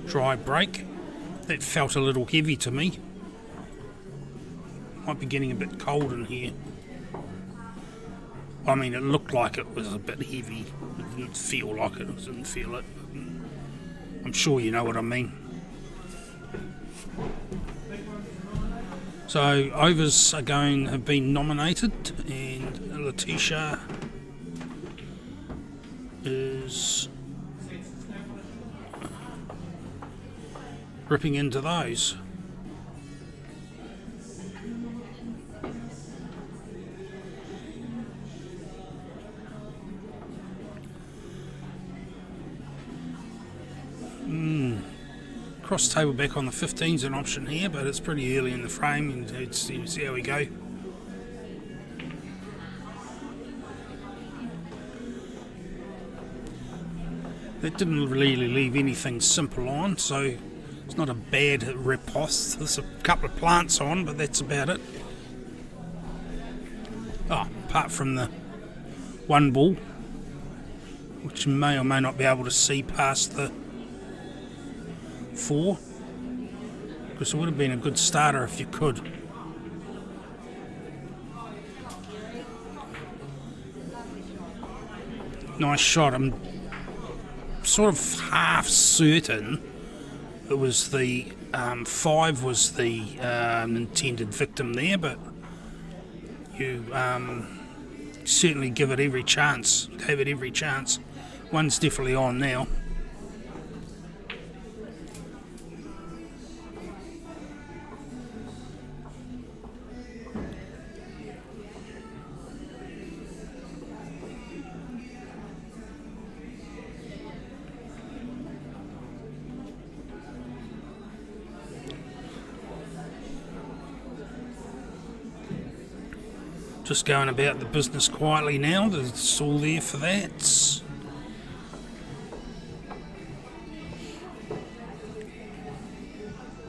Dry break. That felt a little heavy to me. Might be getting a bit cold in here. I mean, it looked like it was a bit heavy. It didn't feel like it. I didn't feel it. I'm sure you know what I mean. So, overs have been nominated, and Letitia is ripping into those. Cross table back on the 15's an option here, but it's pretty early in the frame, and let's see how we go. That didn't really leave anything simple on, so it's not a bad riposte. There's a couple of plants on, but that's about it. Oh, apart from the one ball, which you may or may not be able to see past the 4, because it would have been a good starter if you could. Nice shot. I'm sort of half certain it was the 5 was the intended victim there, but you certainly gave it every chance. One's definitely on now. Just going about the business quietly now. It's all there for that.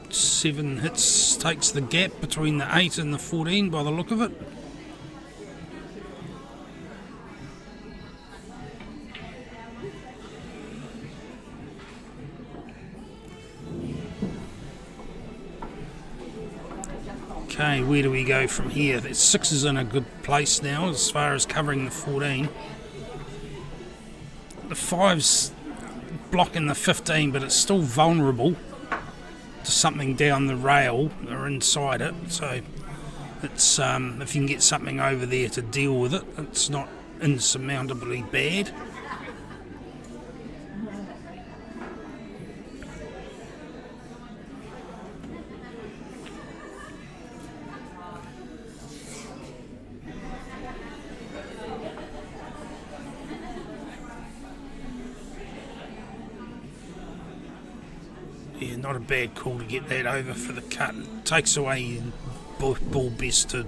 Seven hits takes the gap between the 8 and the 14 by the look of it. Okay, where do we go from here? The 6 is in a good place now as far as covering the 14. The 5's blocking the 15, but it's still vulnerable to something down the rail or inside it. So it's if you can get something over there to deal with it, it's not insurmountably bad. Yeah, not a bad call to get that over for the cut. It takes away ball best to,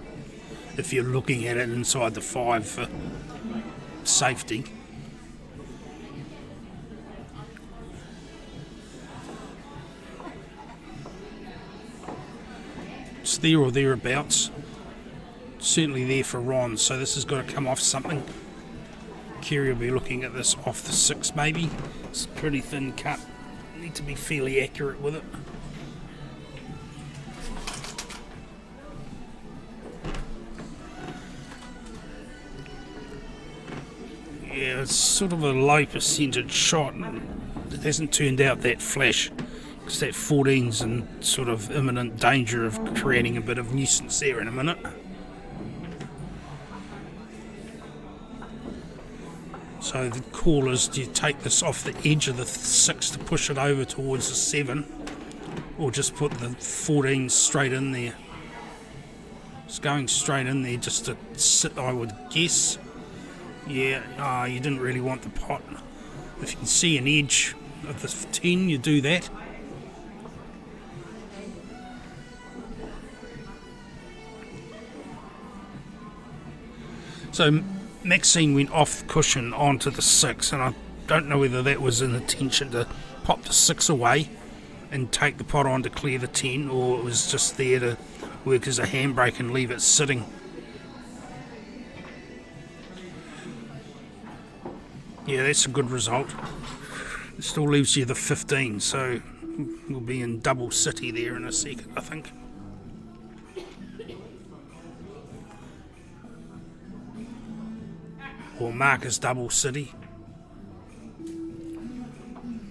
if you're looking at it inside the 5 for safety. It's there or thereabouts. Certainly there for Ron, so this has got to come off something. Kerry will be looking at this off the 6 maybe. It's a pretty thin cut. Need to be fairly accurate with it. Yeah, it's sort of a low percentage shot. It hasn't turned out that flash because that 14's in sort of imminent danger of creating a bit of nuisance there in a minute. So the call is, do you take this off the edge of the 6 to push it over towards the 7, or just put the 14 straight in there? It's going straight in there just to sit, I would guess. Yeah, you didn't really want the pot. If you can see an edge of the 10, you do that. So Maxine went off the cushion onto the 6, and I don't know whether that was an intention to pop the 6 away and take the pot on to clear the 10, or it was just there to work as a handbrake and leave it sitting. Yeah, that's a good result. It still leaves you the 15, so we'll be in double city there in a second, I think. Or Marcus double city.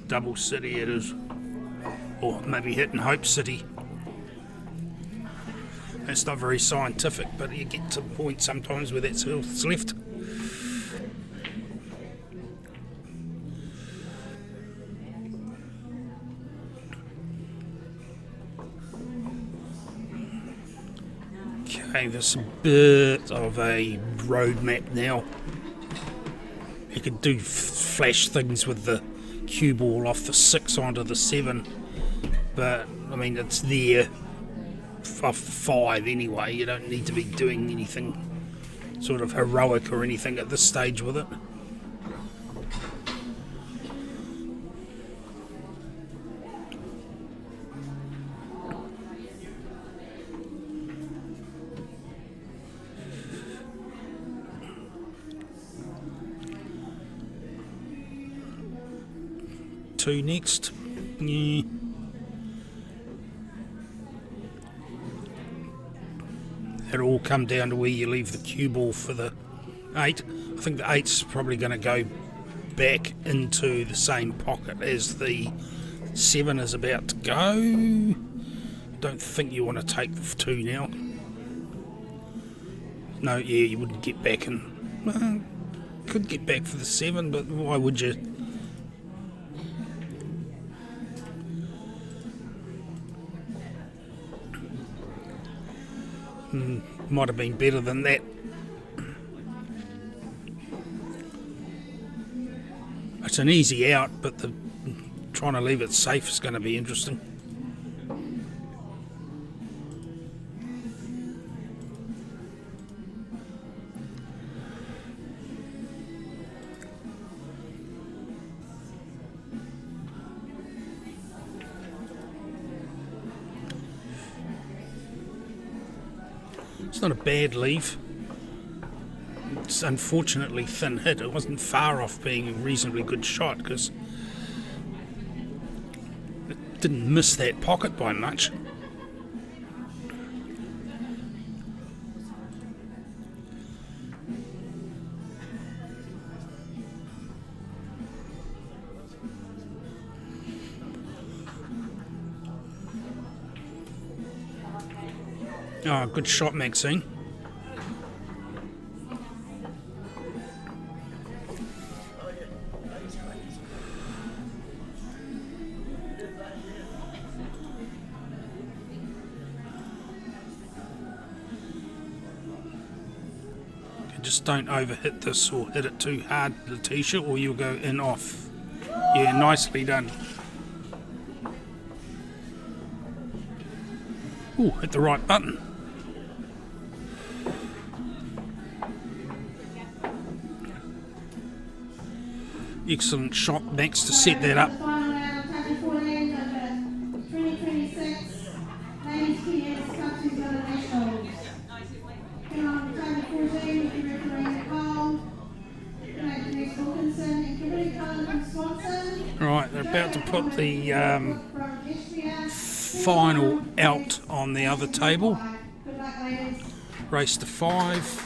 Double city it is. Or maybe hitting Hope City. That's not very scientific, but you get to the point sometimes where that's all that's left. Okay, there's a bit of a road map now. You could do flash things with the cue ball off the 6 onto the 7, but I mean it's there off 5 anyway. You don't need to be doing anything sort of heroic or anything at this stage with it. Two next. Yeah. It'll all come down to where you leave the cue ball for the 8. I think the 8's probably going to go back into the same pocket as the 7 is about to go. Don't think you want to take the 2 now. No, yeah, you wouldn't get back in. Well, could get back for the 7, but why would you? Might have been better than that. It's an easy out, but trying to leave it safe is going to be interesting. It's not a bad leave. It's unfortunately thin hit. It wasn't far off being a reasonably good shot because it didn't miss that pocket by much. Oh, good shot, Maxine. Just don't overhit this or hit it too hard, Letitia, or you'll go in off. Yeah, nicely done. Ooh, hit the right button. Excellent shot, Max, to set that up. Final round, Tackle 14 of the 2026 Ladies CNZ Cup Nationals. Come on, Tackle 14, if you're refereeing the call. Make the next Right, they're about to put the final out on the other table. Race to 5.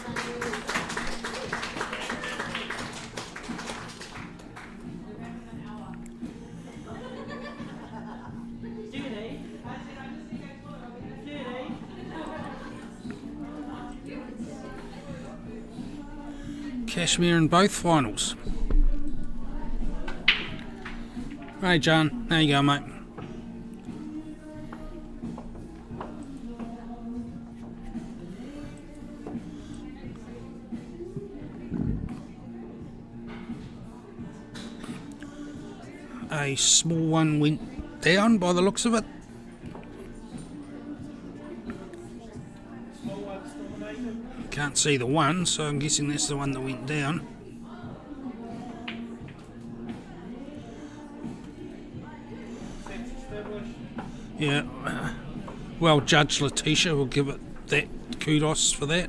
Cashmere in both finals. Hey John, there you go, mate. A small one went down by the looks of it. Can't see the one, so I'm guessing that's the one that went down. Yeah, well judged, Letitia. We'll give it that kudos for that.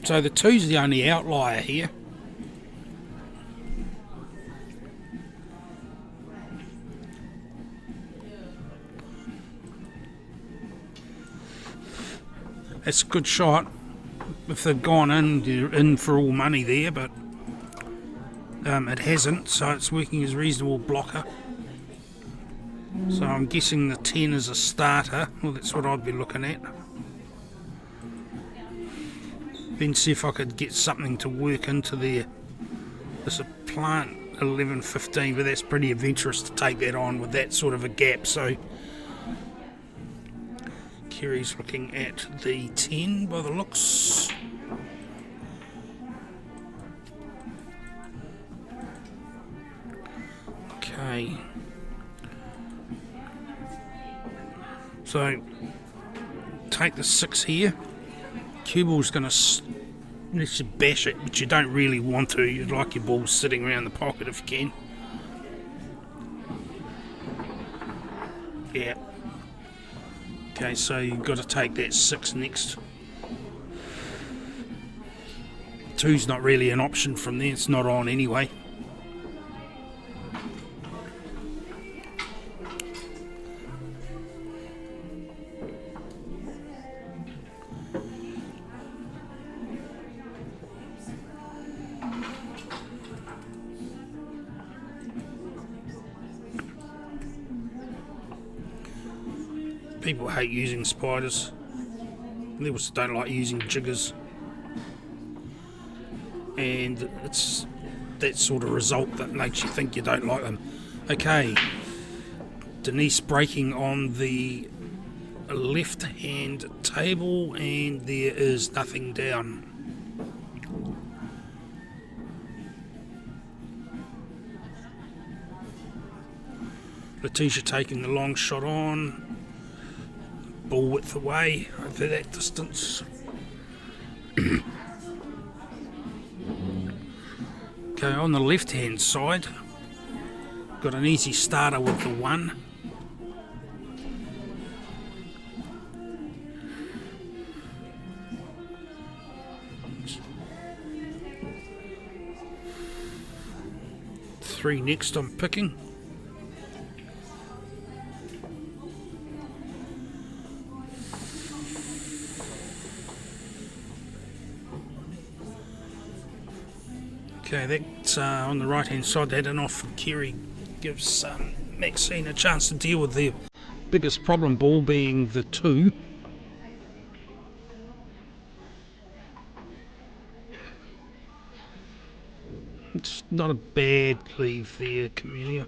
So the 2's the only outlier here. It's a good shot. If they'd gone in, you're in for all money there, but it hasn't, so it's working as a reasonable blocker. So I'm guessing the 10 is a starter. Well, that's what I'd be looking at. Then see if I could get something to work into there. There's a plant 11-15, but that's pretty adventurous to take that on with that sort of a gap. So Kerry's looking at the 10 by the looks. Okay. So take the 6 here. Cue ball's going to let you bash it, but you don't really want to. You'd like your ball sitting around the pocket if you can. Yeah. Okay, so you've got to take that 6 next. 2's not really an option from there. It's not on anyway. People hate using spiders. They also don't like using jiggers. And it's that sort of result that makes you think you don't like them. Okay, Denise breaking on the left hand table, and there is nothing down. Letitia taking the long shot on. Ball width away over that distance. Okay, on the left hand side, got an easy starter with the 1. Three next I'm picking. Okay, that's on the right hand side. That and off from Kerry gives Maxine a chance to deal with the biggest problem ball being the 2. It's not a bad leave there, Camellia.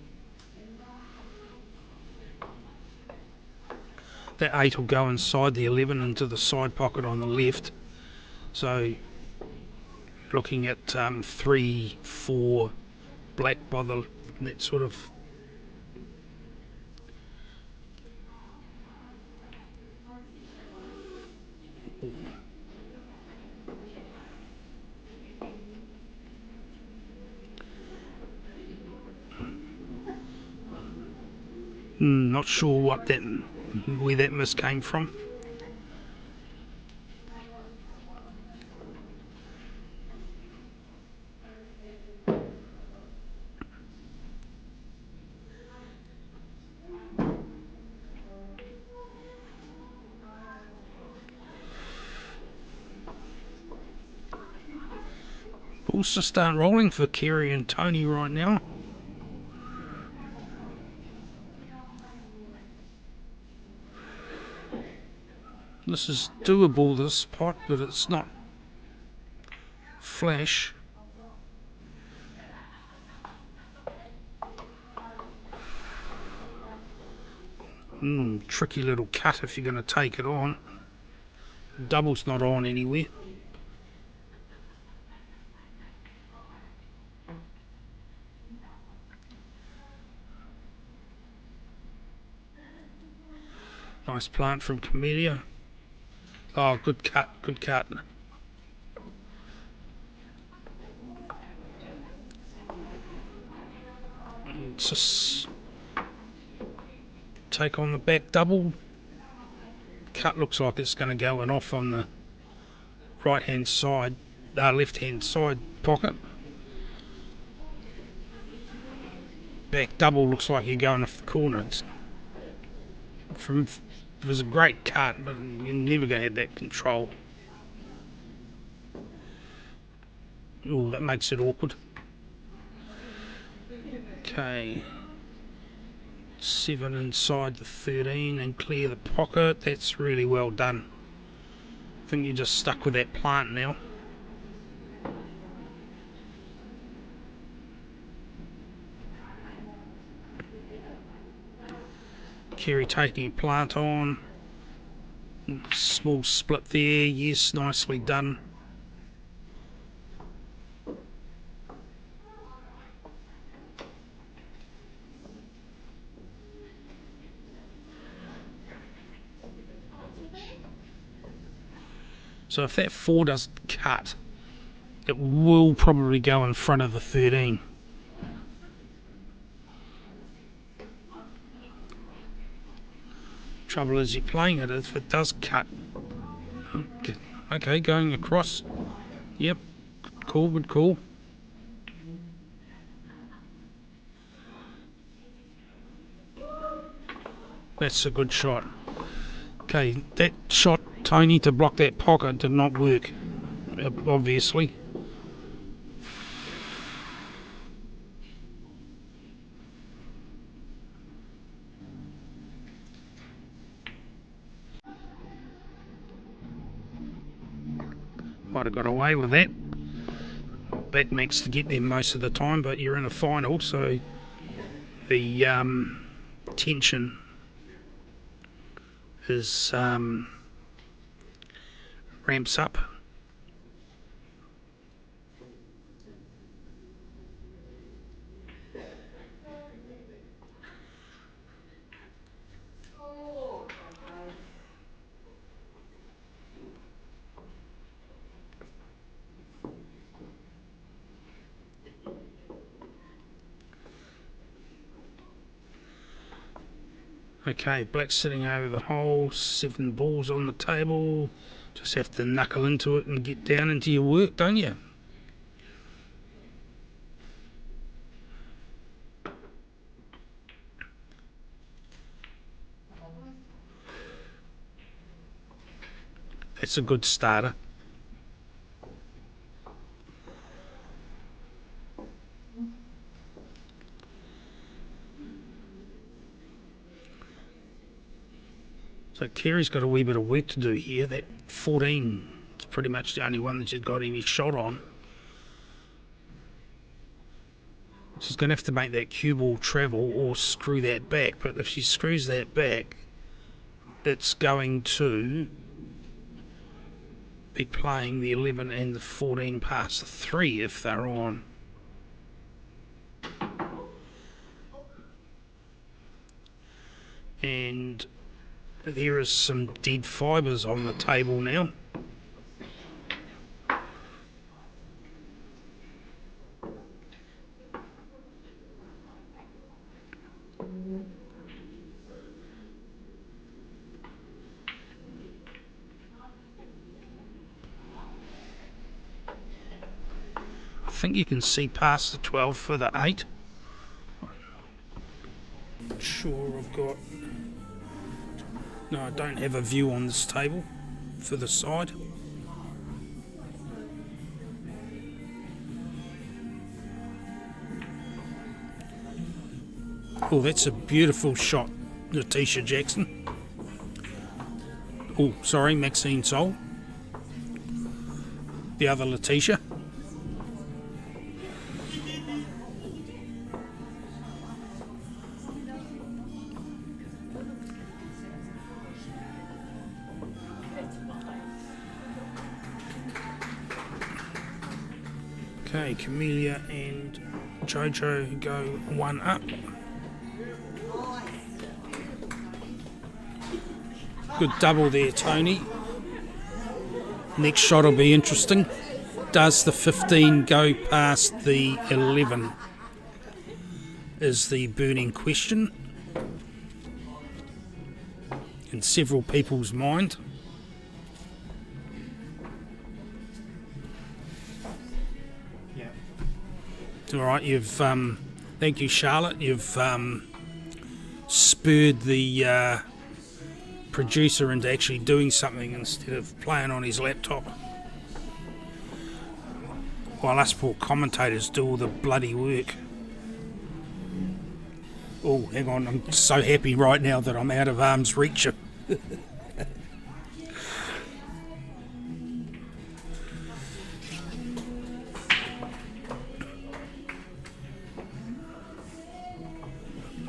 That 8 will go inside the 11 into the side pocket on the left. So looking at 3, 4 black by that sort of not sure where that miss came from. Balls just aren't rolling for Kerry and Tony right now. This is doable, this pot, but it's not flash. Tricky little cut if you're going to take it on. Double's not on anywhere. Nice plant from Camellia. Oh, good cut, good cut. Just take on the back double. Cut looks like it's going to go and off on the right hand side, left hand side pocket. Back double looks like you're going off the corner. It was a great cut, but you're never going to have that control. Oh, that makes it awkward. Okay. 7 inside the 13 and clear the pocket. That's really well done. I think you're just stuck with that plant now. Kerry taking a plant on. Small split there. Yes, nicely done. So if that 4 doesn't cut, it will probably go in front of the 13. Trouble is you're playing it if it does cut. Okay, going across. Yep, good call, good call. That's a good shot. Okay, that shot, Tony, to block that pocket did not work, obviously. Might have got away with that. That makes to get there most of the time, but you're in a final, so the tension is ramps up. Okay, black's sitting over the hole, 7 balls on the table. Just have to knuckle into it and get down into your work, don't you? That's a good starter. So Kerry's got a wee bit of work to do here. That 14 is pretty much the only one that she's got any shot on. She's going to have to make that cue ball travel or screw that back. But if she screws that back, it's going to be playing the 11 and the 14 past the 3 if they're on. And there is some dead fibres on the table now. I think you can see past the 12 for the 8. Not sure I've got... No, I don't have a view on this table for the side. Oh, that's a beautiful shot, Letitia Jackson. Oh, sorry, Maxine Sol. The other Letitia. Okay, Camellia and Jojo go one up. Good double there, Tony. Next shot will be interesting. Does the 15 go past the 11? Is the burning question in several people's mind. Yeah. It's all right. You've thank you, Charlotte. You've spurred the producer into actually doing something instead of playing on his laptop, while us poor commentators do all the bloody work. Oh, hang on, I'm so happy right now that I'm out of arm's reach.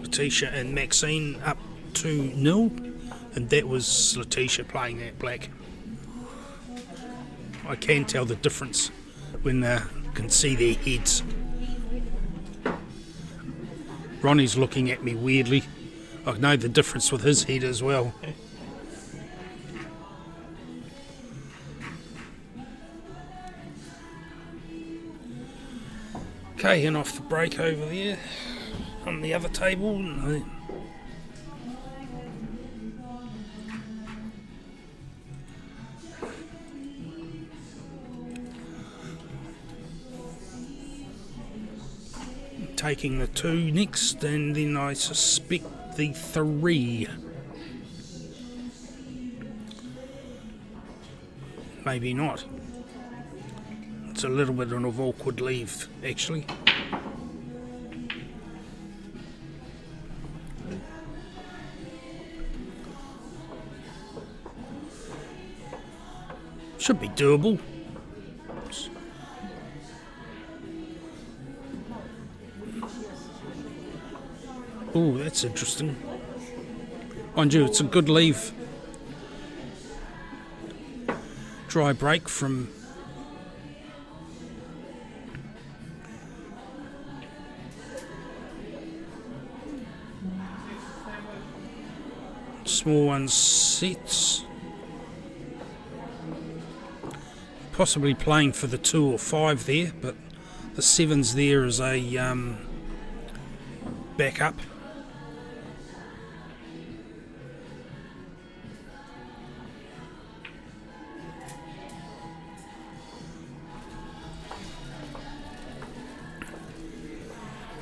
Letitia and Maxine up 2-0, and that was Letitia playing that black. I can tell the difference when I can see their heads. Ronnie's looking at me weirdly. I know the difference with his head as well. Okay, and off the break over there on the other table. Taking the 2 next, and then I suspect the 3. Maybe not. It's a little bit of an awkward leave, actually. Should be doable. Oh, that's interesting. Mind you, it's a good leave. Dry break from small ones sets. Possibly playing for the 2 or 5 there, but the 7's there as a backup.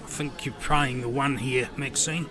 I think you're playing the 1 here, Maxine.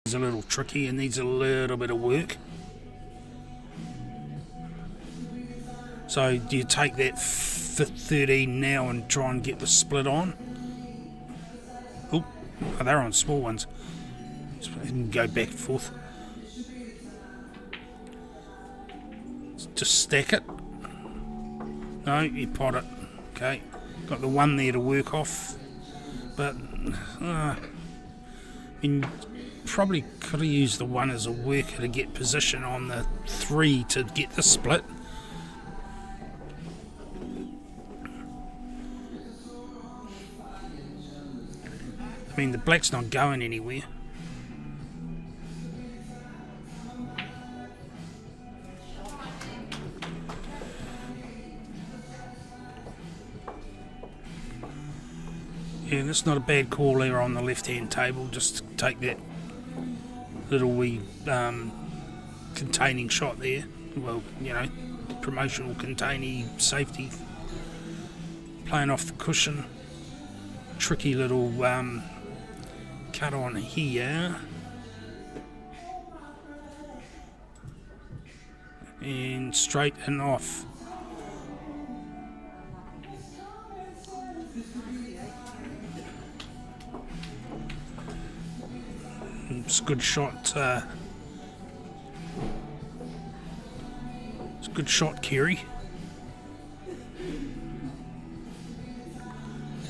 It's a little tricky and needs a little bit of work. So do you take that 13 now and try and get the split on? Oh, they're on small ones. And go back and forth. Just stack it. No, you pot it. Okay, got the one there to work off, but I mean, probably could have used the one as a worker to get position on the 3 to get the split. I mean, the black's not going anywhere. Yeah, that's not a bad call there on the left-hand table. Just take that little wee containing shot there. Well, you know, promotional containing safety. Playing off the cushion. Tricky little cut on here. And straight and off. It's a good shot. It's a good shot, Kerry.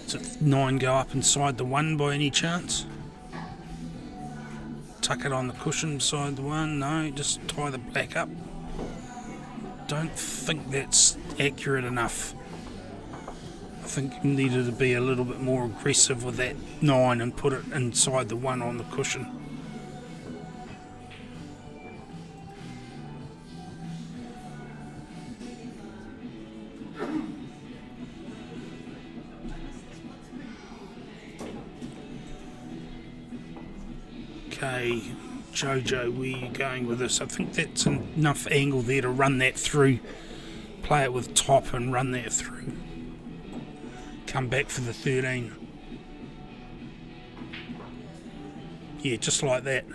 Does a 9 go up inside the 1 by any chance? Tuck it on the cushion beside the 1. No, just tie the black up. Don't think that's accurate enough. I think you needed to be a little bit more aggressive with that 9 and put it inside the 1 on the cushion. Okay, Jojo, where are you going with this? I think that's enough angle there to run that through. Play it with top and run that through. Come back for the 13. Yeah, just like that.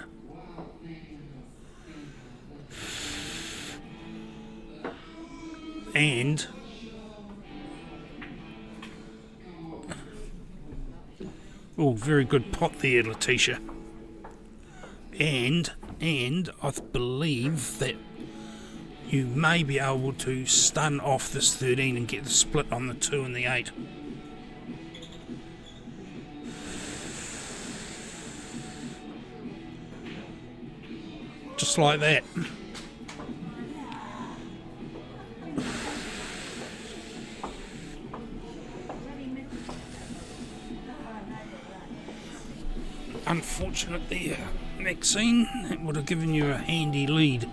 And oh, very good pot there, Letitia. And I believe that you may be able to stun off this 13 and get the split on the 2 and the 8. Just like that. Unfortunate there, Maxine. That would have given you a handy lead.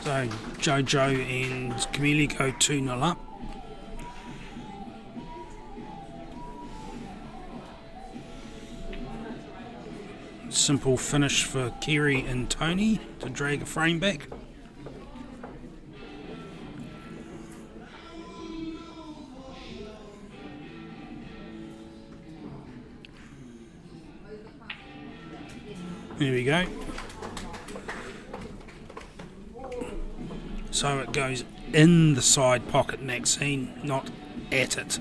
So Jojo and Camellia go 2-0 up. Simple finish for Kerry and Tony to drag a frame back. There we go. So it goes in the side pocket, Maxine, not at it.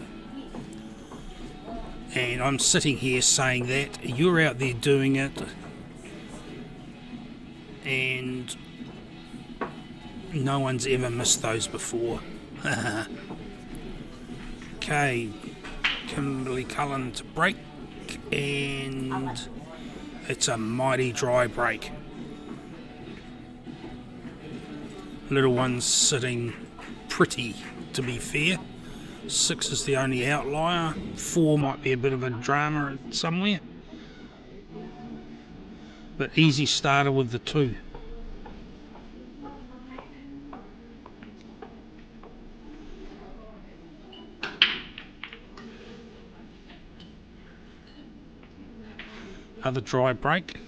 And I'm sitting here saying that you're out there doing it, and no one's ever missed those before. Okay, Kimberly Cullen to break, and it's a mighty dry break. Little one's sitting pretty, to be fair. 6 is the only outlier. 4 might be a bit of a drama somewhere. But easy starter with the 2. Other dry break.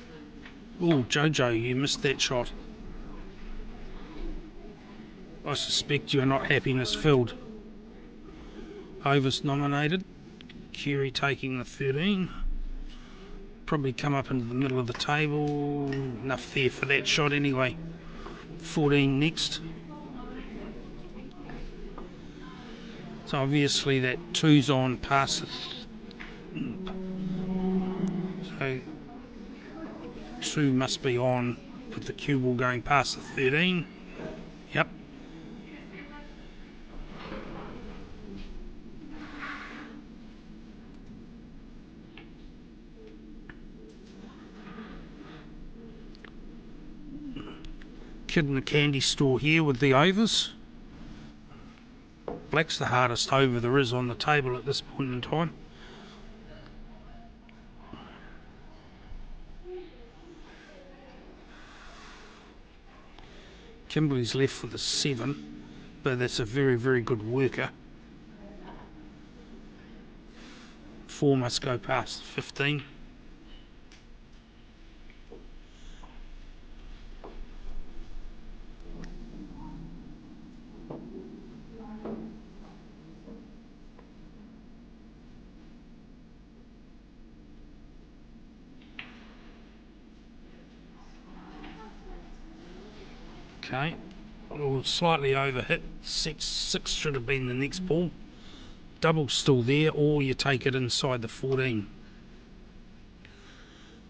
Oh, Jojo, you missed that shot. I suspect you are not happiness filled. Overs nominated. Curie taking the 13. Probably come up into the middle of the table. Enough there for that shot anyway. 14 next. So obviously that 2's on past the... So 2 must be on with the cue ball going past the 13. Yep. Kid in the candy store here with the overs. Black's the hardest over there is on the table at this point in time. Kimberley's left with a 7, but that's a very, very good worker. 4 must go past 15. Okay, well, slightly over hit. 6 should have been the next ball. Double's still there, or you take it inside the 14.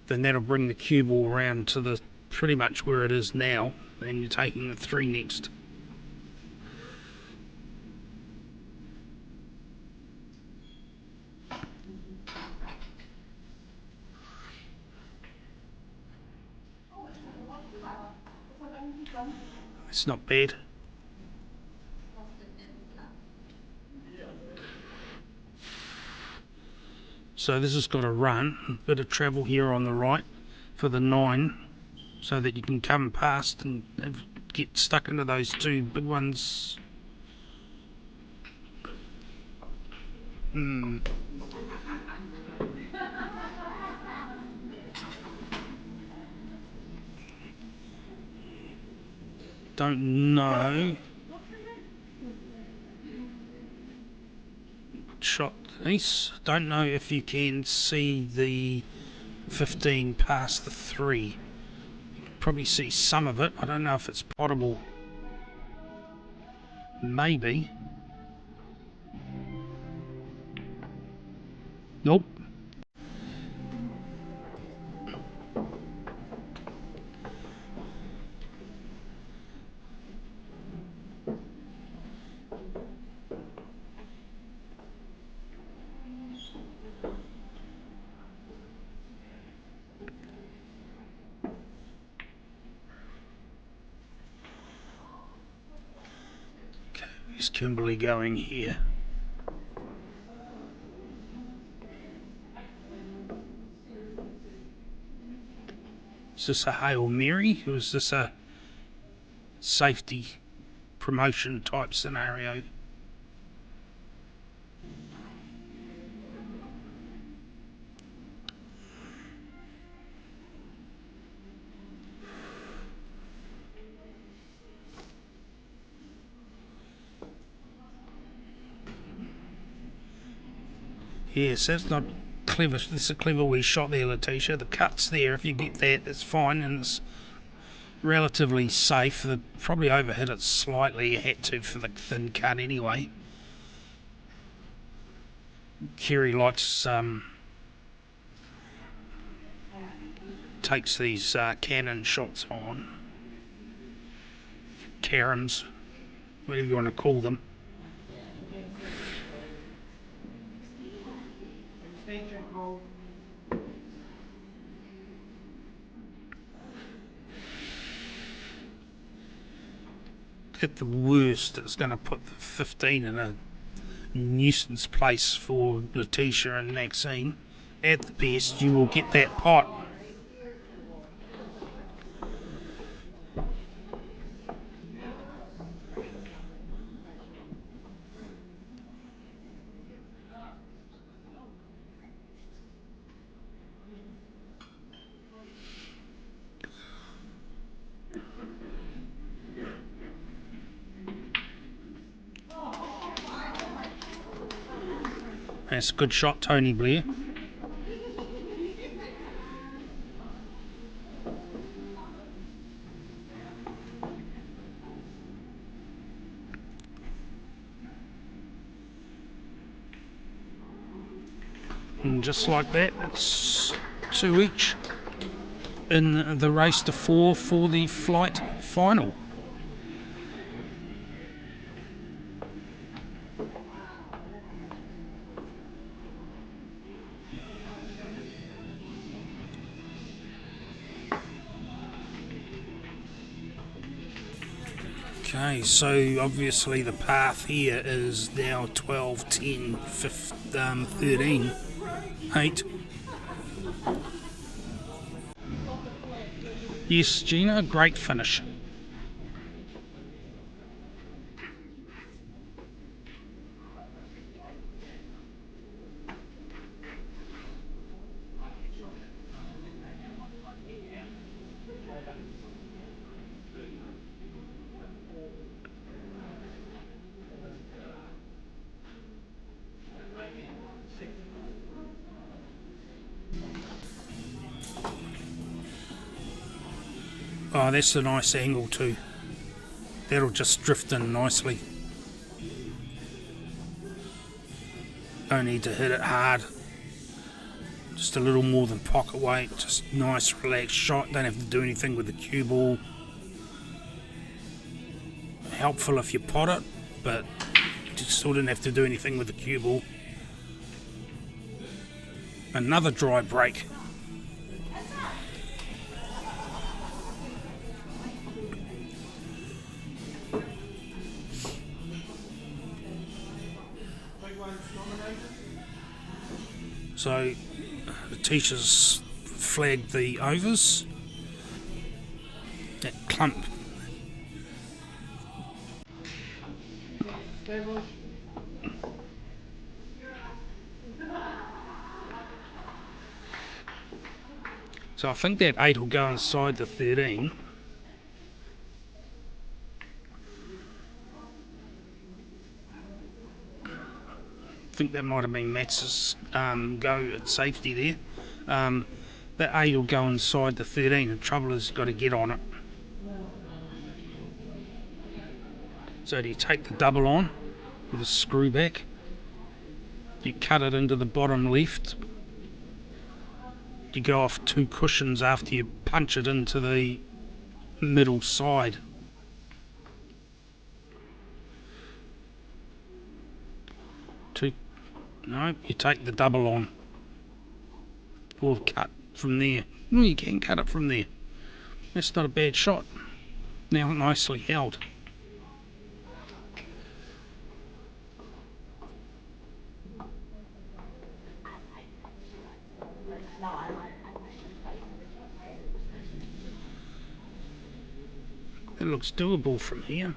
Then that'll bring the cue ball around to the pretty much where it is now, and you're taking the 3 next. It's not bad. So this has got a run, a bit of travel here on the right for the 9, so that you can come past and get stuck into those 2 big ones. Don't know. Shot ace. Don't know if you can see the 15 past the 3. Probably see some of it. I don't know if it's potable. Maybe. Nope. Okay, where's Kimberley going here? Is this a Hail Mary, or is this a safety promotion type scenario? Yes, that's not clever. That's a clever wee shot there, Letitia. The cut's there. If you get that, it's fine, and it's relatively safe. They probably overhit it slightly. You had to for the thin cut anyway. Kerry likes takes these cannon shots on. Karens, whatever you want to call them. At the worst, it's going to put the 15 in a nuisance place for Letitia and Maxine. At the best, you will get that pot. That's a good shot, Tony Blair. And just like that, it's 2 each in the race to 4 for the flight final. Okay, so obviously the path here is now 12, 10, 15, 13, 8. Yes, Gina, great finish. Oh, that's a nice angle too. That'll just drift in nicely. Don't need to hit it hard. Just a little more than pocket weight. Just nice relaxed shot. Don't have to do anything with the cue ball. Helpful if you pot it, but you still didn't have to do anything with the cue ball. Another dry break. So the teachers flagged the overs. That clump. So I think that 8 will go inside the 13. I think that might have been Matt's go at safety there. That 8 will go inside the 13. The trouble is got to get on it. So do you take the double on with a screw back? You cut it into the bottom left. You go off 2 cushions after you punch it into the middle side. No, you take the double on. Or cut from there. Well, you can cut it from there. That's not a bad shot. Now nicely held. It looks doable from here.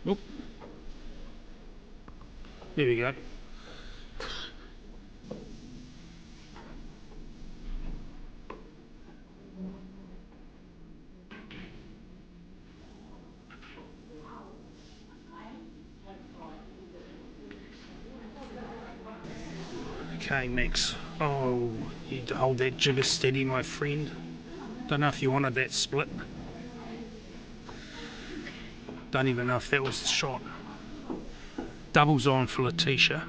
Oop. There we go. Okay, Max. Oh, you hold that jigger steady, my friend. Don't know if you wanted that split. Don't even know if that was the shot. Doubles on for Letitia.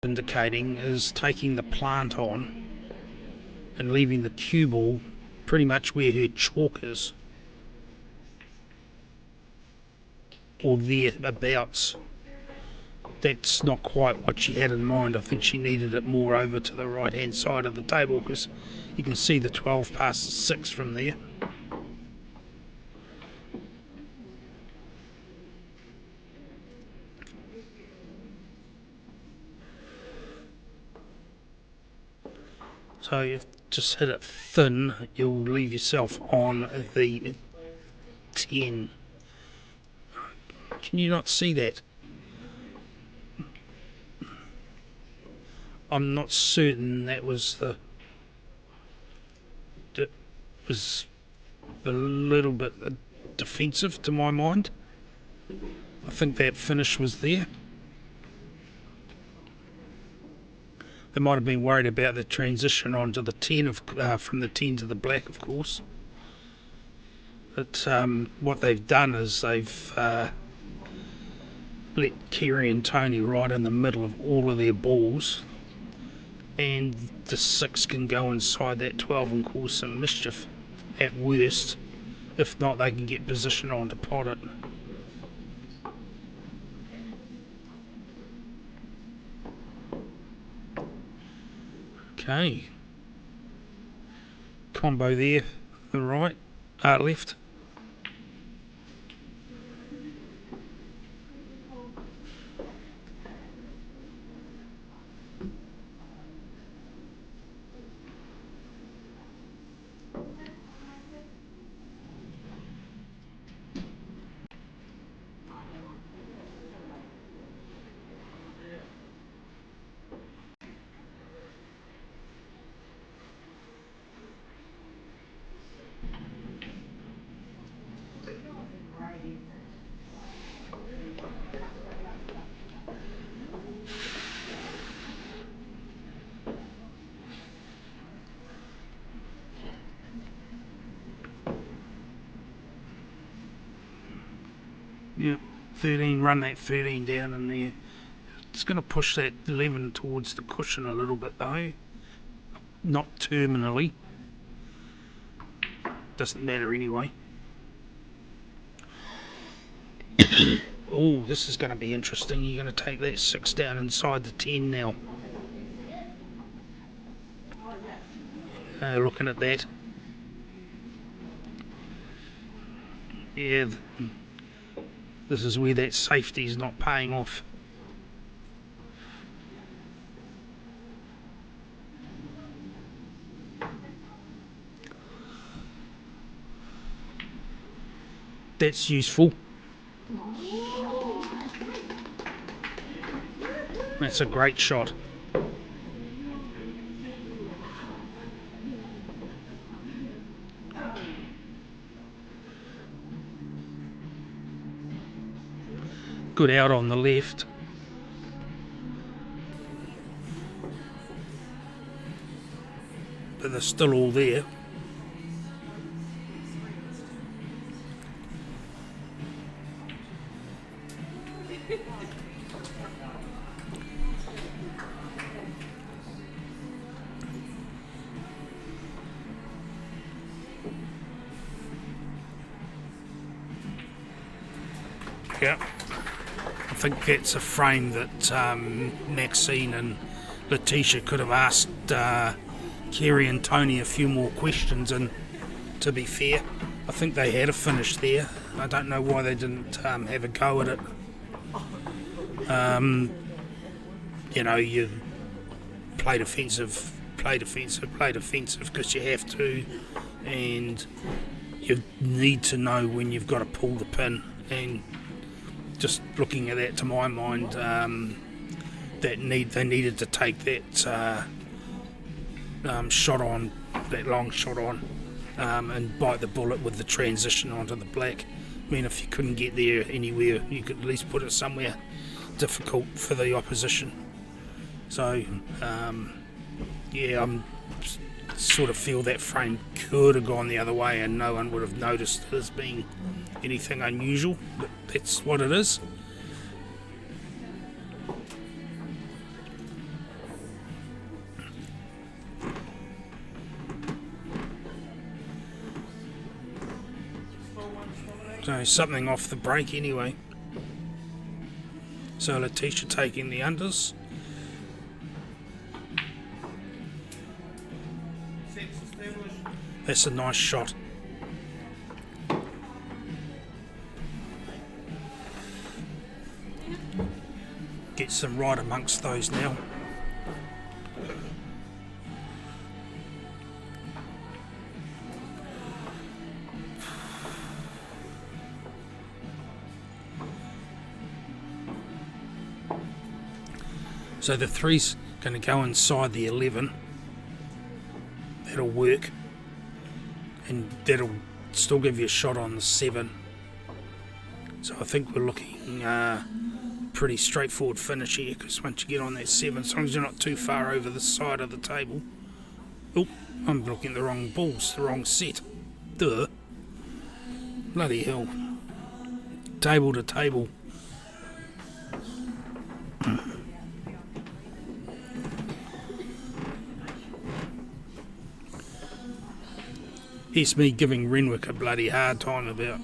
indicating is taking the plant on and leaving the cue ball pretty much where her chalk is, or thereabouts. That's not quite what she had in mind. I think she needed it more over to the right hand side of the table, because you can see the 12 past the 6 from there. So you just hit it thin, you'll leave yourself on the 10. Can you not see that? I'm not certain that was it was a little bit defensive to my mind. I think that finish was there. They might have been worried about the transition onto the 10 from the 10 to the black, of course. But what they've done is they've let Kerry and Tony right in the middle of all of their balls, and the 6 can go inside that 12 and cause some mischief at worst. If not, they can get position on to pot it. Okay. Combo there, the right, left. Yep, 13, run that 13 down in there. It's going to push that 11 towards the cushion a little bit though. Not terminally. Doesn't matter anyway. Oh, this is going to be interesting. You're going to take that 6 down inside the 10 now. Looking at that. Yeah, this is where that safety is not paying off. That's useful. That's a great shot. Good out on the left. But they're still all there. Yeah. I think that's a frame that Maxine and Letitia could have asked Kerry and Tony a few more questions, and to be fair, I think they had a finish there. I don't know why they didn't have a go at it. You play defensive because you have to, and you need to know when you've got to pull the pin. And just looking at that, to my mind, they needed to take that shot on, that long shot on, and bite the bullet with the transition onto the black. I mean, if you couldn't get there anywhere, you could at least put it somewhere difficult for the opposition. So, I sort of feel that frame could have gone the other way and no one would have noticed it as being anything unusual, but that's what it is. So something off the break anyway. So Letitia taking the unders. That's a nice shot. Gets them right amongst those now. So the 3's going to go inside the 11. That'll work. And that'll still give you a shot on the 7. So I think we're looking pretty straightforward finish here, because once you get on that 7, as long as you're not too far over the side of the table. Oh, I'm looking at the wrong balls, the wrong set. Duh. Bloody hell. Table to table. Here's me giving Renwick a bloody hard time about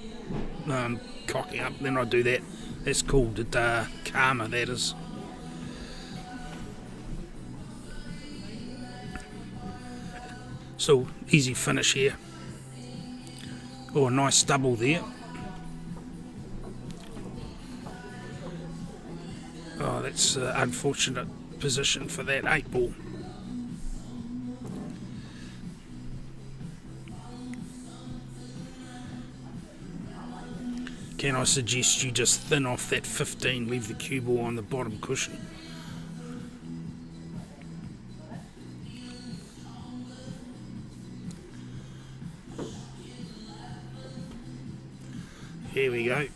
cocking up. Then I do that. That's called karma, that is. So, easy finish here. Oh, a nice double there. Oh, that's an unfortunate position for that 8 ball. Can I suggest you just thin off that 15, leave the cue ball on the bottom cushion? Here we go.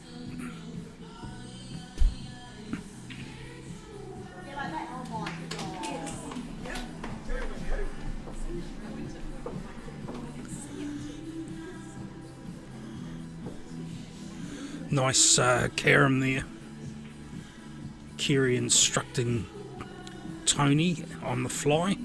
Nice carom there. Kerry instructing Tony on the fly.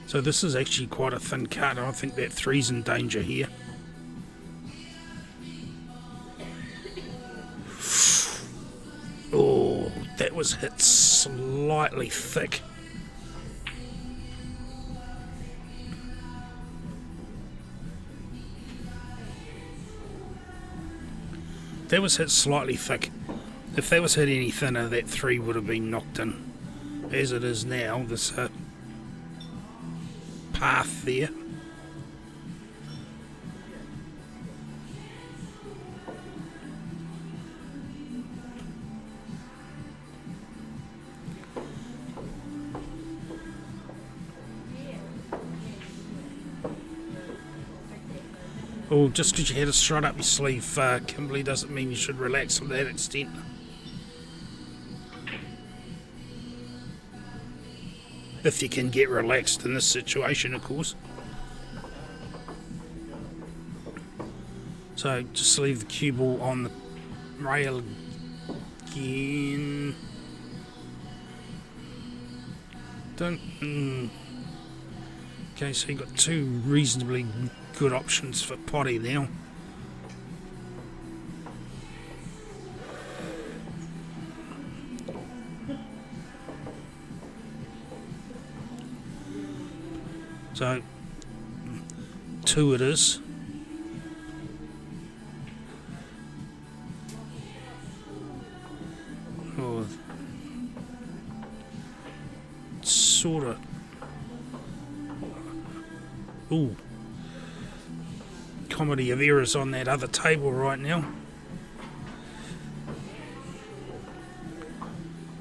So this is actually quite a thin cut. I think that 3's in danger here. Oh, that was hit slightly thick. That was hit slightly thick. If that was hit any thinner, that 3 would have been knocked in. As it is now, this path there. Oh, just because you had a strut up your sleeve, Kimberly, doesn't mean you should relax to that extent. If you can get relaxed in this situation, of course. So just leave the cue ball on the rail again. Okay, so you've got 2 reasonably good options for potty now. So 2 it is. Oh, sort of. Ooh. Comedy of errors on that other table right now.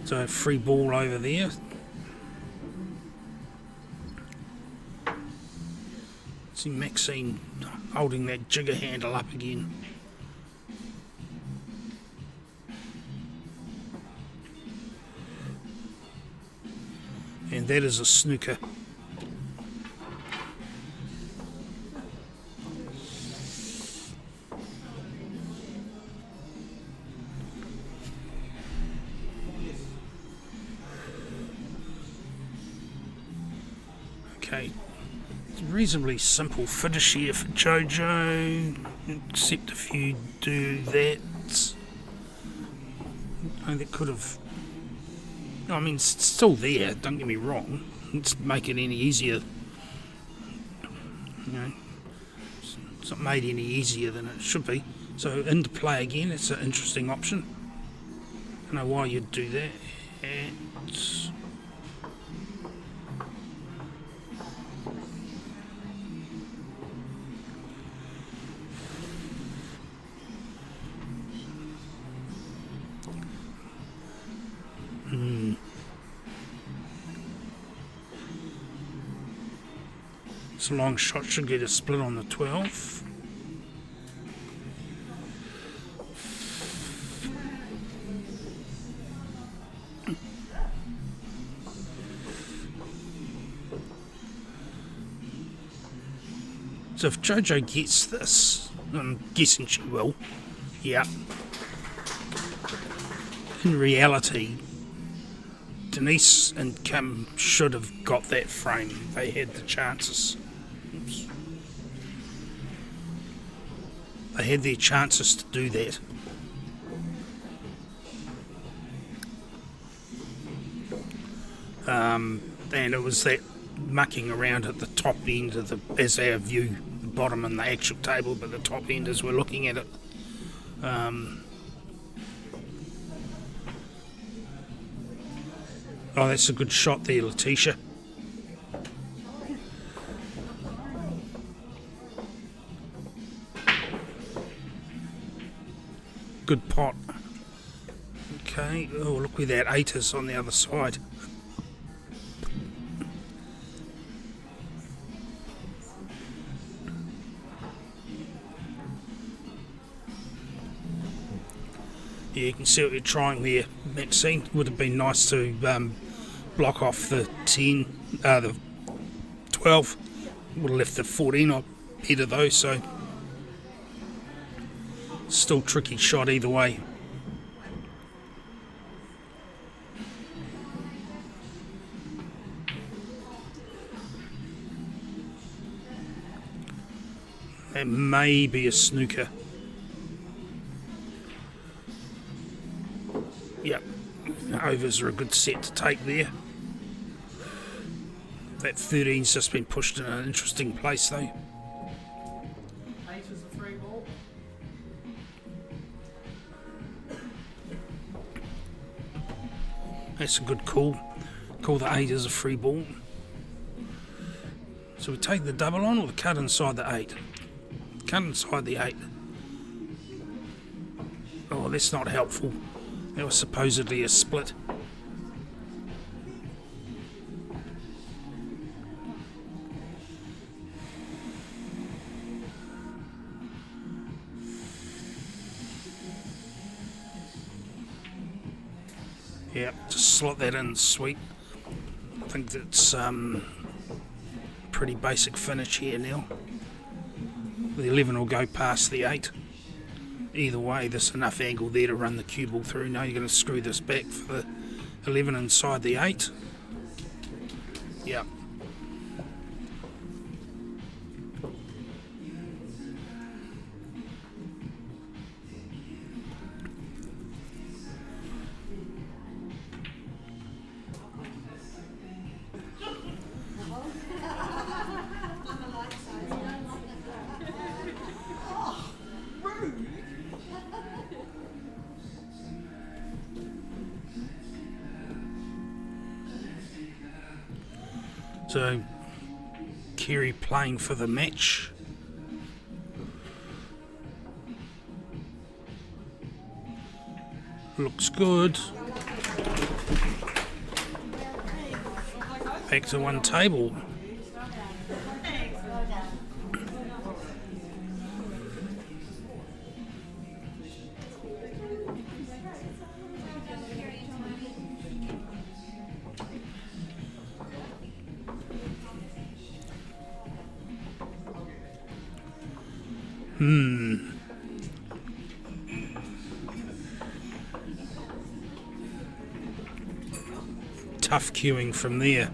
So free ball over there. See Maxine holding that jigger handle up again. And that is a snooker. Okay, it's a reasonably simple finish here for Jojo, except if you do that. Oh, that could have. I mean, it's still there, don't get me wrong. Let's make it any easier. You know, it's not made any easier than it should be. So, into play again, it's an interesting option. I don't know why you'd do that. This long shot should get a split on the 12. So if Jojo gets this, I'm guessing she will, yeah. In reality, Denise and Kim should have got that frame. They had the chances. Oops. They had their chances to do that. And it was that mucking around at the top end of the, as our view, the bottom and the actual table, but the top end as we're looking at it. Oh, that's a good shot there, Letitia. Good pot. Okay, oh, look where that 8 is on the other side. Yeah, you can see what you're trying there, Maxine. Would have been nice to block off the 10, the 12. Would have left the 14 up better though, so still tricky shot either way. That may be a snooker. Yep, overs are a good set to take there. That 13's just been pushed in an interesting place though. 8 is a free ball. That's a good call. Call the 8 as a free ball. So we take the double on or the cut inside the 8? Cut inside the 8. Oh, that's not helpful. That was supposedly a split. Yeah, just slot that in, sweet. I think that's pretty basic finish here now. The 11 will go past the 8. Either way, there's enough angle there to run the cue ball through. Now you're going to screw this back for the 11 inside the 8. Yep. So, Kerry playing for the match. Looks good. Back to one table. Tough queuing from there.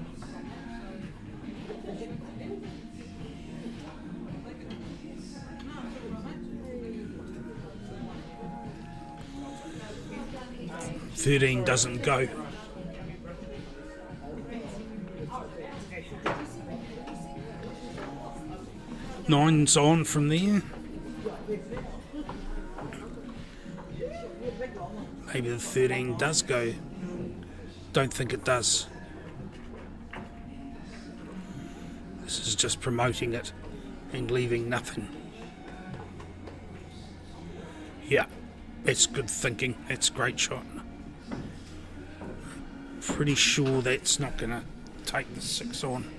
"13 doesn't go. Nine's on from there. Maybe the 13 does go. Don't think it does. This is just promoting it and leaving nothing. Yeah, it's good thinking. It's a great shot. Pretty sure that's not going to take the 6 on.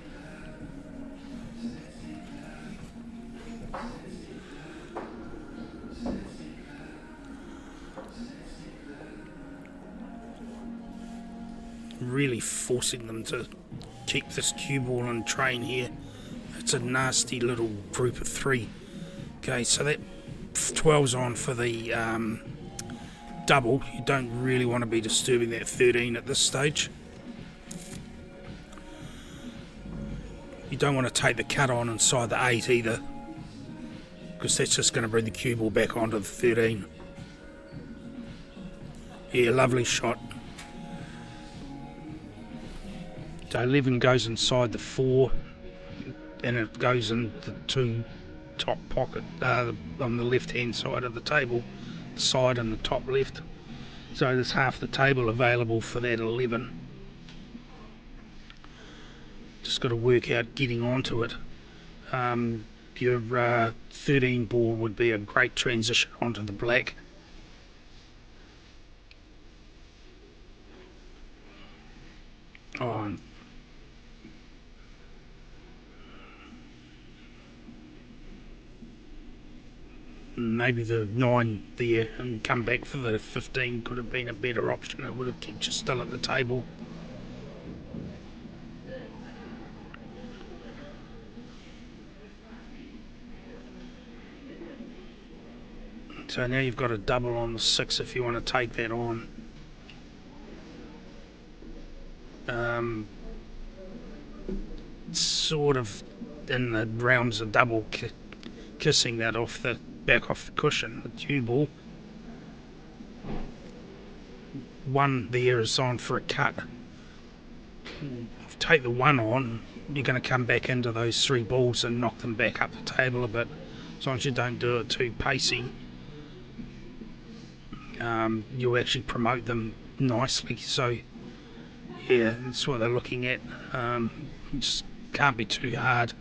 Really forcing them to keep this cue ball on train here. It's a nasty little group of 3. Okay, so that 12's on for the double. You don't really want to be disturbing that 13 at this stage. You don't want to take the cut on inside the 8 either, because that's just going to bring the cue ball back onto the 13. Yeah, lovely shot. So 11 goes inside the 4, and it goes in the 2 top pocket on the left hand side of the table, the side and the top left. So there's half the table available for that 11. Just got to work out getting onto it. Your 13 ball would be a great transition onto the black. Oh, maybe the 9 there and come back for the 15 could have been a better option. It would have kept you still at the table. So now you've got a double on the 6 if you want to take that on. Sort of in the realms of double kissing that off the back off the cushion, the cue ball. 1 there is on for a cut. If you take the 1 on, you're going to come back into those 3 balls and knock them back up the table a bit. As long as you don't do it too pacey, you'll actually promote them nicely. So yeah, that's what they're looking at. Just can't be too hard.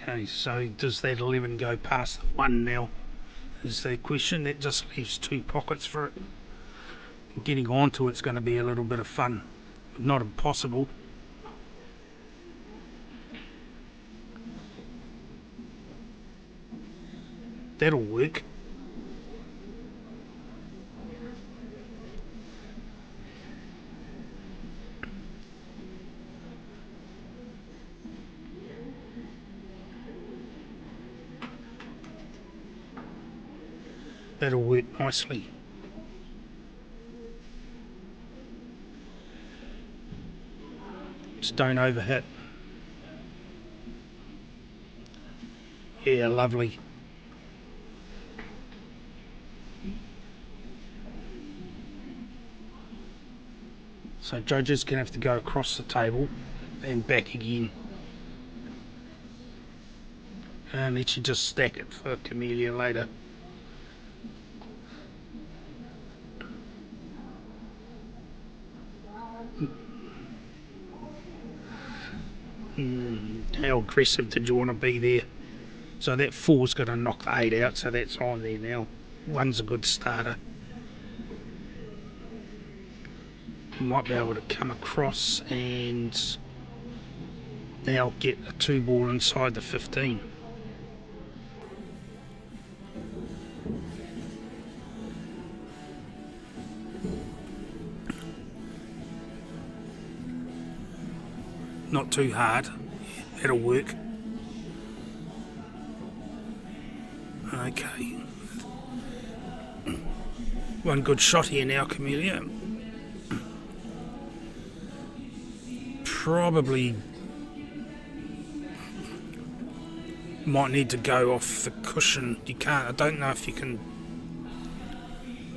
Okay, so does that 11 go past the 1 now? Is the question. That just leaves 2 pockets for it. Getting onto it's going to be a little bit of fun, but not impossible. That'll work. That'll work nicely. Just don't overhit. Yeah, lovely. So judges can have to go across the table and back again. And let you just stack it for Camellia later. How aggressive did you want to be there? So that 4's going to knock the 8 out, so that's on there now. 1's a good starter. You might be able to come across and now get a 2 ball inside the 15. Not too hard, that'll work. Okay. One good shot here now, Camellia. Probably might need to go off the cushion. You can't, I don't know if you can,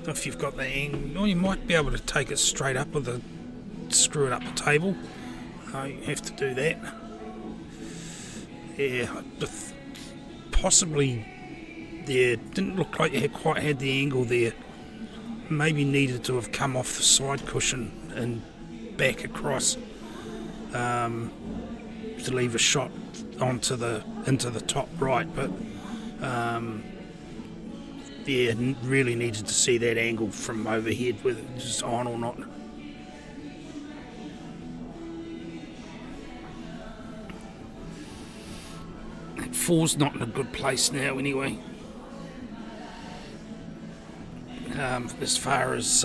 if you've got the angle, or you might be able to take it straight up with a, screw it up the table. You have to do that. Yeah, possibly there, didn't look like you quite had the angle there. Maybe needed to have come off the side cushion and back across to leave a shot into the top right, but yeah, really needed to see that angle from overhead, whether it was on or not. That 4's not in a good place now anyway. As far as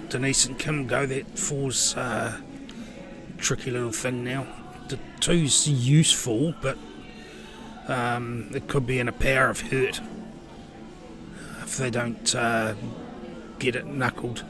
Denise and Kim go, that 4's tricky little thing now. The 2's useful, but it could be in a power of hurt if they don't get it knuckled.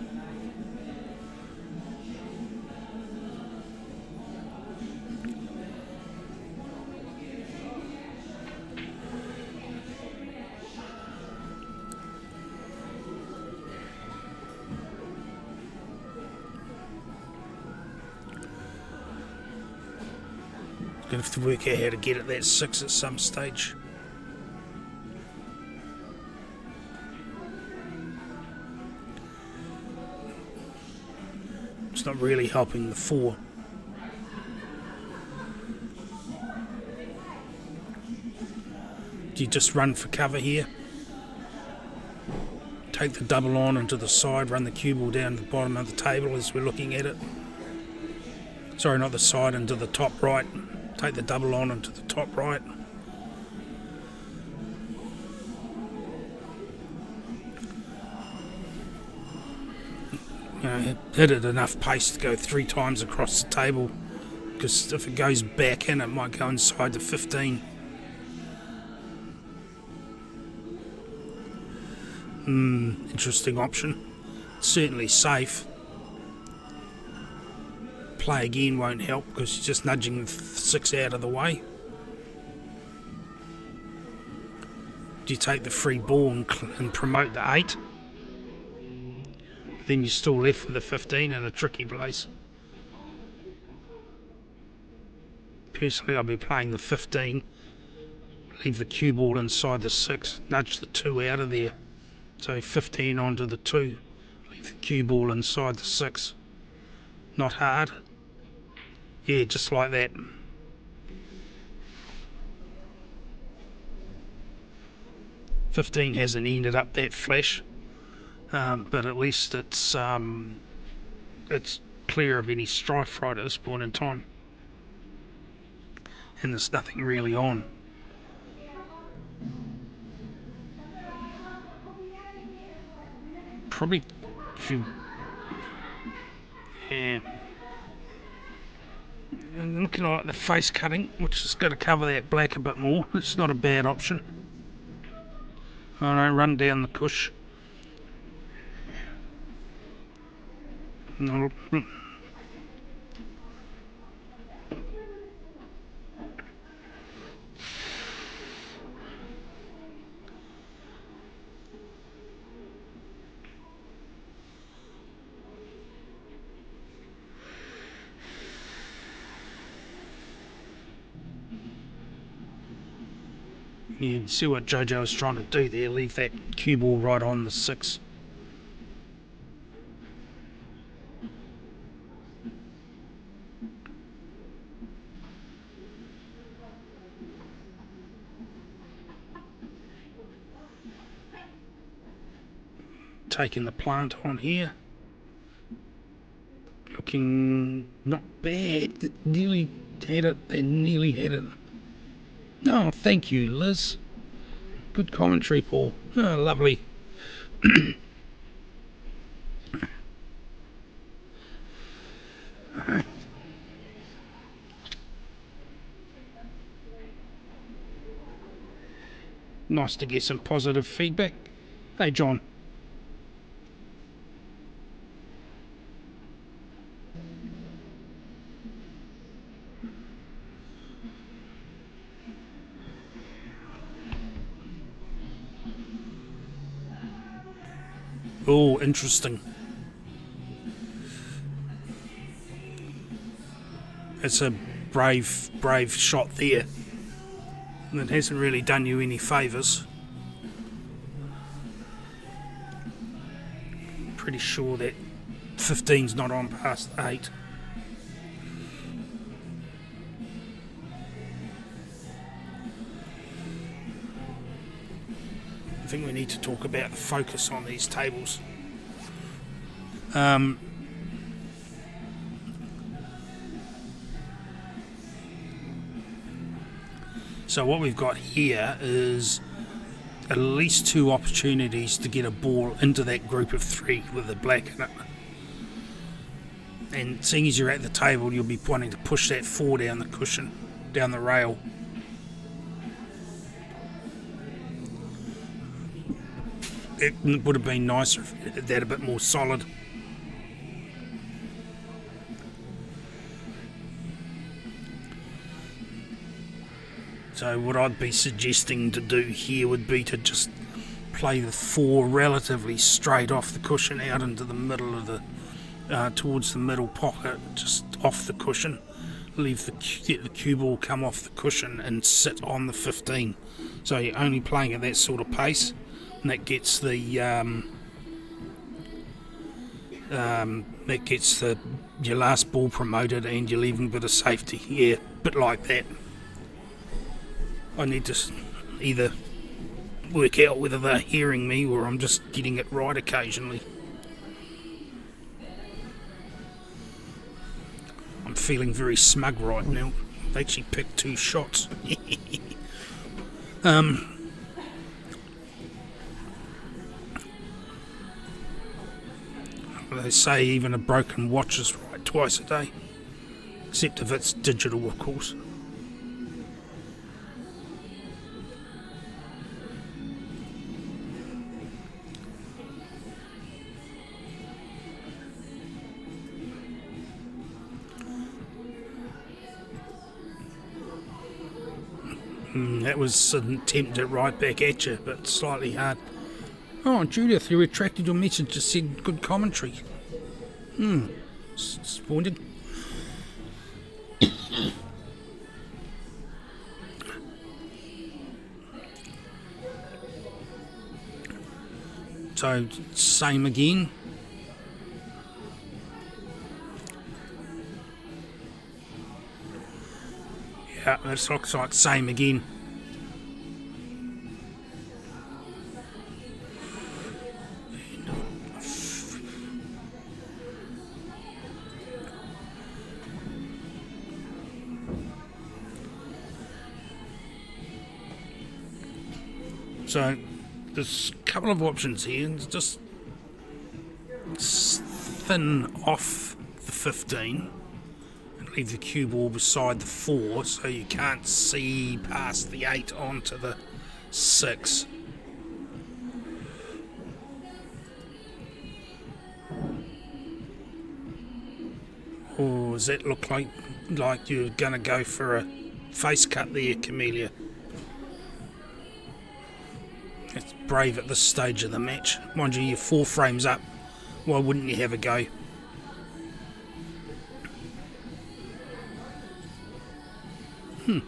Gonna have to work out how to get at that 6 at some stage. It's not really helping the 4. Do you just run for cover here? Take the double on into the side, run the cue ball down to the bottom of the table as we're looking at it. Sorry, not the side, into the top right. Take the double on into the top right. You know, hit it enough pace to go 3 times across the table, because if it goes back in, it might go inside the 15. Interesting option. Certainly safe. Play again won't help because you're just nudging the 6 out of the way. Do you take the free ball and promote the 8? Then you're still left with the 15 in a tricky place. Personally, I'll be playing the 15, leave the cue ball inside the 6, nudge the 2 out of there. So 15 onto the 2, leave the cue ball inside the 6. Not hard. Yeah, just like that. "15 hasn't ended up that flash, but at least it's clear of any strife right at this point in time, and there's nothing really on. Probably, if you, yeah. And looking like the face cutting, which is going to cover that black a bit more. It's not a bad option. I don't run down the cush. No. You can see what Jojo was trying to do there, leave that cue ball right on the 6. Taking the plant on here. Looking not bad. It nearly had it. They nearly had it. Oh, thank you, Liz. Good commentary, Paul. Oh, lovely. Nice to get some positive feedback. Hey, John. Oh, interesting. It's a brave shot there. And it hasn't really done you any favours. Pretty sure that 15's not on past 8. I think we need to talk about the focus on these tables. So what we've got here is at least 2 opportunities to get a ball into that group of 3 with the black in it. And seeing as you're at the table, you'll be wanting to push that 4 down the cushion, down the rail. It would have been nicer if it had that a bit more solid. So what I'd be suggesting to do here would be to just play the 4 relatively straight off the cushion out into the middle of the, towards the middle pocket, just off the cushion. Let the cue ball come off the cushion and sit on the 15. So you're only playing at that sort of pace, and that gets the your last ball promoted, and you're leaving a bit of safety. Yeah, a bit like that. I need to either work out whether they're hearing me or I'm just getting it right occasionally. I'm feeling very smug right now. I've actually picked 2 shots. They say even a broken watch is right twice a day, except if it's digital, of course. That was an attempt at right back at you, but slightly hard. Oh, Judith, you retracted your message, just said good commentary. Disappointed. So, same again. Yeah, that looks like same again. So there's a couple of options here. Just thin off the 15 and leave the cue ball beside the 4 so you can't see past the 8 onto the 6. Or does that look like you're going to go for a face cut there, Camellia? It's brave at this stage of the match. Mind you, you're 4 frames up. Why wouldn't you have a go?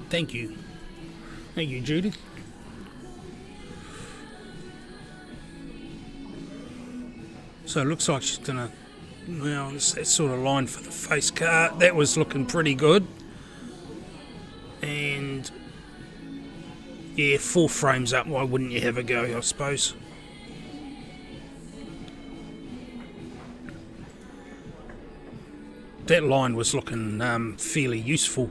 Thank you. Thank you, Judith. So it looks like she's going to... Well, it's that sort of line for the face cut. That was looking pretty good. And... yeah, 4 frames up, why wouldn't you have a go, I suppose? That line was looking fairly useful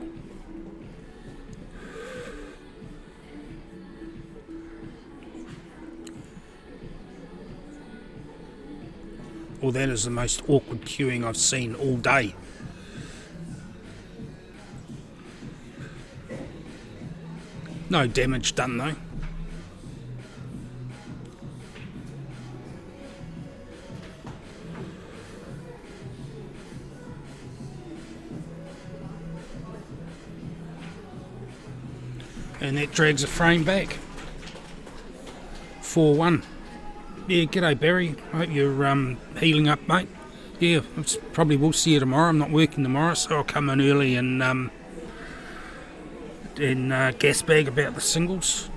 Well, that is the most awkward queuing I've seen all day. No damage done though. And that drags a frame back. 4-1. Yeah, g'day Barry. Hope you're healing up, mate. Yeah, probably will see you tomorrow. I'm not working tomorrow, so I'll come in early and gas bag about the singles.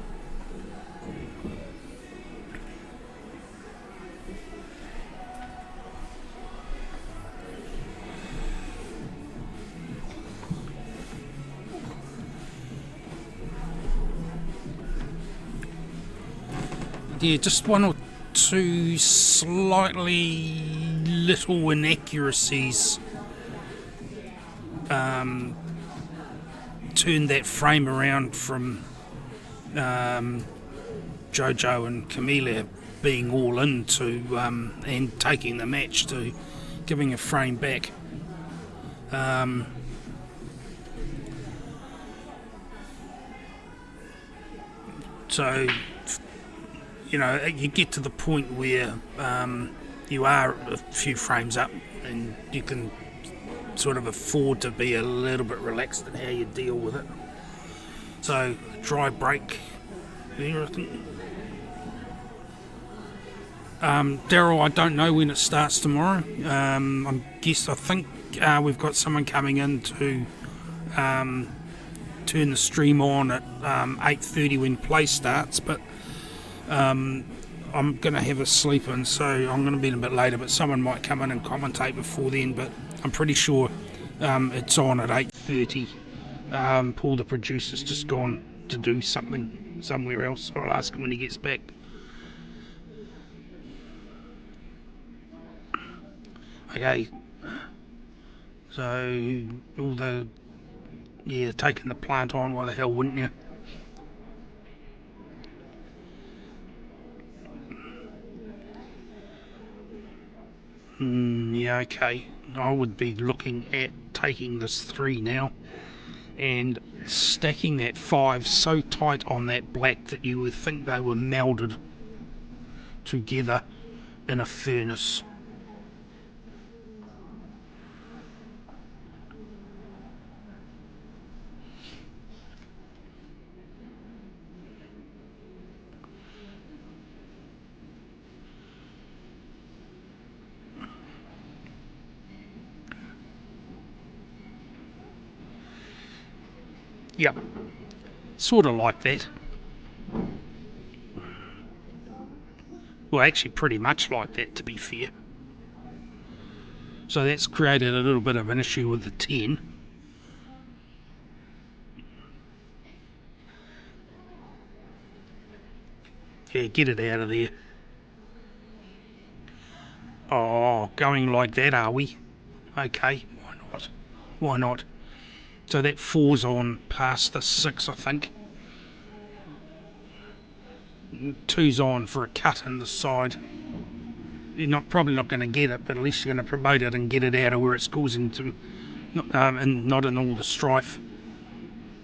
Yeah, just one or two slightly little inaccuracies turned that frame around from Jojo and Camellia being all in to and taking the match to giving a frame back. So, you know, you get to the point where you are a few frames up and you can sort of afford to be a little bit relaxed in how you deal with it. So, dry break there, I think. Daryl, I don't know when it starts tomorrow. I think we've got someone coming in to turn the stream on at 8:30 when play starts, but I'm going to have a sleep in, so I'm going to be in a bit later, but someone might come in and commentate before then, but I'm pretty sure it's on at 8:30. Paul, the producer's just gone to do something somewhere else, so I'll ask him when he gets back. Okay, so all the, yeah, taking the plant on, why the hell wouldn't you? Yeah, okay. I would be looking at taking this 3 now and stacking that 5 so tight on that black that you would think they were melded together in a furnace. Yep, sort of like that. Well, actually pretty much like that, to be fair. So that's created a little bit of an issue with the 10. Yeah, get it out of there. Oh, going like that, are we? Okay, why not? Why not? So that 4's on past the 6, I think. 2's on for a cut in the side. You're probably not going to get it, but at least you're going to promote it and get it out of where it's causing to, and not in all the strife.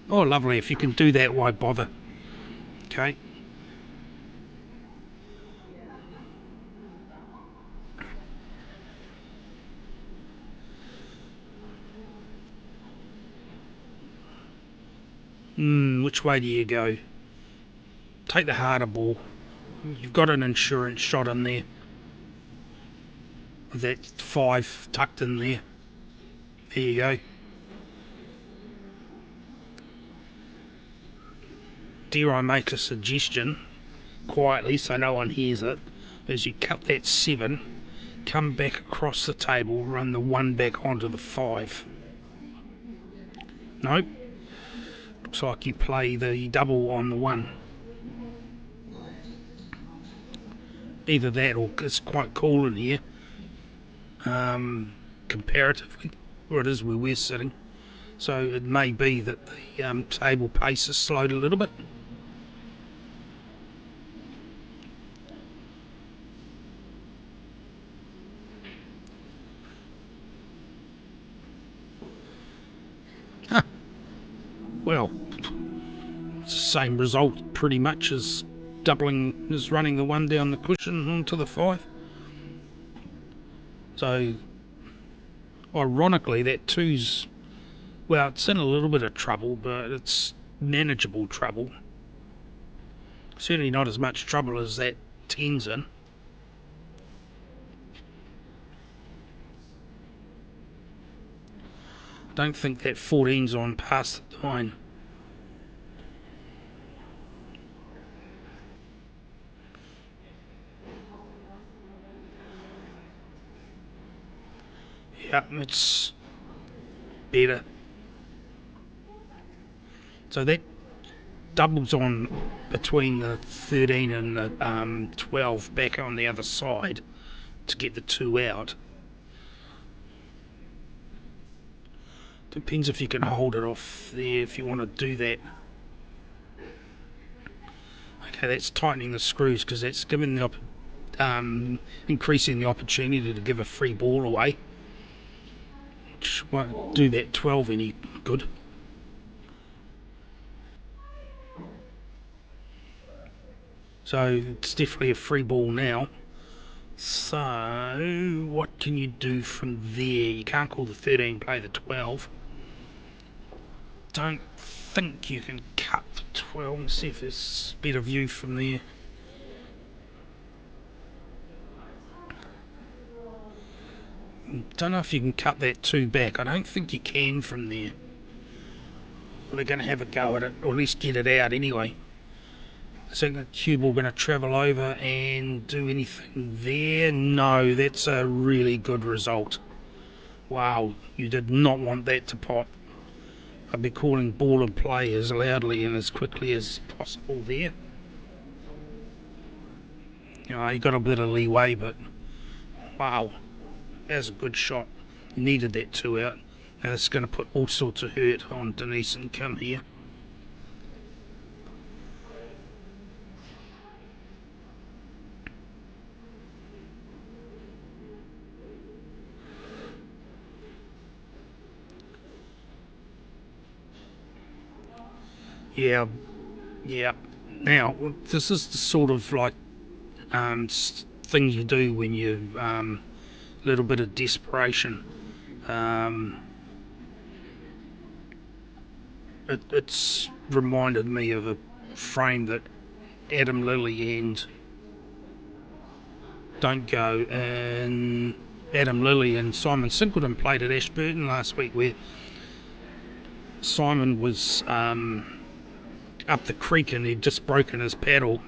Oh, lovely. If you can do that, why bother? Okay. Which way do you go? Take the harder ball. You've got an insurance shot in there. That 5 tucked in there. There you go. Dare I make a suggestion, quietly so no one hears it, as you cut that 7, come back across the table, run the 1 back onto the 5. Nope. Looks like you play the double on the 1. Either that or it's quite cool in here, comparatively, or it is where we're sitting. So it may be that the table pace is slowed a little bit. well, it's the same result pretty much as running the 1 down the cushion onto the 5. So ironically that 2's, well, it's in a little bit of trouble, but it's manageable trouble. Certainly not as much trouble as that 10's in. Don't think that 14's on past the 9. Yeah, it's better. So that doubles on between the 13 and the 12 back on the other side to get the 2 out. Depends if you can hold it off there if you want to do that. Okay, that's tightening the screws because that's giving the increasing the opportunity to give a free ball away, which won't do that 12 any good. So it's definitely a free ball now. So what can you do from there? You can't call the 13 play the 12. Don't think you can cut the 12. Let's see if there's a better view from there. Don't know if you can cut that 2 back. I don't think you can from there. They're going to have a go at it, or at least get it out anyway. Is the cue ball going to travel over and do anything there? No, that's a really good result. Wow, you did not want that to pop. I'd be calling ball and play as loudly and as quickly as possible there. You got a bit of leeway, but wow, that's a good shot. You needed that 2 out. Now it's going to put all sorts of hurt on Denise and Kim here. Yeah. Now, this is the sort of like thing you do when you a little bit of desperation. It's reminded me of a frame that Adam Lilly and Adam Lilly and Simon Singleton played at Ashburton last week, where Simon was up the creek and he'd just broken his paddle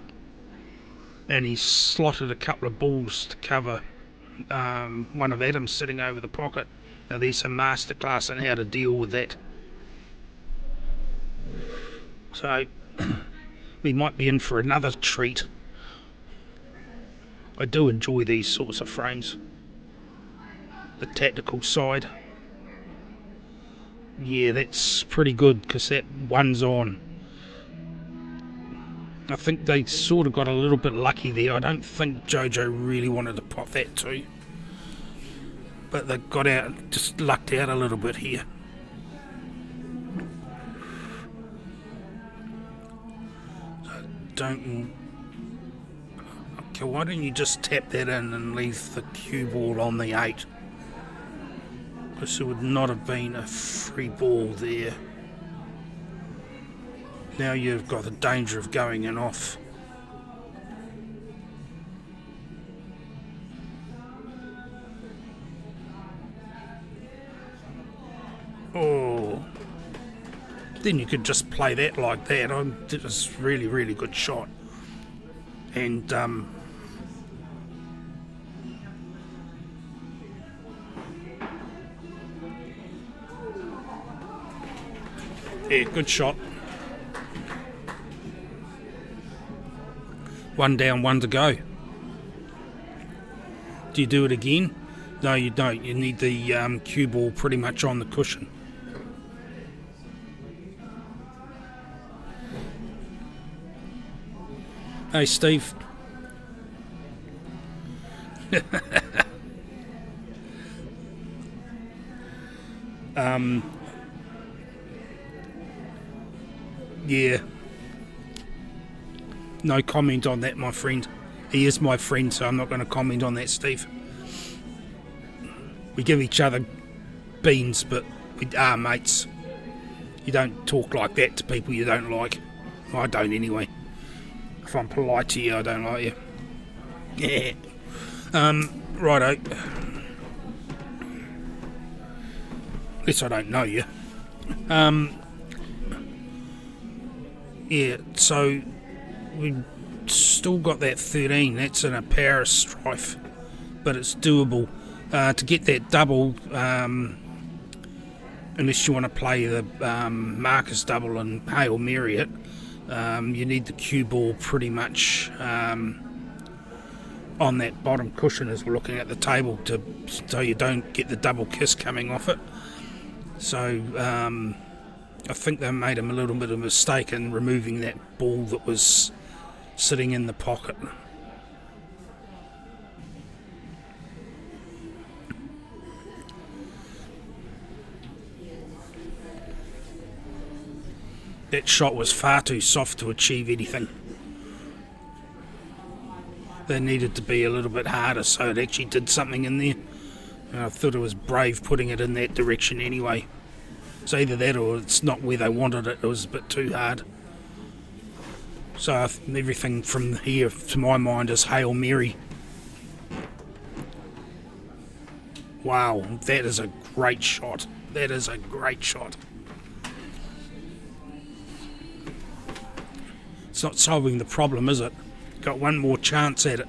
and he slotted a couple of balls to cover one of Adam's sitting over the pocket. Now there's some masterclass on how to deal with that. So we might be in for another treat. I do enjoy these sorts of frames. The tactical side. Yeah, that's pretty good because that 1's on. I think they sort of got a little bit lucky there. I don't think Jojo really wanted to pop that 2. But they got out, just lucked out a little bit here. Okay, why don't you just tap that in and leave the cue ball on the 8? Because it would not have been a free ball there. Now you've got the danger of going in off. Oh. Then you could just play that like that. It was really, really good shot. And yeah, good shot. 1 down, 1 to go. Do you do it again? No, you don't. You need the cue ball pretty much on the cushion. Hey, Steve. Yeah. No comment on that, my friend. He is my friend, so I'm not going to comment on that, Steve. We give each other beans, but we are mates. You don't talk like that to people you don't like. I don't anyway. If I'm polite to you, I don't like you. Yeah. Righto. At least I don't know you. Yeah, so we've still got that 13. That's in a power strife, but it's doable. To get that double, unless you want to play the Marcus double and Hail Mary it, you need the cue ball pretty much on that bottom cushion as we're looking at the table, so you don't get the double kiss coming off it. So I think they made a little bit of a mistake in removing that ball that was sitting in the pocket. That shot was far too soft to achieve anything. They needed to be a little bit harder so it actually did something in there. And I thought it was brave putting it in that direction anyway. It's either that or it's not where they wanted it. It was a bit too hard. So everything from here, to my mind, is Hail Mary. Wow, that is a great shot. That is a great shot. It's not solving the problem, is it? Got one more chance at it.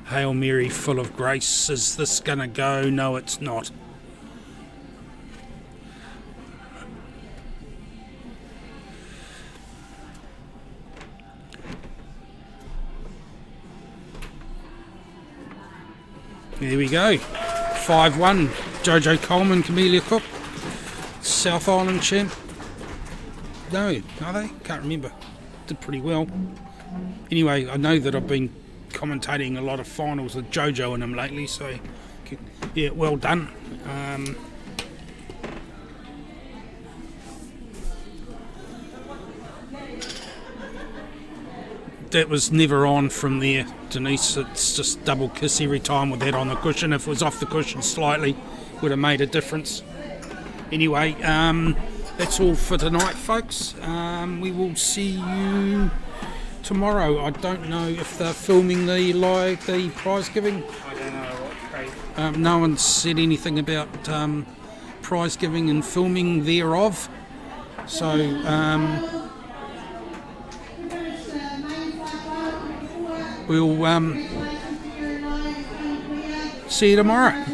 Hail Mary full of grace. Is this gonna go? No, it's not. There we go. 5-1. Jojo Coleman, Camellia Cook. South Island champ. No, are they? Can't remember. Did pretty well. Anyway, I know that I've been commentating a lot of finals with Jojo in them lately, so yeah, well done. That was never on from there, Denise. It's just double kiss every time with that on the cushion. If it was off the cushion slightly, would have made a difference. Anyway, that's all for tonight, folks. We will see you tomorrow. I don't know if they're filming the prize giving. I don't know what. No one said anything about prize giving and filming thereof. So we'll see you tomorrow.